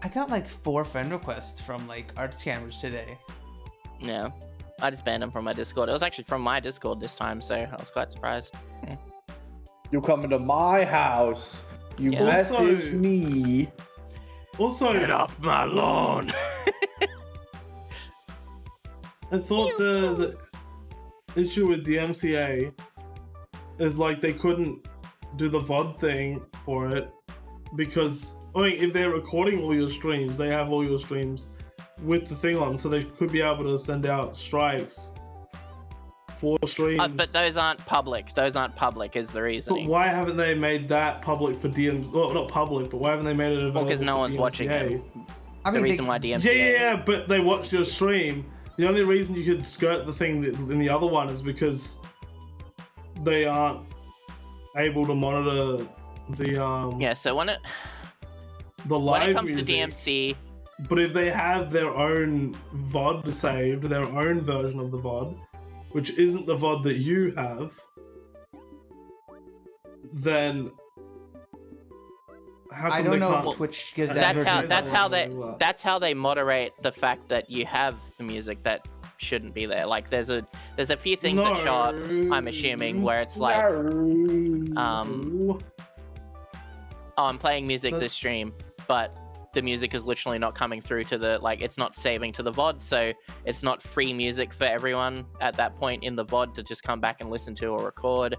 I got like 4 friend requests from like art scammers today. Yeah, I just banned them from my Discord. It was actually from my Discord this time, so I was quite surprised. You come into my house. You Yeah. message Also- me. Also, Get off my lawn! I thought the issue with the MCA is like they couldn't do the VOD thing for it because, I mean, if they're recording all your streams, they have all your streams with the thing on, so they could be able to send out strikes for streams. But those aren't public. Those aren't public is the But reasoning. why haven't they made that public for DMs? Well, not public, but why haven't they made it available? Because no for one's watching DMCA? it. I The mean, reason why Yeah, DMCA. but they watched your stream. The only reason you could skirt the thing in the other one is because they aren't able to monitor the Yeah, so when it live comes music. to DMC, But if they have their own VOD saved, their own version of the VOD, which isn't the VOD that you have, then how I come don't they know can't? if Twitch gives that that's version. how they moderate the fact that you have the music that shouldn't be there. Like there's a few things that show up, I'm assuming, where it's like, oh, I'm playing music this That's- stream, but the music is literally not coming through to the, like, it's not saving to the VOD, so it's not free music for everyone at that point in the VOD to just come back and listen to or record.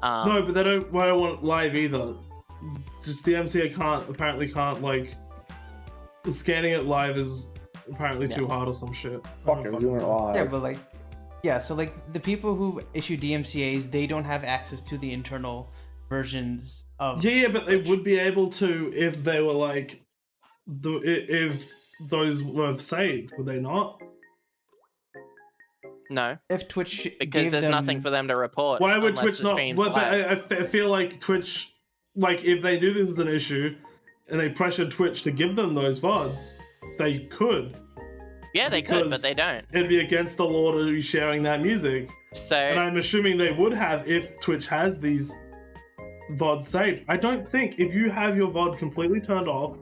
No, but they don't want it live either. Just the MCA apparently can't, like, scanning it live is apparently too hard or some shit. Fuck, you're doing it live. Yeah, but like, yeah, so like the people who issue DMCAs, they don't have access to the internal versions of. Yeah, but they would be able to if they were like, if those were saved, would they not? No, If Twitch because gave there's them... nothing for them to report. Why would unless Twitch the not? stream's But live. I feel like Twitch, like if they knew this is an issue, and they pressured Twitch to give them those VODs, they could. Yeah, they could, but because they don't. It'd be against the law to be sharing that music, and So I'm assuming they would have if Twitch has these VODs saved. I don't think if you have your VOD completely turned off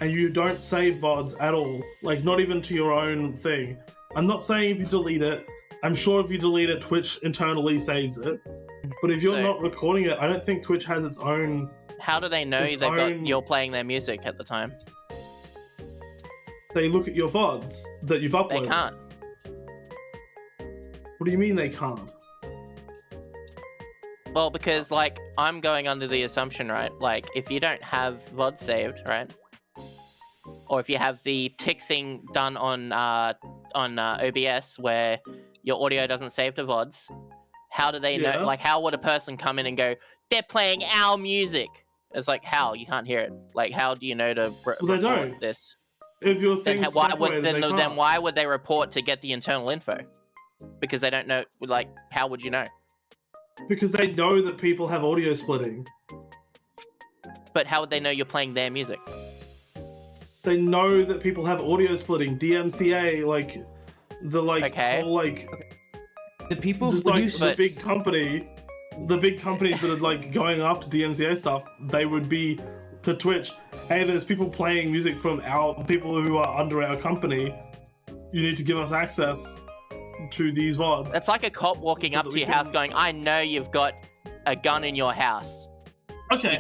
and you don't save VODs at all, like not even to your own thing. I'm not saying if you delete it. I'm sure if you delete it, Twitch internally saves it. But if you're So- not recording it, I don't think Twitch has its own. how do they know Its they've got own- you're playing their music at the time? They look at your VODs that you've uploaded. They can't. What do you mean they can't? Well, because like I'm going under the assumption, right? Like if you don't have VOD saved, right? Or if you have the tick thing done on OBS where your audio doesn't save to VODs, how do they Yeah. know? Like, how would a person come in and go, "They're playing our music"? It's like, how? You can't hear it. Like, how do you know to Well, they report don't. this? If your Then thing's why would separated, they then can't. why would they report to get the internal info? Because they don't know. Like, how would you know? Because they know that people have audio splitting. But how would they know you're playing their music? They know that people have audio splitting. DMCA, like the Okay. whole like The people just when like you the s- big companies that are like going after DMCA stuff, they would be to Twitch. Hey, there's people playing music from our people who are under our company. You need to give us access to these VODs. That's like a cop walking So up that to we your can- house going, "I know you've got a gun in your house." Okay. You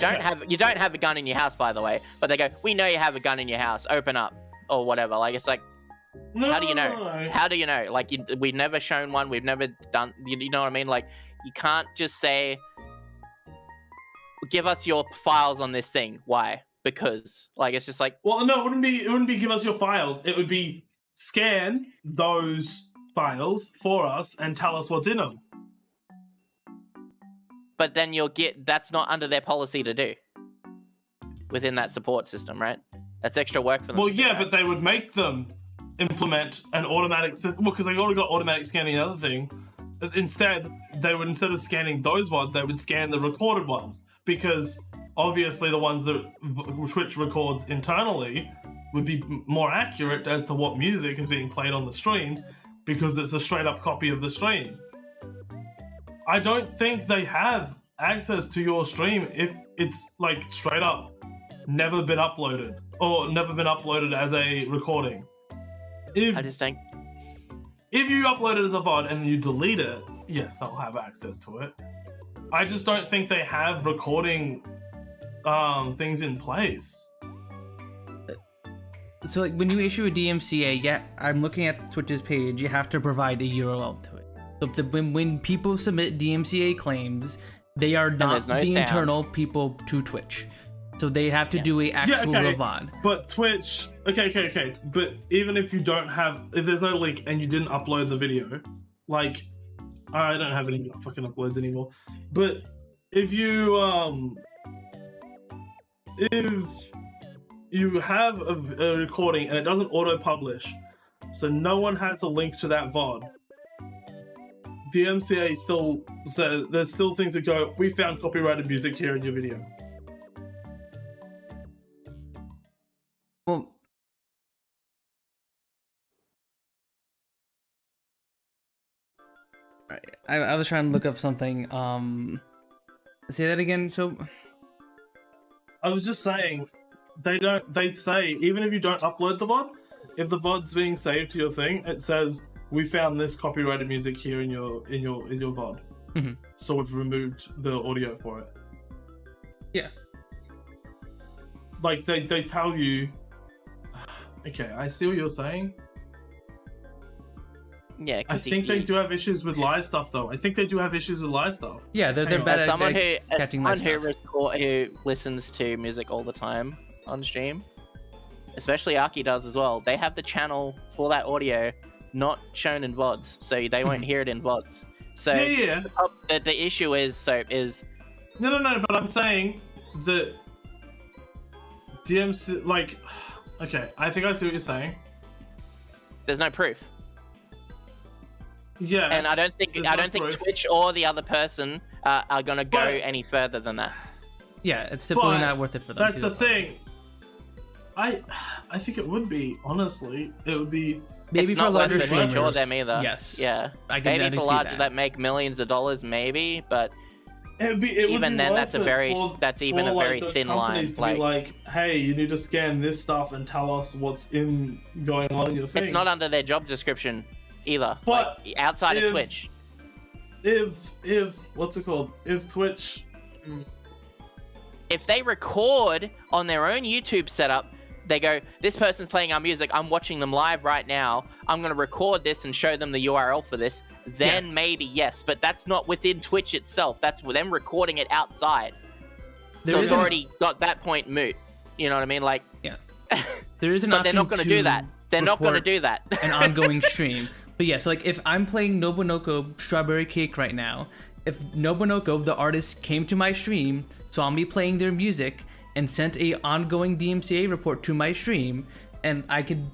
don't have a gun in your house, by the way. But they go, "We know you have a gun in your house. Open up," or whatever. Like, it's like, No, how do you know? no. How do you know? Like, we've never shown one. We've never done. You know what I mean? Like, you can't just say. give us your files on this thing. Why? Because like it's just like Well, no, it wouldn't be give us your files. It would be scan those files for us and tell us what's in them. but then that's not under their policy to do within that support system, right? That's extra work for them. Well, to do, yeah, right? but they would make them implement an automatic system. Well, because they already got automatic scanning the other thing. Instead of scanning those ones, they would scan the recorded ones, because obviously the ones that Twitch records internally would be more accurate as to what music is being played on the streams, because it's a straight up copy of the stream. I don't think they have access to your stream if it's like straight up never been uploaded or never been uploaded as a recording. I just think If you upload it as a VOD and you delete it, yes, they'll have access to it. I just don't think they have recording things in place. So like when you issue a DMCA, yeah, I'm looking at Twitch's page. You have to provide a URL to it. So when people submit DMCA claims, they are not no the sound. internal people to Twitch. So they have to do a actual VOD. But Twitch, okay. But even if you don't have, if there's no link and you didn't upload the video, like, I don't have any fucking uploads anymore. But if you have a recording and it doesn't auto-publish, so no one has a link to that VOD, DMCA still says there's still things that go, we found copyrighted music here in your video. Well, I was trying to look up something. Say that again. So I was just saying, they say even if you don't upload the VOD, if the VOD's being saved to your thing, it says we found this copyrighted music here in your VOD. Mhm. So we've removed the audio for it. yeah, Like they tell you. Okay, I see what you're saying. yeah. I think they do have issues with live stuff, though. I think they do have issues with live stuff. yeah, they're Hang on. bad As at someone catching that who listens to music all the time on stream, especially Aki does as well, they have the channel for that audio not shown in VODs, so they won't hear it in VODs. So Yeah. the issue is No, but I'm saying that DMC, like, okay, I think I see what you're saying. there's no proof, Yeah. and I don't think proof. Twitch or the other person are gonna go But- any further than that. Yeah, it's typically But not worth it for them. That's to the do that. thing. I think it would be, honestly. It would be. Maybe It's for not larger worth it for streamers. them either. Yes. Yeah. I can Maybe for see larger that. that make millions of dollars, maybe, but It would Even be then, worth that's a it very- for- that's even for, a like, very those thin line, companies to be like, hey, you need to scan this stuff and tell us what's going on in your thing. it's not under their job description either. But like, outside of if- Twitch. If what's it called? If Twitch. If they record on their own YouTube setup, they go, this person's playing our music, I'm watching them live right now, I'm going to record this and show them the URL for this, then maybe yes, but that's not within Twitch itself, that's them recording it outside. There So it's isn't- already got that point moot. You know what I mean? Like, Yeah. There is an but they're not option going to do that. They're not going to record do that. an ongoing stream. But yeah, so like if I'm playing Nobunoko Strawberry Cake right now, if Nobunoko, the artist, came to my stream, saw me playing their music, and sent a ongoing DMCA report to my stream, and I could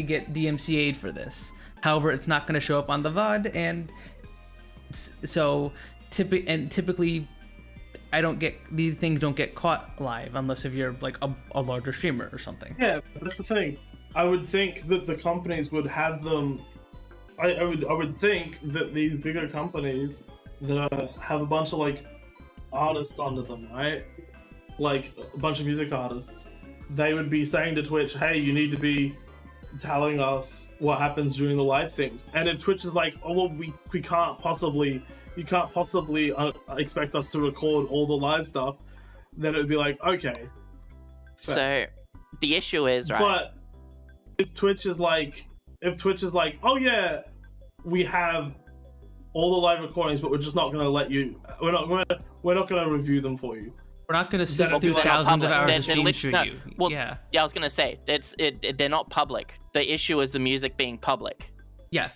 get DMCA'd for this. However, it's not going to show up on the VOD, and so typically these things don't get caught live unless if you're like a larger streamer or something. Yeah, but that's the thing. I would think that the companies would have them. I would think that these bigger companies that have a bunch of like artists under them, right? Like a bunch of music artists, they would be saying to Twitch, hey, you need to be telling us what happens during the live things. And if Twitch is like, oh well, we can't possibly, you can't possibly expect us to record all the live stuff, then it would be like, okay. So the issue is, right? But if Twitch is like, oh yeah, we have all the live recordings, but we're just not going to let you. We're not going to review them for you. We're not gonna Well, sift through because they're not thousands of public. hours They're of streams for no, you. well, Yeah, I was gonna say they're not public. The issue is the music being public. yeah.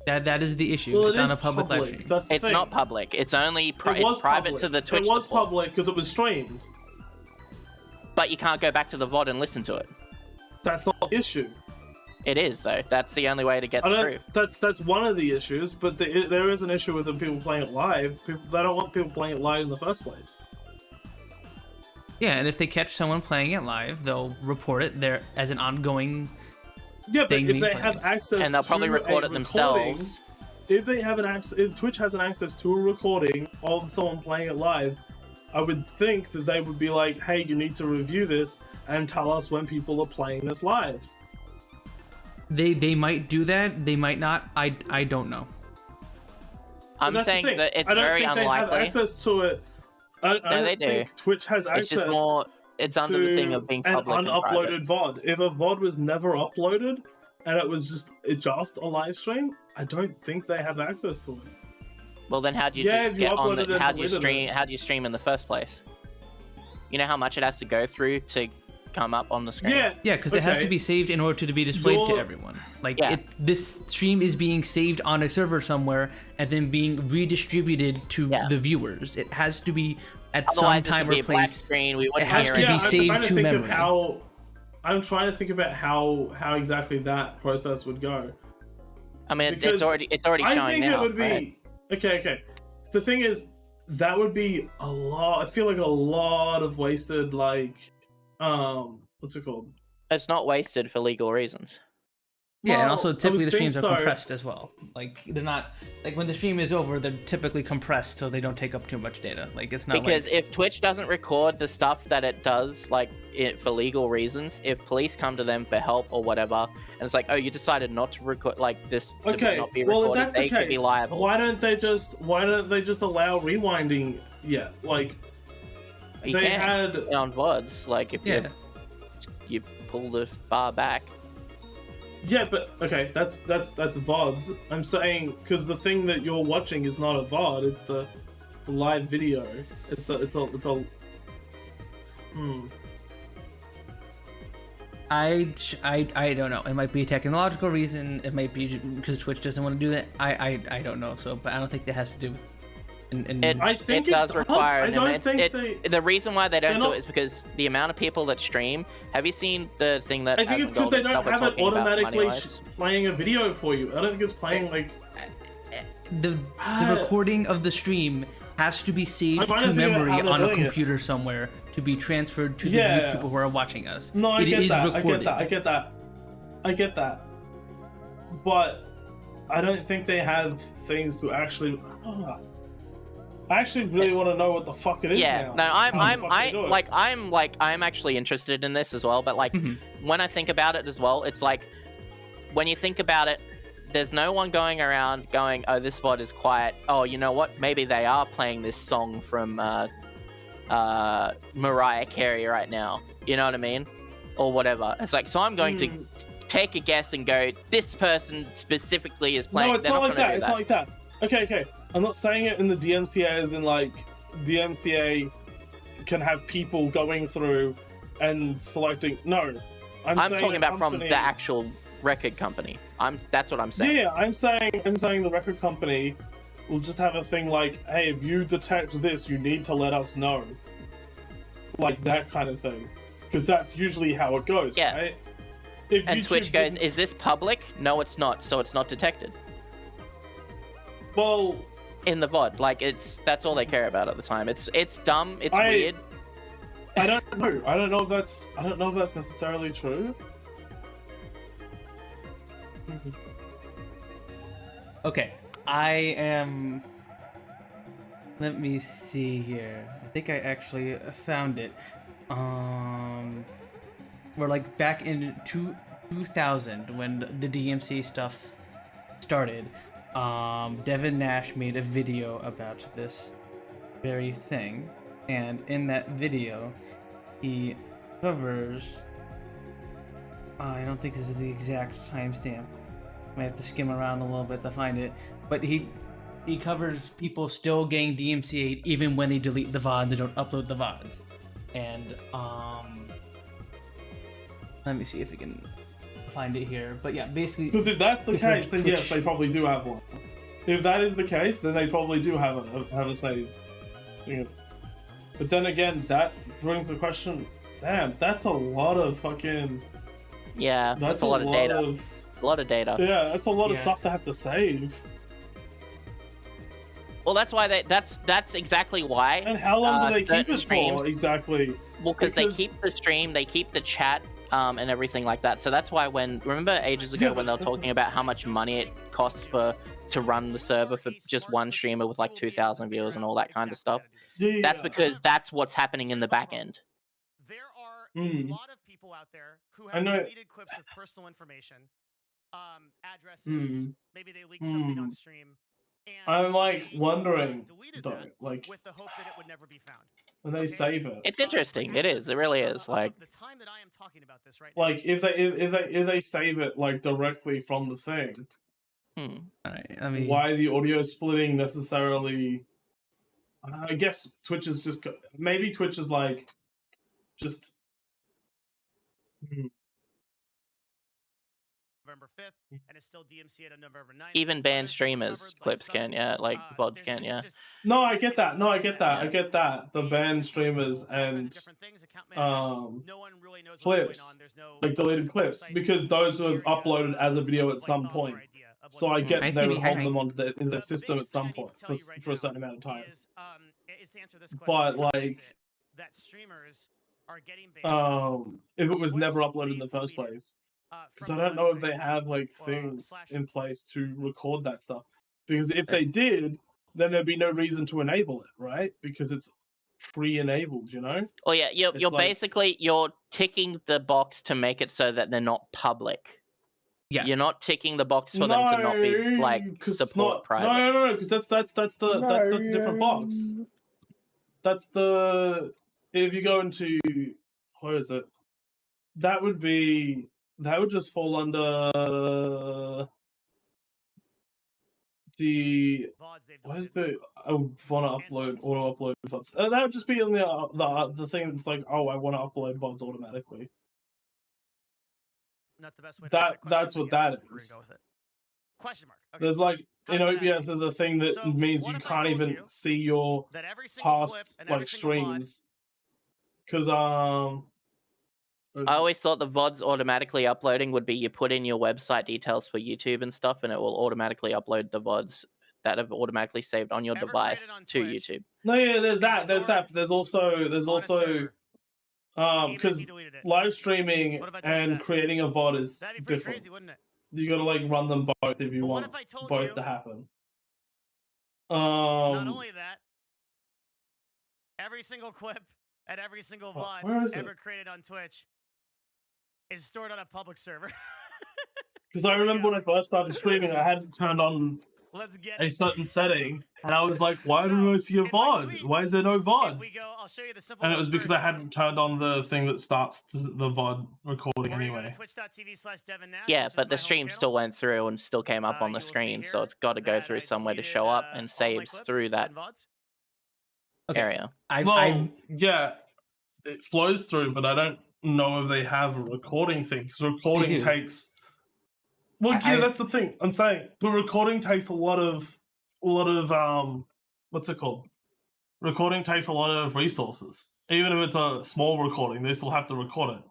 That is the issue. Well, It's it on is a public live public. stream. That's the It's thing. not public. It's only It was it's private public. to the Twitch It was support. public because it was streamed. But you can't go back to the VOD and listen to it. That's not the issue. It is though. That's the only way to get I the don't. proof. That's one of the issues, but there is an issue with the people playing it live. They don't want people playing it live in the first place. Yeah, and if they catch someone playing it live, they'll report it there as an ongoing. Yeah, but Thing if being they played. have access, And they'll probably to record a it recording, themselves. if they have if Twitch has an access to a recording of someone playing it live, I would think that they would be like, "Hey, you need to review this and tell us when people are playing this live." They might do that. They might not. I don't know. I'm That's the saying thing. that it's I don't very think they have unlikely. access to it. I don't they do. think Twitch has It's access just more. It's under the thing of being an public and private. unuploaded VOD. If a VOD was never uploaded and it was just a live stream, I don't think they have access to it. Well, then how do you Yeah, if you get on uploaded it the? and How do you deleted stream? it. How do you stream in the first place? You know how much it has to go through to come up on the screen. Yeah, Yeah, because it has to okay. be saved in order to be displayed to Your- everyone. Like Yeah. this stream is being saved on a server somewhere and then being redistributed to Yeah. the viewers. It has to be at Otherwise, some time this would be or a black place. screen. We wouldn't has hear to it. be I'm saved trying to think memory. Of how, I'm trying to think about how exactly that process would go. I mean, because it's already I showing think now. it would be right? okay. The thing is, that would be a lot. I feel like a lot of wasted, like, what's it called? It's not wasted for legal reasons. Yeah, and Well, also I typically would the think streams are so. compressed as well. Like they're not like when the stream is over, they're typically compressed so they don't take up too much data. Like it's not Because like if Twitch doesn't record the stuff that it does, like for legal reasons, if police come to them for help or whatever, and it's like, oh, you decided not to record like this to Okay, not be well, if recorded, that's they the could be case, liable. why don't they just allow rewinding? Yeah, like You they can had. on VODs, like if yeah. you pull the bar back. Yeah, but okay, that's VODs. I'm saying because the thing that you're watching is not a VOD; it's the live video. It's a. I don't know. It might be a technological reason. It might be because Twitch doesn't want to do that. I don't know. So, but I don't think that has to do with. I think It does require. I an don't immense- think it- The reason why they don't they're do not- it is because the amount of people that stream. Have you seen the thing that? I think it's because Adam they Gold and don't stuff are have it talking about automatically money-wise? playing a video for you. I don't think it's playing like. the recording of the stream has to be saved I'm trying to to figure out memory how they're on a doing it. computer somewhere to be transferred to the Yeah. people who are watching us. No, I It get is that. recorded. I get that. But I don't think they have things to actually. I actually really want to know what the fuck it is Yeah, now. no, I'm actually interested in this as well. But like, Mhm. when I think about it as well, it's like, when you think about it, there's no one going around going, oh, this VOD is quiet. Oh, you know what? Maybe they are playing this song from Mariah Carey right now. You know what I mean? Or whatever. It's like, so I'm going to take a guess and go, this person specifically is playing. No, it's They're not like gonna that. do It's not like that. Okay. I'm not saying it in the DMCA as in like DMCA can have people going through and selecting. No, I'm saying talking a about from company- the actual record company. That's what I'm saying. Yeah, I'm saying the record company will just have a thing like, hey, if you detect this, you need to let us know. Like that kind of thing. Because that's usually how it goes, Yeah. right? If And YouTube Twitch goes, didn't- is this public? No, it's not, so it's not detected. Well, In the VOD, like that's all they care about at the time. It's dumb, it's weird. I don't know. I don't know if that's necessarily true. Okay, I am. Let me see here. I think I actually found it. We're like back in 2000 when the DMC stuff started. Devin Nash made a video about this very thing, and in that video, he covers. I don't think this is the exact timestamp. Might have to skim around a little bit to find it, but he it covers people still getting DMCA'd even when they delete the VOD, they don't upload the VODs. And let me see if we can find it here. But yeah, basically, Because if that's the because case, then Twitch- yes, they probably do have one. If that is the case, then they probably do have a save. Yeah. But then again, that brings the question. Damn, that's a lot of fucking. Yeah, that's a lot of data. A lot of data. Yeah, that's a lot of Yeah. stuff to have to save. Well, that's why that's exactly why. And how long do they certain keep it streams- for exactly? Well, because they Because- keep the stream, they keep the chat, and everything like that. So that's why remember ages ago Yeah, when they were but talking about how much money it costs to run the server for just one streamer with like 2,000 viewers and all that kind of stuff. Yeah, That's because that's what's happening in the back end. There are Mm. a lot of people out there who I have know- deleted clips of personal information, addresses. Maybe they leak something on stream. And I'm like they, wondering, deleted though, that like with the hope that it would never be found. when they Okay. save it. It's interesting. It is. It really is. Like, The time that I am talking about this right now. Like if they save it like directly from the thing, hmm. Alright, I mean, why the audio splitting necessarily? I guess Twitch is just maybe Twitch is like just. November 5th, and it's still DMCA'd on November 9th. Even banned Others streamers recovered, like clips some, can, yeah, like VODs can, yeah. No, I get that. No, I get that. I get that. The banned streamers and no one really knows what's clips, going on. There's no like deleted clips, because those were uploaded as a video at some point. So I get I they think would we hold have- them onto in the The system at biggest thing some I need point to tell you right for a now certain amount of time. is to answer this question. But How is like, it that streamers are getting banned? if it was What never is uploaded in the being first deleted, place. Because from I the don't know if website they have like or things slash- in place to record that stuff. Because if they did, then there'd be no reason to enable it, right? Because it's pre-enabled, you know? Oh yeah, you're It's like- basically you're ticking the box to make it so that they're not public. Yeah. You're not ticking the box for them to not be like 'cause it's support not, private. No, because that's a different box. That's the if you go into where is it? That would just fall under the VODs they've where's deleted. the I want to upload auto upload VODs. That would just be in the thing that's like, oh, I want to upload VODs automatically. Not the best way to That- answer that question, that's but what yeah, that we're is. gonna go with it. Question mark. Okay. There's like in How's that OBS, there's a thing that So, means what you if I can't told even you see your that every single clip past and every like single VOD streams because I always thought the VODs automatically uploading would be you put in your website details for YouTube and stuff, and it will automatically upload the VODs that have automatically saved on your Ever device created on to Twitch? YouTube. no, yeah, there's is that, there's stored that. There's also on a server, even if because you deleted it. live streaming What if I told you and that? creating a VOD is That'd be pretty different. crazy, wouldn't it? You gotta like run them both if you But what want if I told both you to happen. not only that, every single clip and every single Oh, VOD where is it? ever created on Twitch is stored on a public server. Because I remember when I first started streaming, I had turned on Let's get a it. certain setting, and I was like, "Why don't I see a in my VOD? tweet, Why is there no If VOD?" we go, I'll show you the simple And it one was because I first. hadn't turned on the thing that starts the VOD recording We're gonna go to anyway. twitch.tv/DevinNash, Yeah, which is but the my home stream channel. still went through and still came up on You the will see screen, so here it's got to go that through I somewhere to deleted, show up all and my saves clips through that and VODs. Okay. area. Well, yeah, it flows through, but I don't know if they have a recording thing because recording do. takes. Well, I- yeah, that's the thing I'm saying. But recording takes a lot of what's it called? Recording takes a lot of resources. Even if it's a small recording, they still have to record it.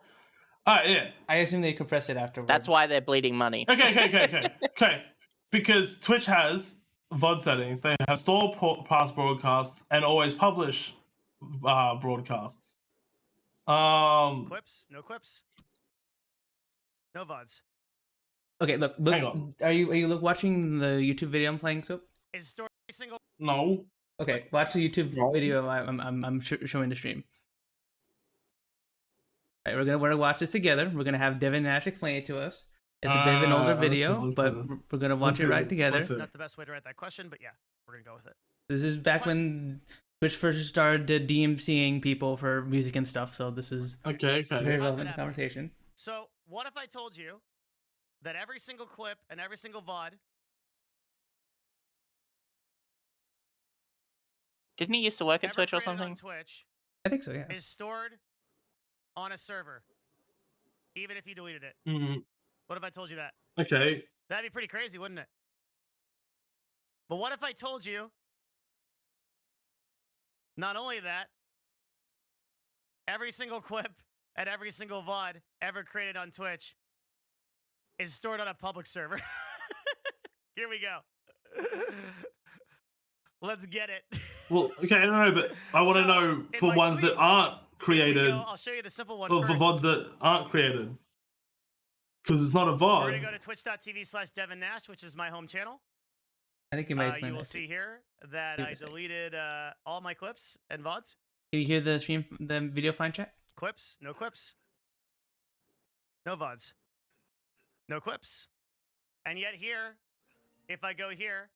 Yeah. I assume they compress it afterwards. That's why they're bleeding money. Okay. Because Twitch has VOD settings. They have store past broadcasts and always publish broadcasts. Clips? No clips? No VODs. Okay, look. Hang on. Are you watching the YouTube video I'm playing? So Is stored every single No. okay, watch the YouTube No. video I'm showing the stream. All right, we're gonna watch this together. We're gonna have Devin Nash explain it to us. It's a bit of an older video, but we're gonna watch it right together. not the best way to write that question, but yeah, we're gonna go with it. This is back when Twitch first started DMCing people for music and stuff, so this is Okay. very How's relevant that happen? conversation. So, what if I told you that every single clip and every single VOD Didn't he used to work at ever Twitch or created something? on Twitch I think so. Yeah. is stored on a server, even if you deleted it. Mm, What if I told you that? okay. That'd be pretty crazy, wouldn't it? But what if I told you, not only that, every single clip and every single VOD ever created on Twitch is stored on a public server? Here we go. Let's get it. Well, okay, I don't know, but I want to So, know in for my ones that tweet, aren't Here we created, go. I'll show you the simple one for first. VODs that aren't created. Because it's not a We're VOD. going to go to twitch.tv/Devin Nash, which is my home channel. I think you might. You will see here that Give it I a sec. deleted all my clips and VODs. Can you hear the stream, the video fine chat? Quips, no clips. No VODs. No clips. And yet here, if I go here,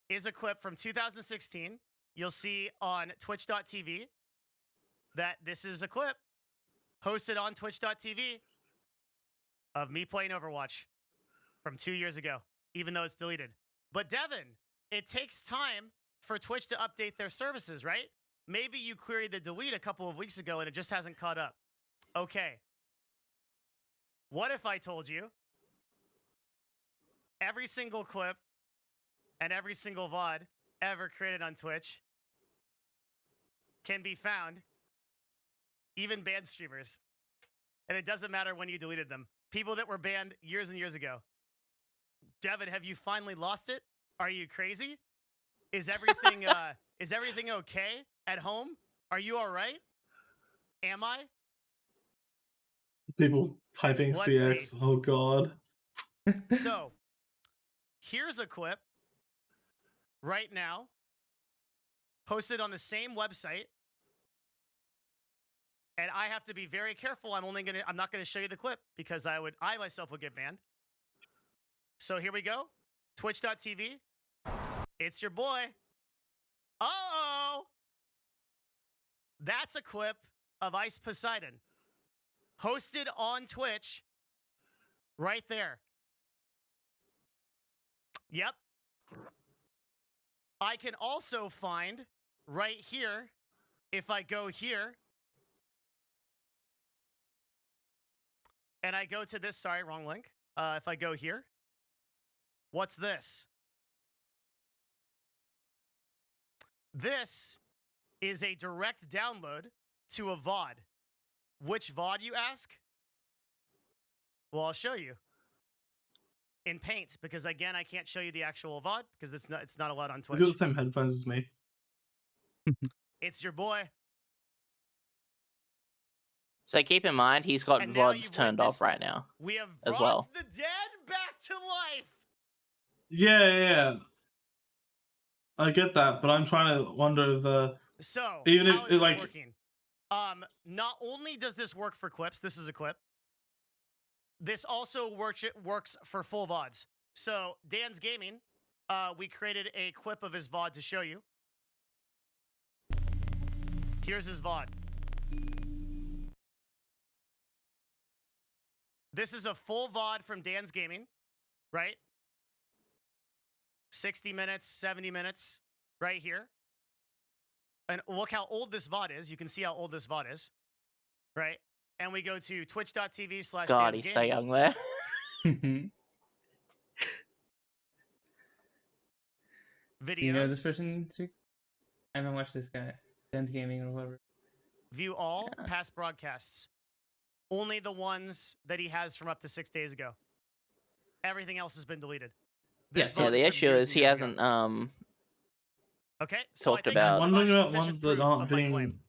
is a clip from 2016. You'll see on twitch.tv that this is a clip posted on twitch.tv of me playing Overwatch from 2 years ago, even though it's deleted. But Devin, it takes time for Twitch to update their services, right? Maybe you queried the delete a couple of weeks ago and it just hasn't caught up. Okay. What if I told you every single clip and every single VOD ever created on Twitch can be found, even banned streamers. And it doesn't matter when you deleted them. People that were banned years and years ago. Devin, have you finally lost it? Are you crazy? Is everything okay at home? Are you all right? Am I? People typing Let's CX. see. Oh, God. So, here's a clip right now posted on the same website. And I have to be very careful. I'm not gonna show you the clip because I myself would get banned. So here we go. Twitch.tv. It's your boy. Uh-oh. That's a clip of Ice Poseidon. Hosted on Twitch. Right there. Yep. I can also find right here, if I go here, and I go to this, sorry, wrong link. If I go here, what's this? This is a direct download to a VOD. Which VOD, you ask? Well, I'll show you. In Paint, because again, I can't show you the actual VOD because it's not allowed on Twitch. He's got the same headphones as me. It's your boy. So keep in mind, he's got And now VODs you've turned off witnessed- right now. We have As brought well. the dead back to life. Yeah. I get that, but I'm trying to wonder if the... So, Even if how is it, this like- working? Not only does this work for clips, this is a clip. This also works for full VODs. So, Dan's Gaming, we created a clip of his VOD to show you. Here's his VOD. This is a full VOD from Dan's Gaming, right? 60 minutes, 70 minutes, right here. And look how old this VOD is. You can see how old this VOD is, right? And we go to twitch.tv/. God, he's so young there. Videos. You know this person? Sooky? I haven't watched this guy. Dan's Gaming or whatever. View all past broadcasts. Only the ones that he has from up to 6 days ago. Everything else has been deleted. This Yeah, VOD Yeah, the from issue years is and he years ago. hasn't Okay, so talked I think about- I've I'm wondering provided about sufficient ones that proof aren't of my being claim,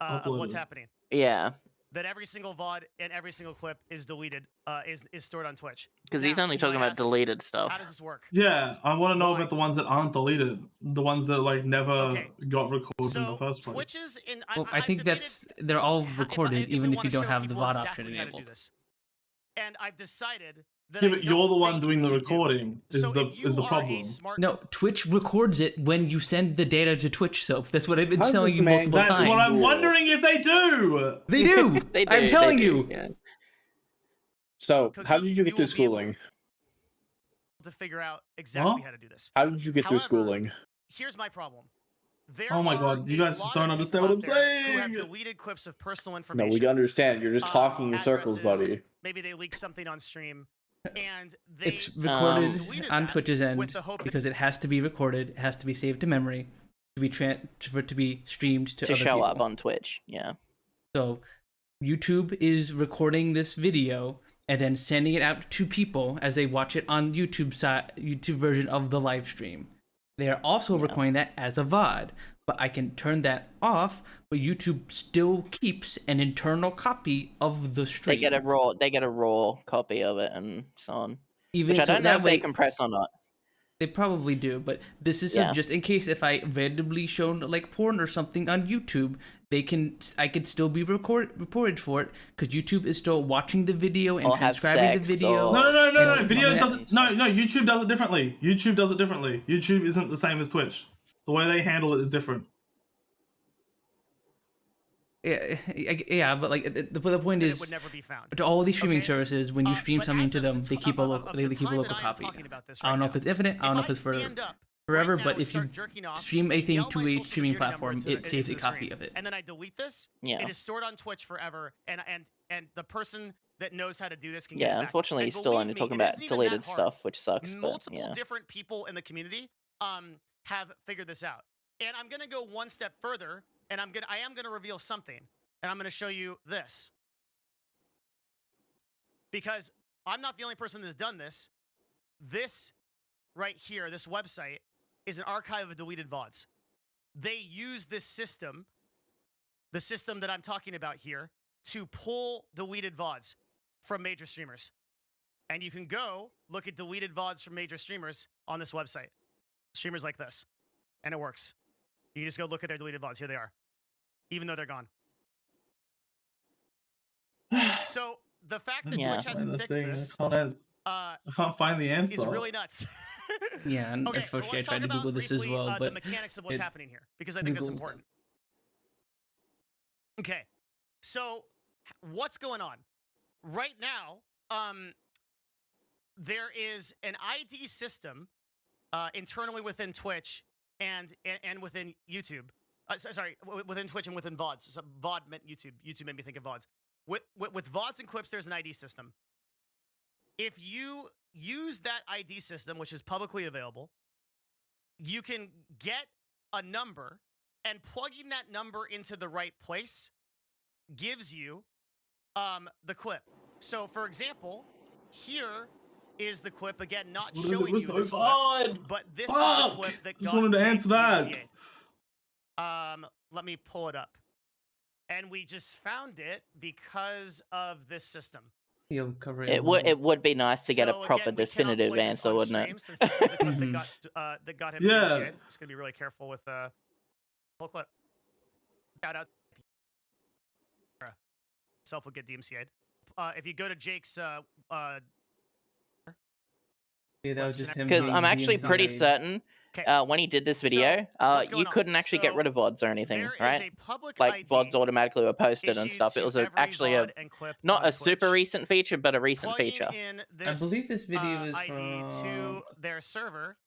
of what's uploaded. happening. yeah, That every single VOD and every single clip is deleted, is stored on Twitch. because he's Now, only you talking might about ask, deleted stuff. How does this work? Yeah, I want to know Why? about the ones that aren't deleted. The ones that, like, never Okay. got recorded in So the first place. Twitch is in. Well, I I've think debated they're all if recorded, we even if wanna you don't show have the people VOD exactly option how to do enabled. this. And I've decided that Yeah, I but you're don't the one think doing the you do. recording. Is So the if you is the are a problem? smart- No, Twitch records it when you send the data to Twitch Soap. That's what I've been How does telling this you man multiple get That's times. what I'm Cool. wondering if they do. They do. They do, I'm they telling do, you. yeah. So, Cookie, how did you get you through will be able schooling? to figure out exactly Huh? how to do this. How did you get through However, schooling? here's my problem. There Oh my are God, you a guys just lot don't of understand people what I'm out there Who have saying. deleted clips of personal No, information. we understand. You're just talking in circles, addresses, buddy. Maybe they leak something on stream, and they It's recorded deleted on that Twitch's end with the hope that because it has to be recorded. It has to be saved to memory to be for it to be streamed to To other show people. up on Twitch. Yeah. So YouTube is recording this video and then sending it out to people as they watch it on YouTube version of the live stream. They are also recording that as a VOD, but I can turn that off, but YouTube still keeps an internal copy of the stream. They get a raw copy of it and so on. Even Which I so don't know that if way, they compress or not. They probably do, but this is Yeah. just in case if I randomly shown like porn or something on YouTube, I could still be reported for it because YouTube is still watching the video and Or have transcribing the sex video. or- No. And Video comment. doesn't. No. YouTube does it differently. YouTube isn't the same as Twitch. The way they handle it is different. Yeah, but like the point it is, would never be found. to all these streaming Okay. services, when you stream But something as to of them, the they t- keep a of- local of they the keep a time local that I am copy. talking about this I don't right know now, if it's infinite. I don't know if it's stand up forever, right now but and if you start jerking off, stream a thing yell to my a social streaming security number platform, into it saves a the copy stream, of it. and then I delete this. Yeah. It is stored on Twitch forever, and the person that knows how to do this can get it Yeah, back. unfortunately, And you're still believe only me, talking it about isn't even deleted that hard. stuff, which sucks. But Multiple yeah. different people in the community have figured this out, and I'm gonna go one step further, and I am gonna reveal something, and I'm gonna show you this because I'm not the only person that's done this. This right here, this website, is an archive of deleted VODs. They use this system, the system that I'm talking about here, to pull deleted VODs from major streamers. And you can go look at deleted VODs from major streamers on this website. Streamers like this. And it works. You just go look at their deleted VODs. Here they are. Even though they're gone. So the fact that Yeah. Twitch hasn't fixed this I can't find the answer. is really nuts. Yeah, and Okay, unfortunately, let's I tried talk to Google about this as briefly, well, the but mechanics of what's it- happening here, because I think that's Googled. important. Okay, so what's going on right now? There is an ID system internally within Twitch and within YouTube. Within Twitch and within VODs. So VOD meant YouTube. YouTube made me think of VODs. With VODs and clips, there's an ID system. If you use that ID system, which is publicly available, you can get a number, and plugging that number into the right place gives you the clip. So, for example, here is the clip, again, not There showing was you no this clip, VOD. but this is the Fuck! clip that Just got wanted to Jake answer that. DMCA'd. Let me pull it up. And we just found it because of this system. you'll cover it. It would be nice to get So a proper again, we cannot definitive play this answer, on wouldn't stream it? since this is the clip Mhm. that got him Yeah. DMCA'd. Just gonna be really careful with whole clip. Shout out self would get DMCA'd. If you go to Jake's Yeah, that was just him. Because being I'm actually pretty DMCA'd. certain okay, when he did this So, video, what's going you on? couldn't actually get So, rid of VODs or anything, there is right? a public Like ID VODs automatically were posted and issued stuff. It to was every actually a VOD and clip not on a super Twitch. recent feature, but a recent Plugging feature. in I this believe this video is ID to from. their server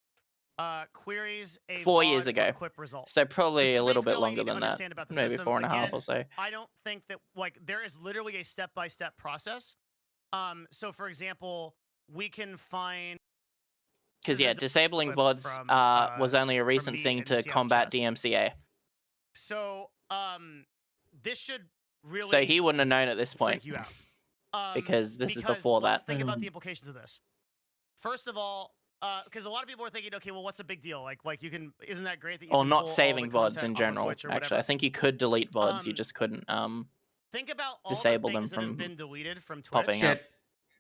queries a 4 VOD years or ago. clip result. So probably This is a little basically bit all you longer need to than that, understand about the maybe system. 4.5 Again, or so. I don't think that there is literally a step-by-step process. So for example, we can find Because this is yeah, a disabling clip VODs from, was only a from recent me thing in to Seattle combat Jazz. DMCA. So this should really So he wouldn't have known at this freak point. you out. Because this is Because before let's that. think about the implications of this. First of all, because a lot of people are thinking, okay, well, what's the big deal? Like you can, isn't that great that you Or can not pull all saving the VODs content in off of general. Twitch or Actually, I whatever? think you could delete VODs. You Um, just couldn't. Think about all disable the them things that have from been deleted from Twitch popping up.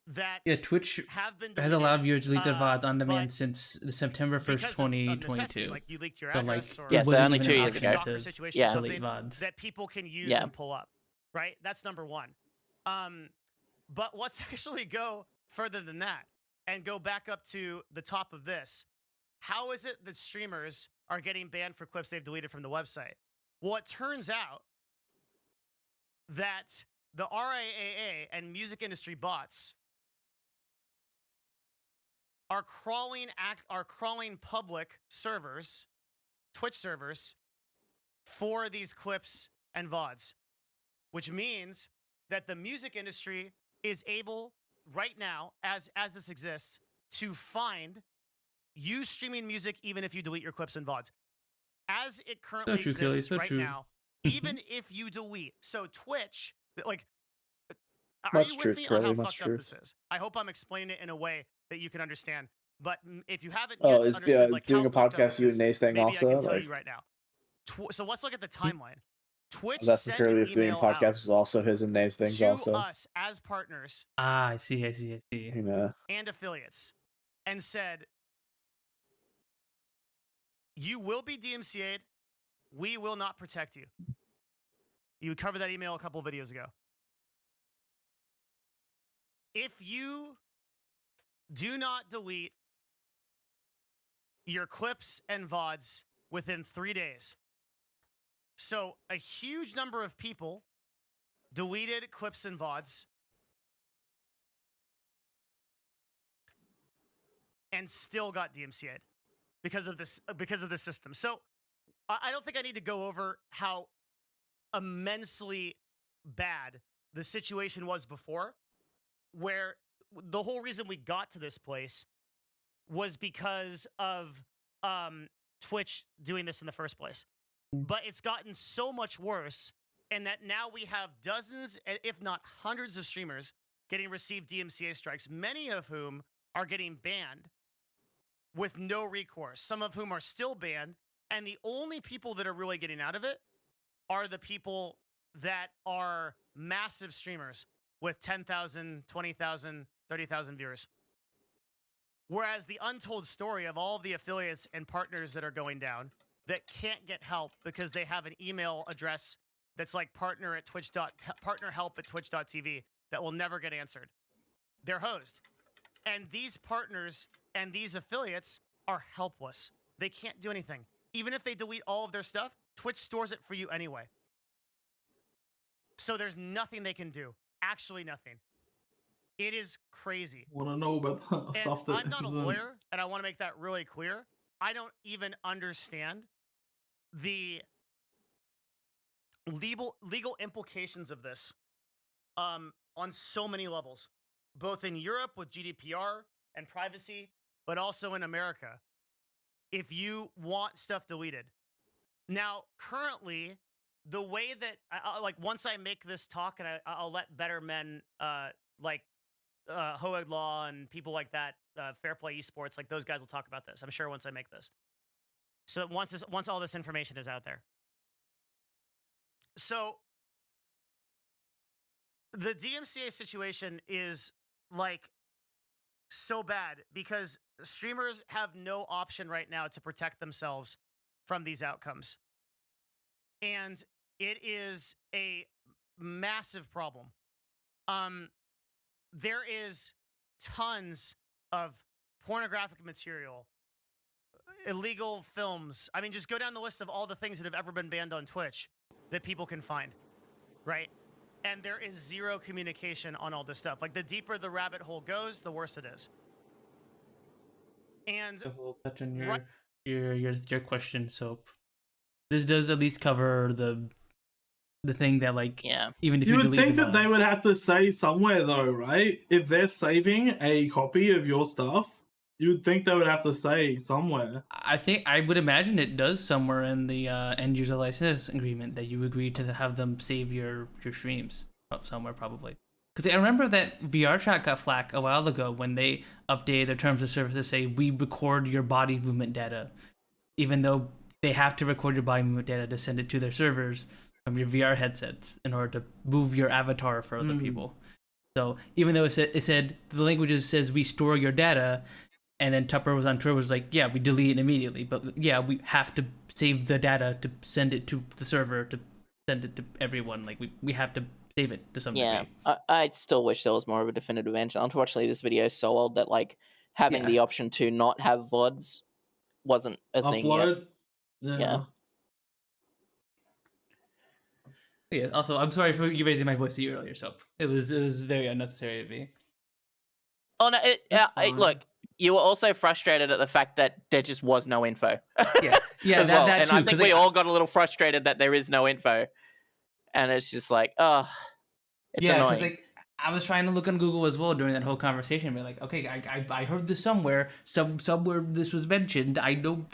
that Yeah, Twitch have been has deleted, allowed viewers to delete their VODs on demand but since September 1st, because of necessity, 2022. like you leaked your So, like, address or Yeah, it so wasn't only even 2 an years option ago. stalker to situation Yeah. or something delete VODs. that people can use Yeah. and pull up, right? That's number one. But let's actually go further than that and go back up to the top of this. How is it that streamers are getting banned for clips they've deleted from the website? Well, it turns out that the RIAA and music industry bots are crawling public servers Twitch servers for these clips and VODs, which means that the music industry is able right now, as this exists, to find you streaming music even if you delete your clips and VODs. As it currently true, Kelly, exists so right true. now, even if you delete, so Twitch, like, are Much you truth, with me on how Curly, much fucked up truth. this is? I hope I'm explaining it in a way that you can understand. But if you haven't Oh, yet is understood, like, doing how a fucked up podcast this you is, and Nate's thing maybe also? I can tell Like, you right now. So let's look at the timeline. Twitch that's sent Curly an is doing a email podcast out was also his and Nate's things to also. us as partners Ah, I see. You know. and affiliates and said, you will be DMCA'd. We will not protect you. You covered that email a couple of videos ago. If you do not delete your clips and VODs within 3 days, so a huge number of people deleted clips and VODs and still got DMCA'd because of this system. So I don't think I need to go over how immensely bad the situation was before, where the whole reason we got to this place was because of Twitch doing this in the first place. But it's gotten so much worse, and that now we have dozens, if not hundreds of streamers getting received DMCA strikes, many of whom are getting banned with no recourse, some of whom are still banned, and the only people that are really getting out of it are the people that are massive streamers with 10,000, 20,000, 30,000 viewers. Whereas the untold story of all of the affiliates and partners that are going down that can't get help because they have an email address that's like partnerhelp@twitch.tv that will never get answered. They're hosed. And these partners and these affiliates are helpless. They can't do anything. Even if they delete all of their stuff, Twitch stores it for you anyway. So there's nothing they can do. Actually nothing. It is crazy. Want to know about the And stuff that I'm not a isn't- lawyer, and I want to make that really clear. I don't even understand the legal implications of this on so many levels, both in Europe with GDPR and privacy, but also in America, if you want stuff deleted. Now, currently, the way that, like, once I make this talk, and I'll let better men, like Hoeg Law and people like that, Fair Play Esports, like those guys will talk about this, I'm sure, once I make this. So once all this information is out there. So the DMCA situation is, like, so bad because streamers have no option right now to protect themselves from these outcomes. And it is a massive problem. There is tons of pornographic material, illegal films. I mean, just go down the list of all the things that have ever been banned on Twitch that people can find, right? And there is zero communication on all this stuff. Like, the deeper the rabbit hole goes, the worse it is. And So we'll touch on Right- your question, Soap. This does at least cover the thing that, like, Yeah. even if You you would delete think the that they VOD. would have to say somewhere, though, right? If they're saving a copy of your stuff, you would think they would have to say somewhere. I would imagine it does somewhere in the end user license agreement that you agree to have them save your streams somewhere, probably. Because I remember that VR Chat got flack a while ago when they updated their terms of service to say we record your body movement data, even though they have to record your body movement data to send it to their servers from your VR headsets in order to move your avatar for other people. So even though it said the languages says we store your data, and then Tupper was on Twitter was like, yeah, we delete it immediately, but yeah, we have to save the data to send it to the server to send it to everyone. Like we have to save it to some Yeah, degree. I answer wish there was more of a definitive answer. Unfortunately, this video is so old that, like, having Yeah. the option to not have VODs wasn't a thing yet. Upload. Yeah. Yeah. Also, I'm sorry for you raising my voice to you earlier, Soap. It was very unnecessary of me. Oh no! That's fine. Look, you were also frustrated at the fact that there just was no info. Yeah, as well. that And too. I think 'cause, we like, all got a little frustrated that there is no info, and it's just like, oh, it's yeah, annoying. like I was trying to look on Google as well during that whole conversation, but like, okay, I heard this somewhere, somewhere this was mentioned. I know,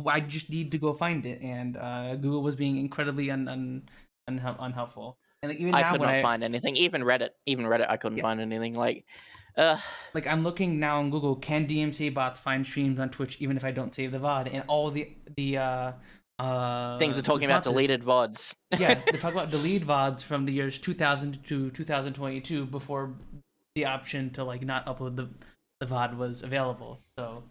I just need to go find it, and Google was being incredibly unhelpful. And like even I now could when not find anything. Even Reddit, I couldn't find anything. Like, like I'm looking now on Google, can DMCA bots find streams on Twitch even if I don't save the VOD? And all the things are talking about responses- deleted VODs. Yeah, they're talking about deleted VODs from the years 2000 to 2022 before the option to like not upload the VOD was available. So,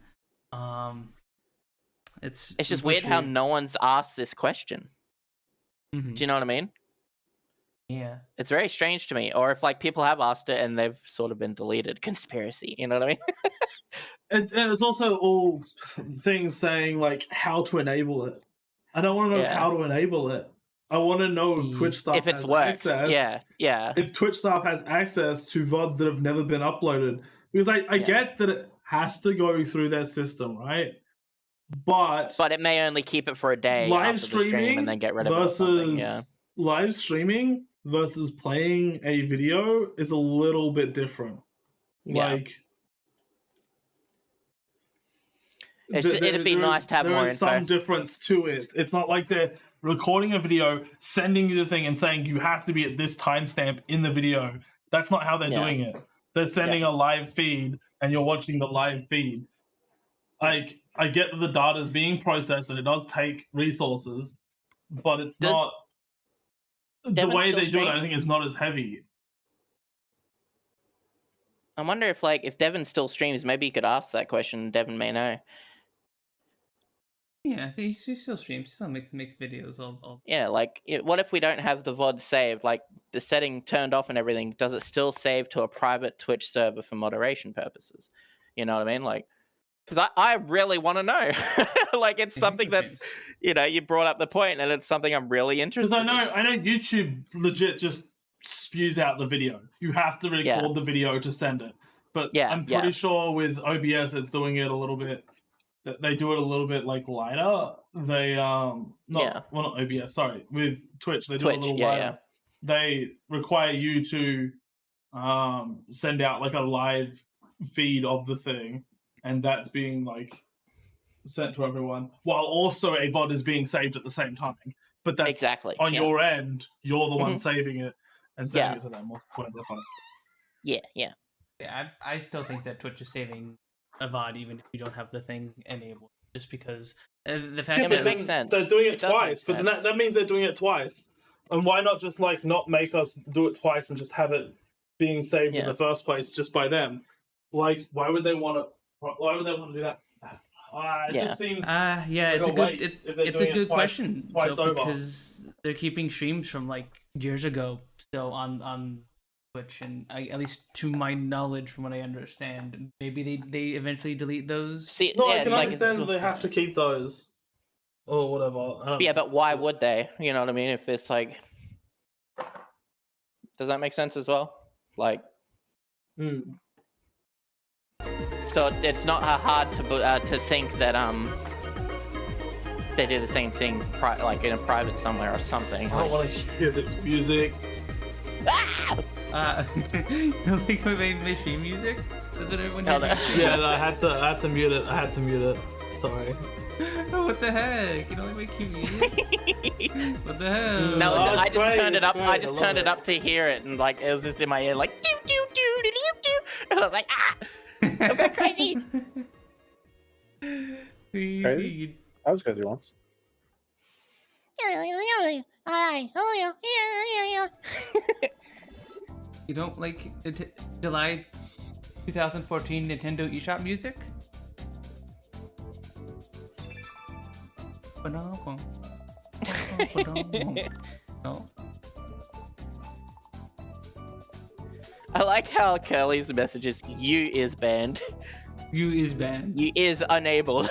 it's It's just weird how unfortunately- no one's asked this question. Mhm. Do you know what I mean? Yeah. It's very strange to me. Or if like people have asked it and they've sort of been deleted. Conspiracy. You know what I mean? And it's also all things saying like how to enable it. I don't want to know Yeah. how to enable it. I want to know if Twitch staff If it has works. access. Yeah. If Twitch staff has access to VODs that have never been uploaded. Because I Yeah. get that it has to go through their system, right? But But it may only keep it for a day live after the stream streaming and then get rid of it or versus something. Yeah. live streaming versus playing a video is a little bit different. Yeah. Like It'd be nice to have more There is some info. difference to it. It's not like they're recording a video, sending you the thing, and saying you have to be at this timestamp in the video. That's not how they're Yeah. doing it. They're sending a live feed, and you're watching the live feed. Like, I get that the data is being processed, and it does take resources, but it's Does not. The Devin way still they do it, I stream? think, is not as heavy. I wonder if Devin still streams, maybe you could ask that question. Devin may know. Yeah, he still streams. He still makes videos. Yeah, like, what if we don't have the VOD saved? Like, the setting turned off and everything, does it still save to a private Twitch server for moderation purposes? You know what I mean? Like, because I really want to know. Like, it's something that's, you brought up the point, and it's something I'm really interested Because in. I know YouTube legit just spews out the video. You have to record the video to send it. But Yeah, I'm pretty sure with OBS it's doing it a little bit. They do it a little bit like lighter. They well not OBS. Sorry, with Twitch they do it a little lighter. Yeah. They require you to send out like a live feed of the thing, and that's being like sent to everyone, while also a VOD is being saved at the same time. But that's Exactly. on yeah. your end. You're the one Mhm. saving it and sending it to them. Or whatever the fuck. Yeah. Yeah, I still think that Twitch is saving a VOD even if you don't have the thing enabled. Just because the fact Yeah, but but it then makes sense. they're doing It it does make twice. But then sense. that means they're doing it twice. And why not just like not make us do it twice and just have it being saved in Yeah. the first place just by them? Like, why would they want to? Why would they want to do that? It Yeah. just seems. yeah, like it's a a good waste it's if they're a doing it good twice- question. twice So, over. because they're keeping streams from like years ago still on Twitch, and at least to my knowledge, from what I understand, maybe they eventually delete those. See, No, yeah, I it's can like understand that they have to keep those or whatever. I don't yeah, know. but why would they? You know what I mean? If it's like, does that make sense as well? Like, Mm. so it's not hard to think that they do the same thing like in a private somewhere or something. I don't want to hear this music. You don't think we made stream music? That's what everyone No, hears. Yeah, no, I had to mute it. I had to mute it. Sorry. Oh, what the heck? You don't make cute music? What the hell? No, Oh, it's I just great, turned it it's up. great, I I just love turned it it. up to hear it, and like it was just in my ear, like do do do do do do, and I was like, I'm going crazy. Crazy? I was crazy once. You don't like July 2014 Nintendo eShop music? No. I like how Curly's message is "you is banned, You is banned. you is unable."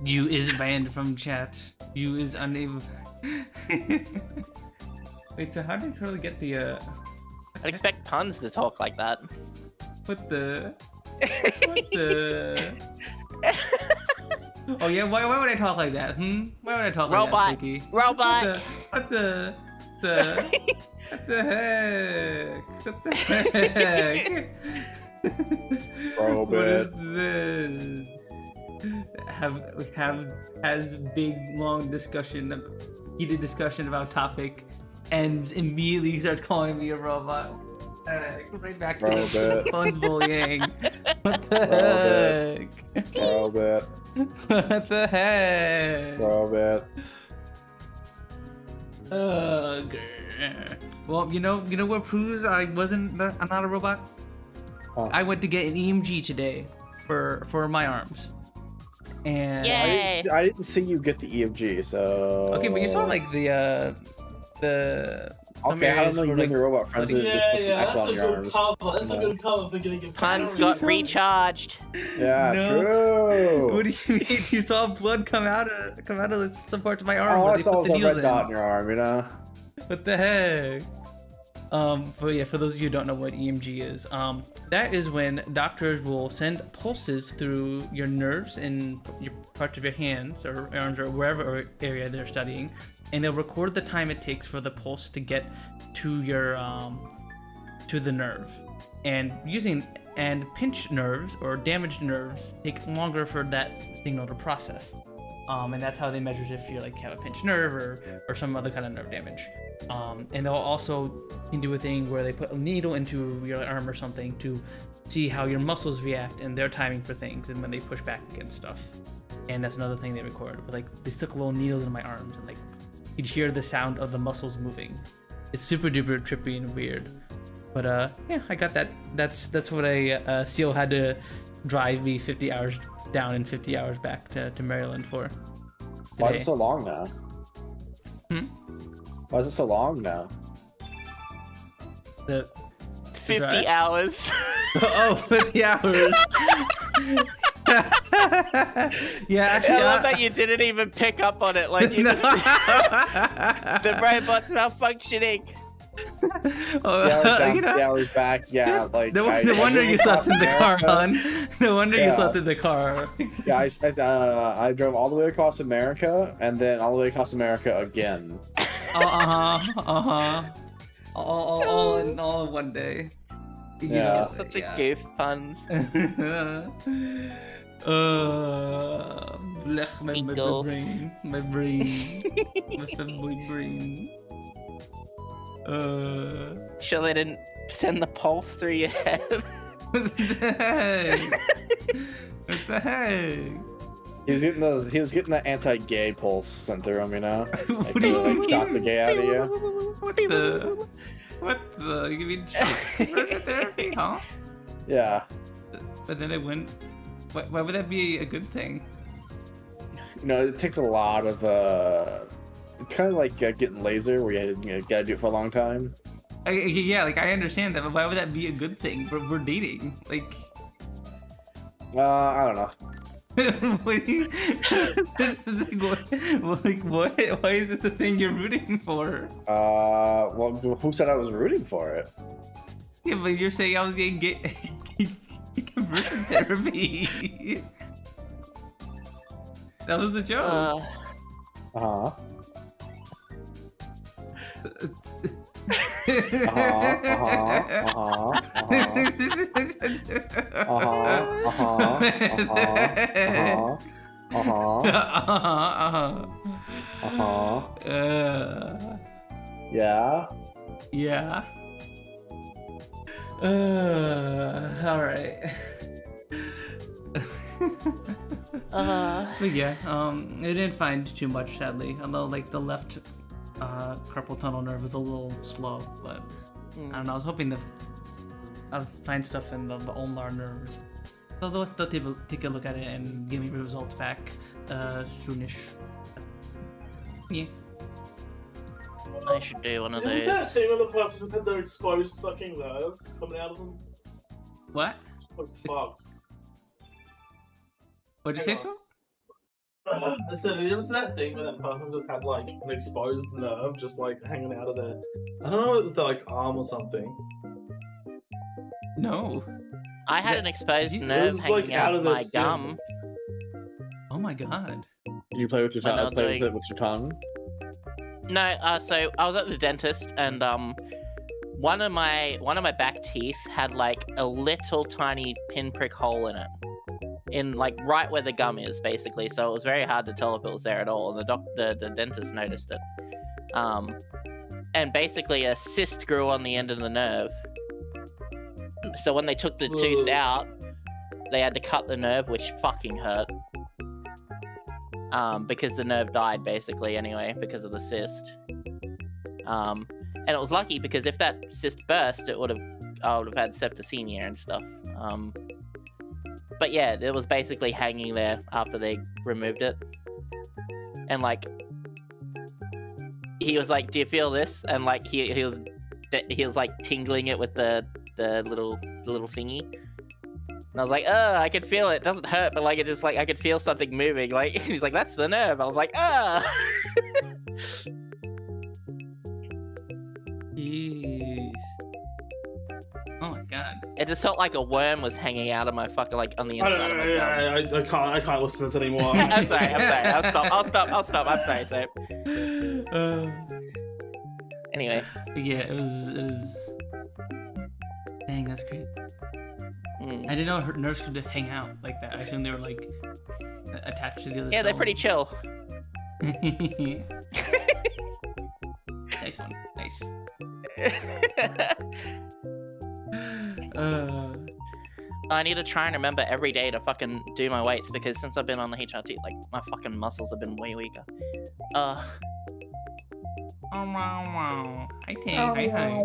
You is banned from chat. You is unable. Wait, so how did Curly get the I'd expect Punz to talk like that. what the? What the? Oh yeah, why would I talk like that? Why would I talk Robot. like that, Sooky? Robot. What the heck? What the heck? What is this? Has big long discussion, heated discussion about topic, and immediately starts calling me a robot. Right back to the Punz bullying. What the heck? Robot. What the heck? Robot. Well, you know what proves I'm not a robot? Huh. I went to get an EMG today for my arms. And Yay. I didn't see you get the EMG, so. okay, but you saw like the Okay, I don't know you and your robot friends Yeah, just put some X that's a on your good arms. cover. That's a good cover for getting it. Punz got recharged. Yeah, No. true. What do you mean? You saw blood come out of some parts of my arm All where I they saw put was the a needles red in. dot in your arm, you know? What the heck? But yeah, for those of you who don't know what EMG is, that is when doctors will send pulses through your nerves in your parts of your hands or arms or wherever area they're studying, and they'll record the time it takes for the pulse to get to your to the nerve. And pinched nerves or damaged nerves take longer for that signal to process. And that's how they measure if you have a pinched nerve or some other kind of nerve damage. And they'll also do a thing where they put a needle into your arm or something to see how your muscles react and their timing for things and when they push back against stuff. And that's another thing they record. But they stuck little needles in my arms and you'd hear the sound of the muscles moving. It's super duper trippy and weird. But yeah, I got that. That's what a Siel had to drive me 50 hours down and 50 hours back to Maryland for. Why is today. it so long now? Why is it so long now? The 50 drive? hours. Oh, 50 hours. Yeah, actually, I love that you didn't even pick up on it. Like you No. just... the robot's malfunctioning. Oh, The hours down, you know, the hours back, yeah, like. no I wonder drove you slept in the car, across hon. No wonder you Yeah. slept in the car. Yeah, I drove all the way across America and then all the way across America again. All in one day. You Yeah. know, Such a yeah. goof, Punz. Blech my Eagle. brain. My brain. My brain. Sure they didn't send the pulse through your head. What the heck? What the heck? He was getting that anti-gay pulse sent through him, you know? What Like, do you to, mean? shock the gay out of you. What the? You mean conversion therapy, huh? Yeah. But then it went. Why would that be a good thing? You know, it takes a lot of, it's kind of like getting laser, where you gotta do it for a long time. Yeah, I understand that, but why would that be a good thing? We're dating. I don't know. What? Why is this a thing you're rooting for? Well, who said I was rooting for it? Yeah, but you're saying I was getting conversion therapy. That was the joke. Uh-huh. Yeah. Yeah. All right. But yeah, I didn't find too much, sadly. Although, the left carpal tunnel nerve was a little slow, but I don't know. I was hoping I'll find stuff in the ulnar nerves. So they'll take a look at it and give me results back soonish. Yeah. I should do one of Isn't that those. thing where the person had their exposed fucking nerves coming out of them? What? Looks fucked. What'd you say, so? I said, you ever see that thing where that person just had an exposed nerve just hanging out of their, I don't know, it was their arm or something. No. I had an exposed Jesus. nerve It was, like, hanging out out of of the my skin. gum. Oh my god. You play with your When tongue? I'm Play with doing- it with your tongue? No, so I was at the dentist and one of my back teeth had like a little tiny pinprick hole in it. In like right where the gum is, basically. So it was very hard to tell if it was there at all, and the dentist noticed it. And basically a cyst grew on the end of the nerve. So when they took the tooth out, they had to cut the nerve, which fucking hurt. Because the nerve died basically anyway, because of the cyst. And it was lucky because if that cyst burst, I would have had septicemia and stuff. But yeah, it was basically hanging there after they removed it. And like, he was like, "Do you feel this?" And like, he was like tingling it with the little thingy. And I was like, "Oh, I could feel it. It doesn't hurt, but like it just like I could feel something moving." Like he's like, "That's the nerve." I was like, "Ah." Jeez. Oh my god. It just felt like a worm was hanging out of my fucking like on the I inside don't of my gum. I can't listen to this anymore. I'm sorry. I'll stop. I'm sorry. So anyway, Yeah, it was. Dang, that's crazy. mm. I didn't know her nerves could hang out like that. I assumed they were like attached to the other. Yeah, they're cell. pretty chill. Nice one. Nice. I need to try and remember every day to fucking do my weights because since I've been on the HRT, like my fucking muscles have been way weaker. Oh wow. Hi Tank. Hi.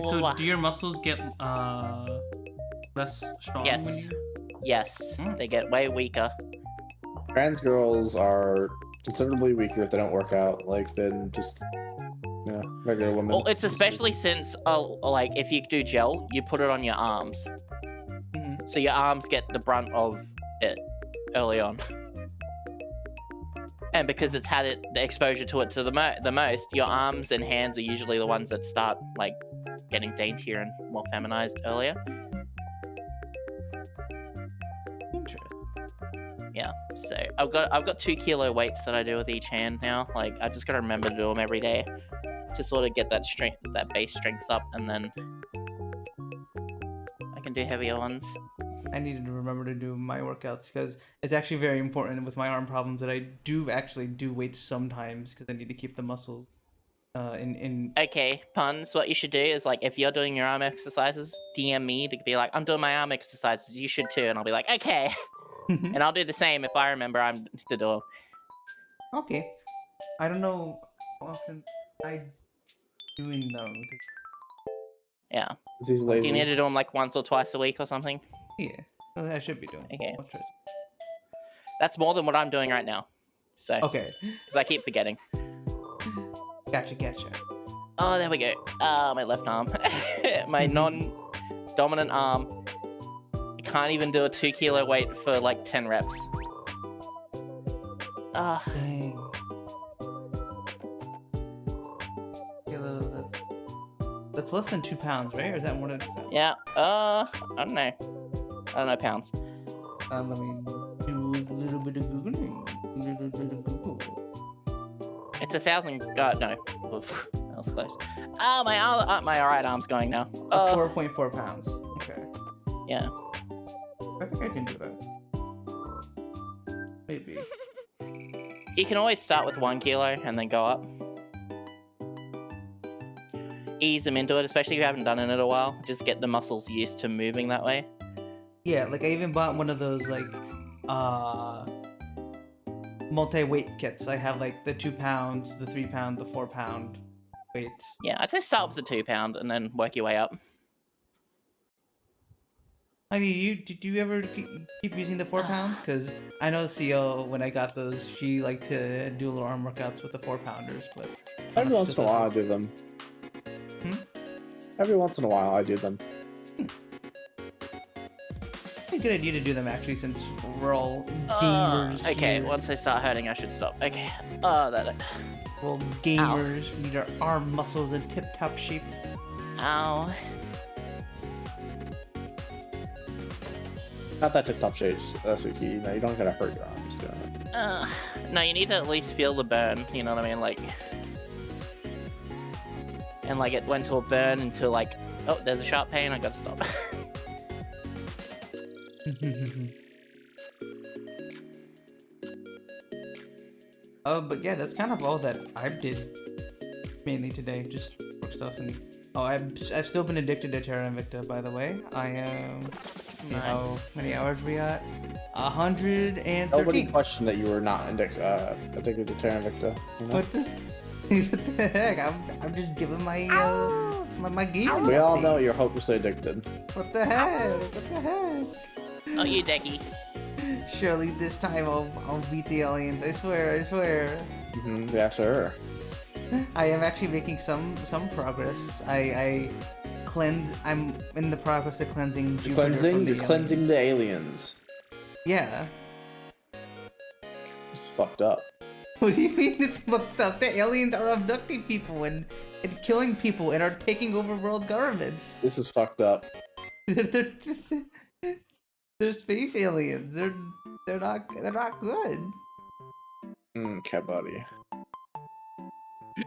So do your muscles get less strong? Yes. When you... Yes, Mm. they get way weaker. Trans girls are considerably weaker if they don't work out, like than just regular women. Well, it's especially since like if you do gel, you put it on your arms, Mhm. so your arms get the brunt of it early on. And because it's had the exposure to it the most, your arms and hands are usually the ones that start like getting daintier and more feminized earlier. Yeah, so I've got 2 kilo weights that I do with each hand now. Like I just gotta remember to do them every day to sort of get that strength, that base strength up, and then I can do heavier ones. I needed to remember to do my workouts because it's actually very important with my arm problems that I do actually do weights sometimes because I need to keep the muscle in. Okay, Punz, what you should do is like if you're doing your arm exercises, DM me to be like, I'm doing my arm exercises, you should too, and I'll be like, okay. And I'll do the same if I remember I'm to do them. Okay. I don't know how often I doing them. Yeah. He's Do lazy. you need to do them like once or twice a week or something? Yeah, I should be doing. Okay. I'll try. That's more than what I'm doing right now. So, Okay. because I keep forgetting. Gotcha. Oh, there we go. My left arm. My non-dominant arm. I can't even do a 2 kilo weight for like 10 reps. Dang. That's less than 2 pounds, right? Or is that more than 2 pounds? Yeah. I don't know. I don't know pounds. Let me do a little bit of Googling. It's 1,000. No. Oof, that was close. Oh, my right arm's going now. 4.4 pounds. Okay. Yeah. I think I can do that. Maybe. You can always start with 1 kilo and then go up. Ease them into it, especially if you haven't done it in a while. Just get the muscles used to moving that way. Yeah, like I even bought one of those like multi-weight kits. I have like the 2 pounds, the 3 pound, the 4 pound weights. Yeah, I'd say start with the 2 pound and then work your way up. Honey, did you ever keep using the 4 pounds? Because I know Siel, when I got those, she liked to do little arm workouts with the 4 pounders, but Every once in a while I do them. Every once in a while I do them. It's a good idea to do them actually, since we're all gamers. Okay, here. once they start hurting, I should stop. Okay. Oh, that. Well, gamers, we need our arm muscles in tip-top shape. Ow. Not that tip top shade, Sooky. No, you don't gotta hurt your arms doing it. No, you need to at least feel the burn, you know what I mean? Like... And like it went to a burn until like, oh, there's a sharp pain, I gotta stop. But yeah, that's kind of all that I did mainly today, just work stuff. And I've still been addicted to Terra Invicta, by the way. How many hours we got? 113. Nobody questioned that you were not addicted to Terra Invicta. You know? What the heck? I'm just giving my my game. We all know you're hopelessly addicted. What the heck? What the heck? Oh, you decky. Surely this time I'll beat the aliens. I swear. I swear. Yeah, sure. I am actually making some progress. I'm in the progress of cleansing Jupiter from the Cleansing the aliens. Yeah. It's fucked up. What do you mean it's fucked up? The aliens are abducting people and killing people and are taking over world governments. This is fucked up. They're space aliens. They're not good. Okay, buddy.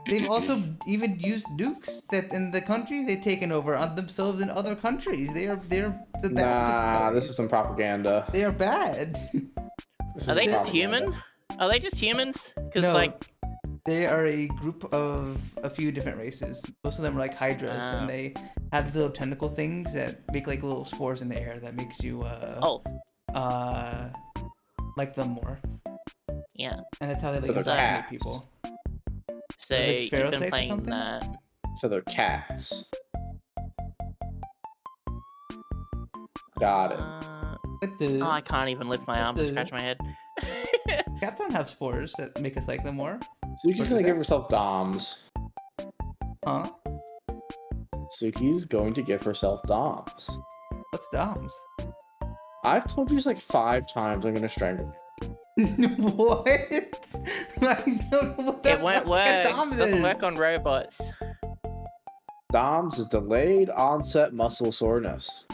They've also even used nukes that in the countries they've taken over on themselves in other countries. They're the bad guys. This is some propaganda. They are bad. Are they just human? Are they just humans? Because No, like, they are a group of a few different races. Most of them are like hydras, and they have these little tentacle things that make like little spores in the air that makes you like them more. Yeah. And that's how they like So they're assassinate cats. people. So Is it you've Pharaoh's been Sake or playing something? that. So they're cats. Got it. But the Oh, I can't even lift my arm to the- scratch my head. cats don't have spores that make us like them more. Suki's gonna give herself DOMs. Huh? Suki's going to give herself DOMs. What's DOMs? I've told you this like 5 times I'm gonna strangle you. What? I don't know what It that won't fucking work. DOMs Doesn't is. work on robots. DOMs is delayed onset muscle soreness.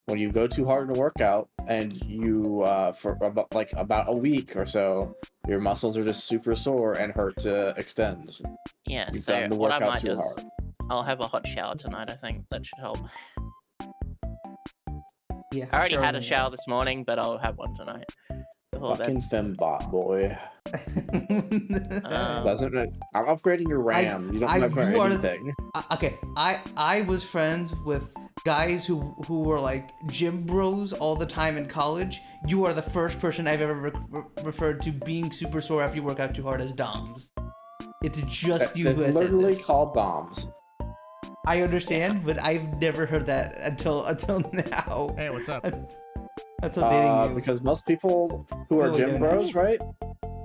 When you go too hard in a workout and you, for about a week or so, your muscles are just super sore and hurt to extend. Yeah, You've so done the what I workout might too do is hard. I'll have a hot shower tonight, I think. That should help. Yeah, I already sure had a it shower is. this morning, but I'll have one tonight. Before Fucking bed. fembot, boy. Doesn't it? I'm upgrading your RAM. You don't I- upgrade you are- anything. Okay, I was friends with guys who were like gym bros all the time in college. You are the first person I've ever referred to being super sore after you work out too hard as DOMs. It's just you who It's has said literally this. called DOMs. I understand, but I've never heard that until now. Hey, what's up? Until dating you. Because most people who are Oh, gym yeah. bros, right?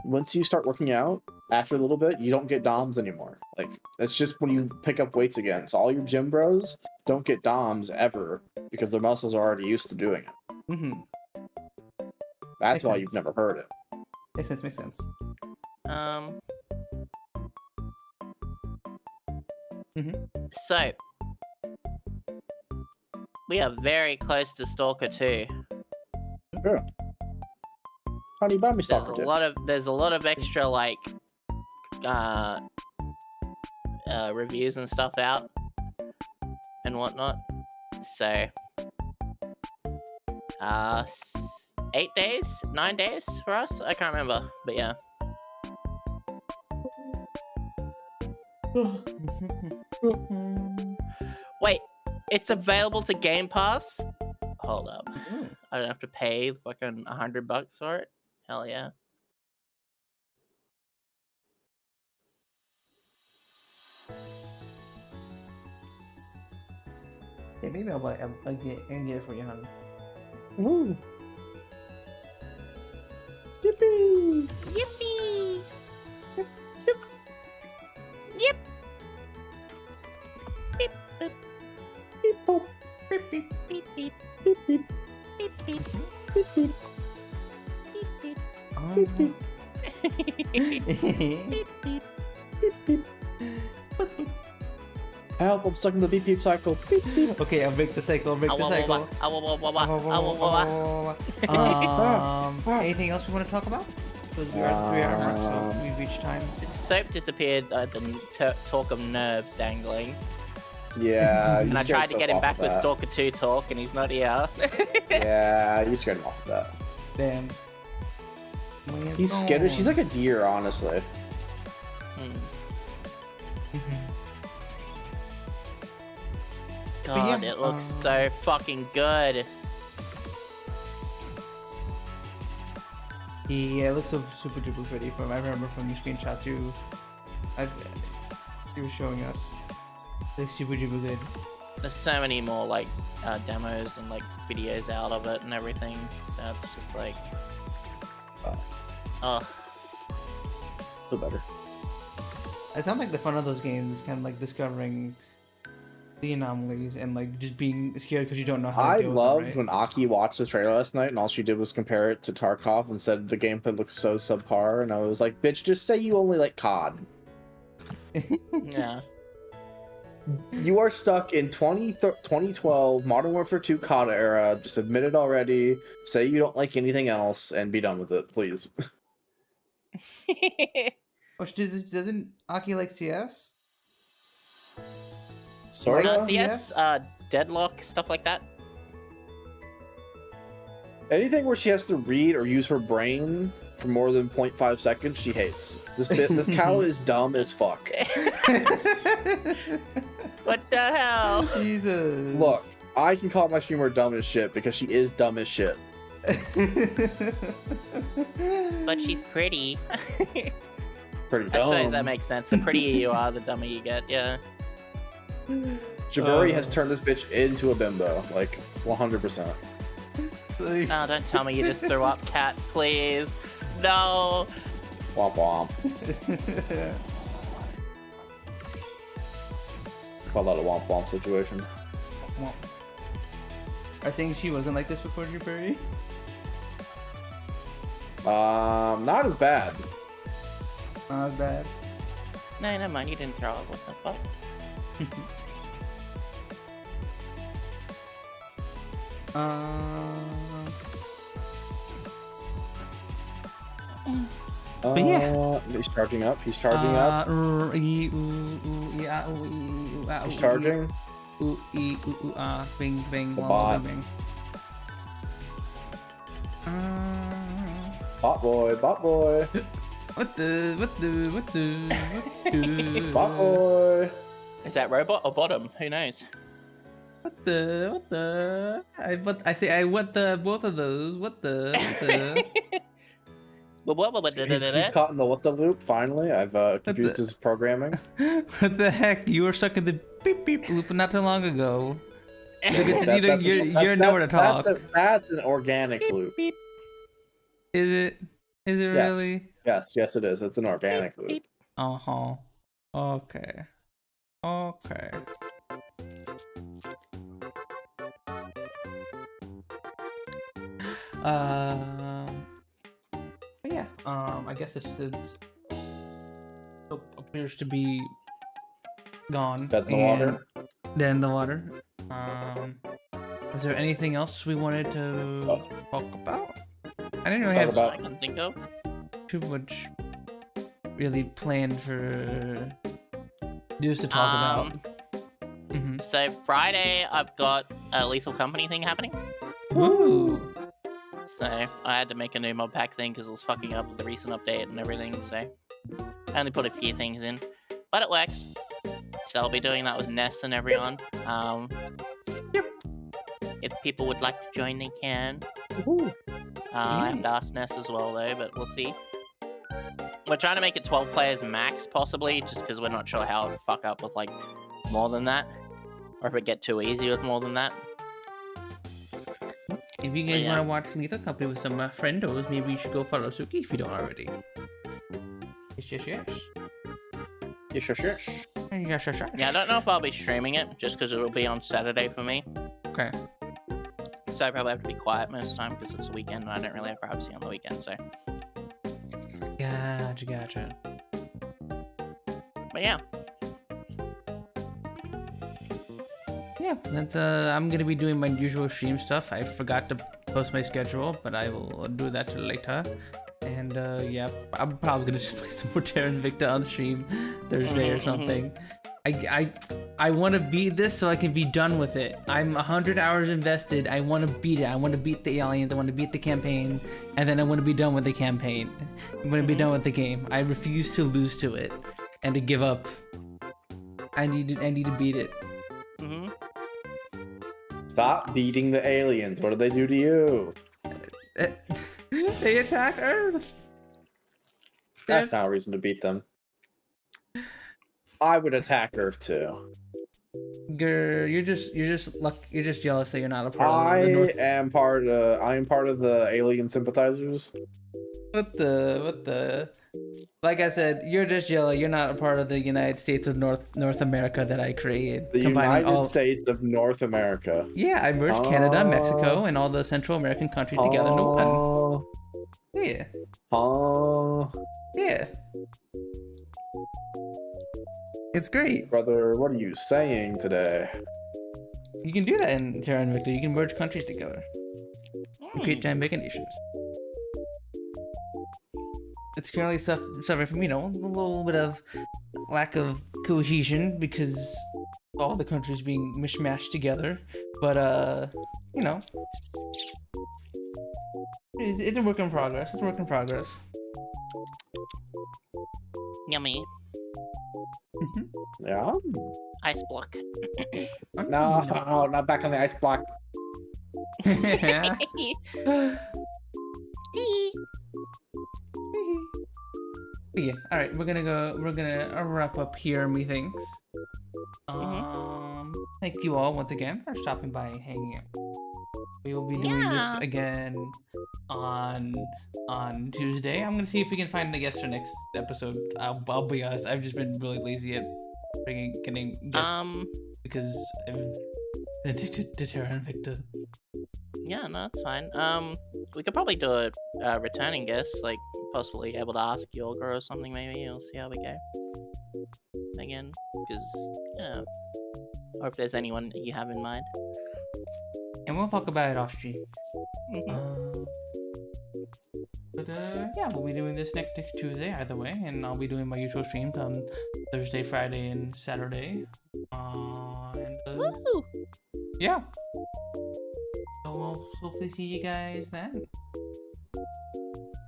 Once you start working out, after a little bit, you don't get DOMs anymore. Like, it's just when you pick up weights again. So all your gym bros don't get DOMs ever because their muscles are already used to doing it. Mm-hmm. That's Makes why sense. you've never heard it. Makes sense. So we are very close to Stalker 2. Sure. Honey, buy me There's Stalker a 2. lot of extra like reviews and stuff out and whatnot. So 8 days, 9 days for us. I can't remember, but yeah. Wait, it's available to Game Pass? Hold up. I don't have to pay fucking $100 for it? Hell yeah. Yeah, maybe I'll get it for you, honey. Woo. Yippee! Yippee! Yip! Beep, boop. Beep, boop. Beep, beep. Beep, beep. Beep, beep. Beep, beep. Beep, beep. Beep, beep. Beep, beep. Beep, beep. Beep, beep. Help! I'm stuck in the beep beep cycle. Beep beep. Okay, I'll break the cycle. Break the cycle. Anything else we want to talk about? Because we're at the 3 hour mark, so we've reached time. Soap disappeared at the talk of nerves dangling. Yeah. And I tried to get him back with Stalker 2 talk, and he's not here. Yeah, you scared him off with that. Damn. He's scared. She's like a deer, honestly. God, yeah, it looks so fucking good. Yeah, it looks so super duper pretty. I remember from the screenshots you were showing us. It looks super duper good. There's so many more like demos and like videos out of it and everything. So it's just like, Feel better. It sounds like the fun of those games is kind of like discovering the anomalies and like just being scared because you don't know how to I deal with loved them, right? when Aki watched the trailer last night and all she did was compare it to Tarkov and said the gameplay looks so subpar, and I was like, bitch, just say you only like COD. yeah. You are stuck in 2012 Modern Warfare 2 COD era. Just admit it already. Say you don't like anything else and be done with it, please. Oh, doesn't Aki like CS? Sort of. CS, Deadlock, stuff like that. Anything where she has to read or use her brain for more than 0.5 seconds, she hates. This cow is dumb as fuck. What the hell? Jesus. Look, I can call my streamer dumb as shit because she is dumb as shit. But she's pretty. Pretty I suppose dumb. that makes sense. The prettier you are, the dumber you get, yeah. Jaburi has turned this bitch into a bimbo, like 100%. No, don't tell me you just threw up, cat, please. No. Womp womp. Call that a womp womp situation. I think she wasn't like this before Jaburi. Not as bad. Not as bad. No, never mind, you didn't throw up. What the fuck? But yeah. He's charging up. He's charging up. He's charging. Bing, bing, The bing, bot. bing. Bot boy, bot boy, What the? bot boy. Is that robot or bottom? Who knows? What the? I want the both of those. What the? He's caught in the what the loop. Finally, I've confused his programming. What the heck? You were stuck in the beep beep loop not too long ago. You're nowhere to talk. That's an organic loop. Is it? Is it Yes. really? Yes, it is. It's an organic loop. Uh-huh. Okay. Okay. But yeah. I guess if Sid's appears to be gone. Dead in the water. Dead in the water. Is there anything else we wanted to talk about? I didn't really have I can think of. too much really planned for news to talk about. So Friday, I've got a Lethal Company thing happening. Ooh. So I had to make a new mod pack thing because it was fucking up with the recent update and everything. So I only put a few things in, but it works. So I'll be doing that with Ness and everyone. If people would like to join, they can. I have to ask Ness as well though, but we'll see. We're trying to make it 12 players max, possibly, just because we're not sure how it would fuck up with like more than that, or if it get too easy with more than that. If you guys Yeah. want to watch Lethal Company with some friendos, maybe you should go follow Sooky if you don't already. Yes. Yes. Yeah, I don't know if I'll be streaming it, just because it'll be on Saturday for me. Okay. So I probably have to be quiet most of the time because it's a weekend and I don't really have privacy on the weekend, so. Gotcha. But yeah. Yeah, that's I'm gonna be doing my usual stream stuff. I forgot to post my schedule, but I will do that later. And yeah, I'm probably gonna just play some more Terra Invicta on stream Thursday or something. I want to beat this so I can be done with it. I'm 100 hours invested. I want to beat it. I want to beat the aliens. I want to beat the campaign, and then I want to be done with the campaign. I'm gonna be done with the game. I refuse to lose to it and to give up. I need to beat it. Stop beating the aliens. What do they do to you? They attack Earth. That's not a reason to beat them. I would attack Earth too. You're just jealous that you're not a part of the North. I am part of the alien sympathizers. What the? Like I said, you're just jealous. You're not a part of the United States of North America that I created. The United States of North America. Yeah, I merged Canada, Mexico, and all the Central American countries together into one. Yeah. Yeah. It's great. Brother, what are you saying today? You can do that in Terra Invicta. You can merge countries together. And create giant mega nations. It's currently suffering from, a little bit of lack of cohesion because all the countries being mishmashed together. But, it's a work in progress. It's a work in progress. Yummy. Yeah? Ice block. No, not back on the ice block. Yeah, alright, we're gonna wrap up here, methinks. Thank you all once again for stopping by and hanging out. We will be doing this again on Tuesday. I'm gonna see if we can find a guest for next episode. I'll be honest, I've just been really lazy at getting guests because I've been addicted to Terra Invicta. Yeah, no, that's fine. We could probably do a returning guest, like possibly able to ask Yorga or something. Maybe we'll see how we go again, because or if there's anyone you have in mind. And we'll talk about it off stream. But yeah, we'll be doing this next Tuesday either way, and I'll be doing my usual streams on Thursday, Friday, and Saturday. Yeah. So we'll hopefully see you guys then.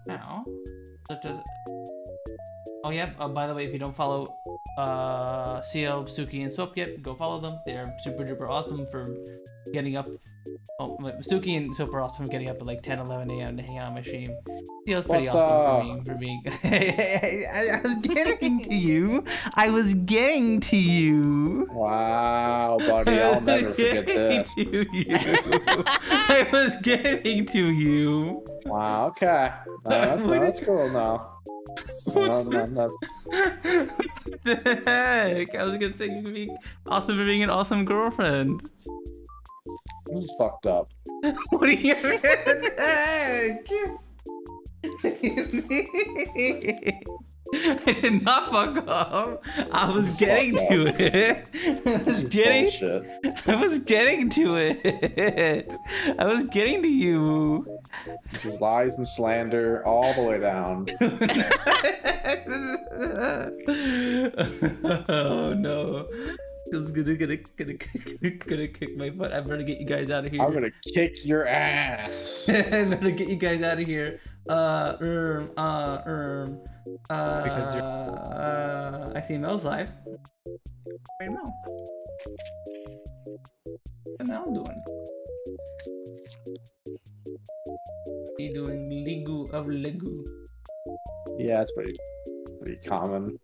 Now, oh yeah, by the way, if you don't follow Siel, Sooky, and Soap yet, go follow them. They're super duper awesome for getting up. Oh, Sooky and Soap are awesome for getting up at like 10, 11 a.m. to hang out on my stream. Siel's pretty awesome for being I was getting to you. I was getting to you. Wow, buddy, I'll never forget this. I was getting to you. Wow, okay. That's cool now. What the heck? I was gonna say you're being awesome for being an awesome girlfriend. Who's fucked up? What do you I did not fuck up. I was getting to it. I was getting to it. I was getting to you. Just lies and slander all the way down. Oh no. Feels gonna kick my butt. I better get you guys out of here. I'm gonna kick your ass. I better get you guys out of here. Because I see Mel's live right now. What's Mel doing? He doing Lego of Lego. Yeah, it's pretty common.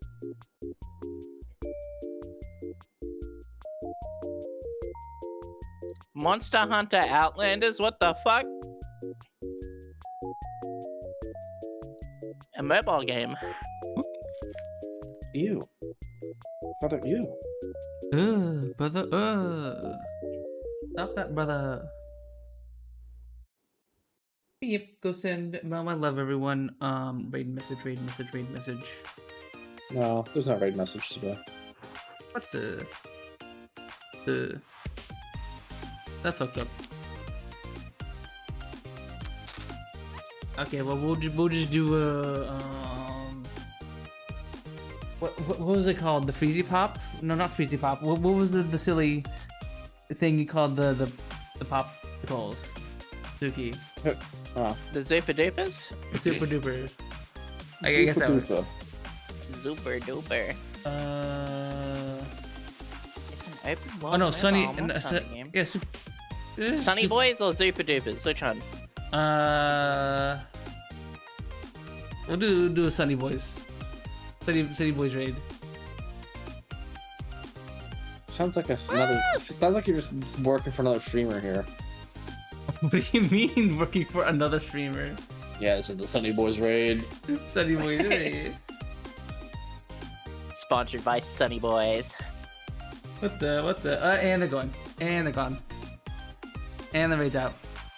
Monster Hunter Outlanders, what the fuck? A mobile game. Ew. Brother, ew. Brother, stop that, brother. Yep, go send Mel, I love everyone. Raid message. No, there's no raid message today. What the? That's fucked up. Okay, well we'll just do what was it called? The Freezy Pop? No, not Freezy Pop. What was the silly thing you called the popsicles? Sooky. The Zupa Dupas? Super duper. I guess that was. Super duper. It's an open world. Oh no, mobile, Sunny. not a Sunny game. Yeah, Sunny Boys or Zupa Dupas? Which one? We'll do a Sunny Boys. Sunny Boys raid. Sounds like another. Sounds like you're just working for another streamer here. What do you mean working for another streamer? Yeah, this is the Sunny Boys raid. Sunny Boys raid. Sponsored by Sunny Boys. What the? And they're gone. And the raid's out.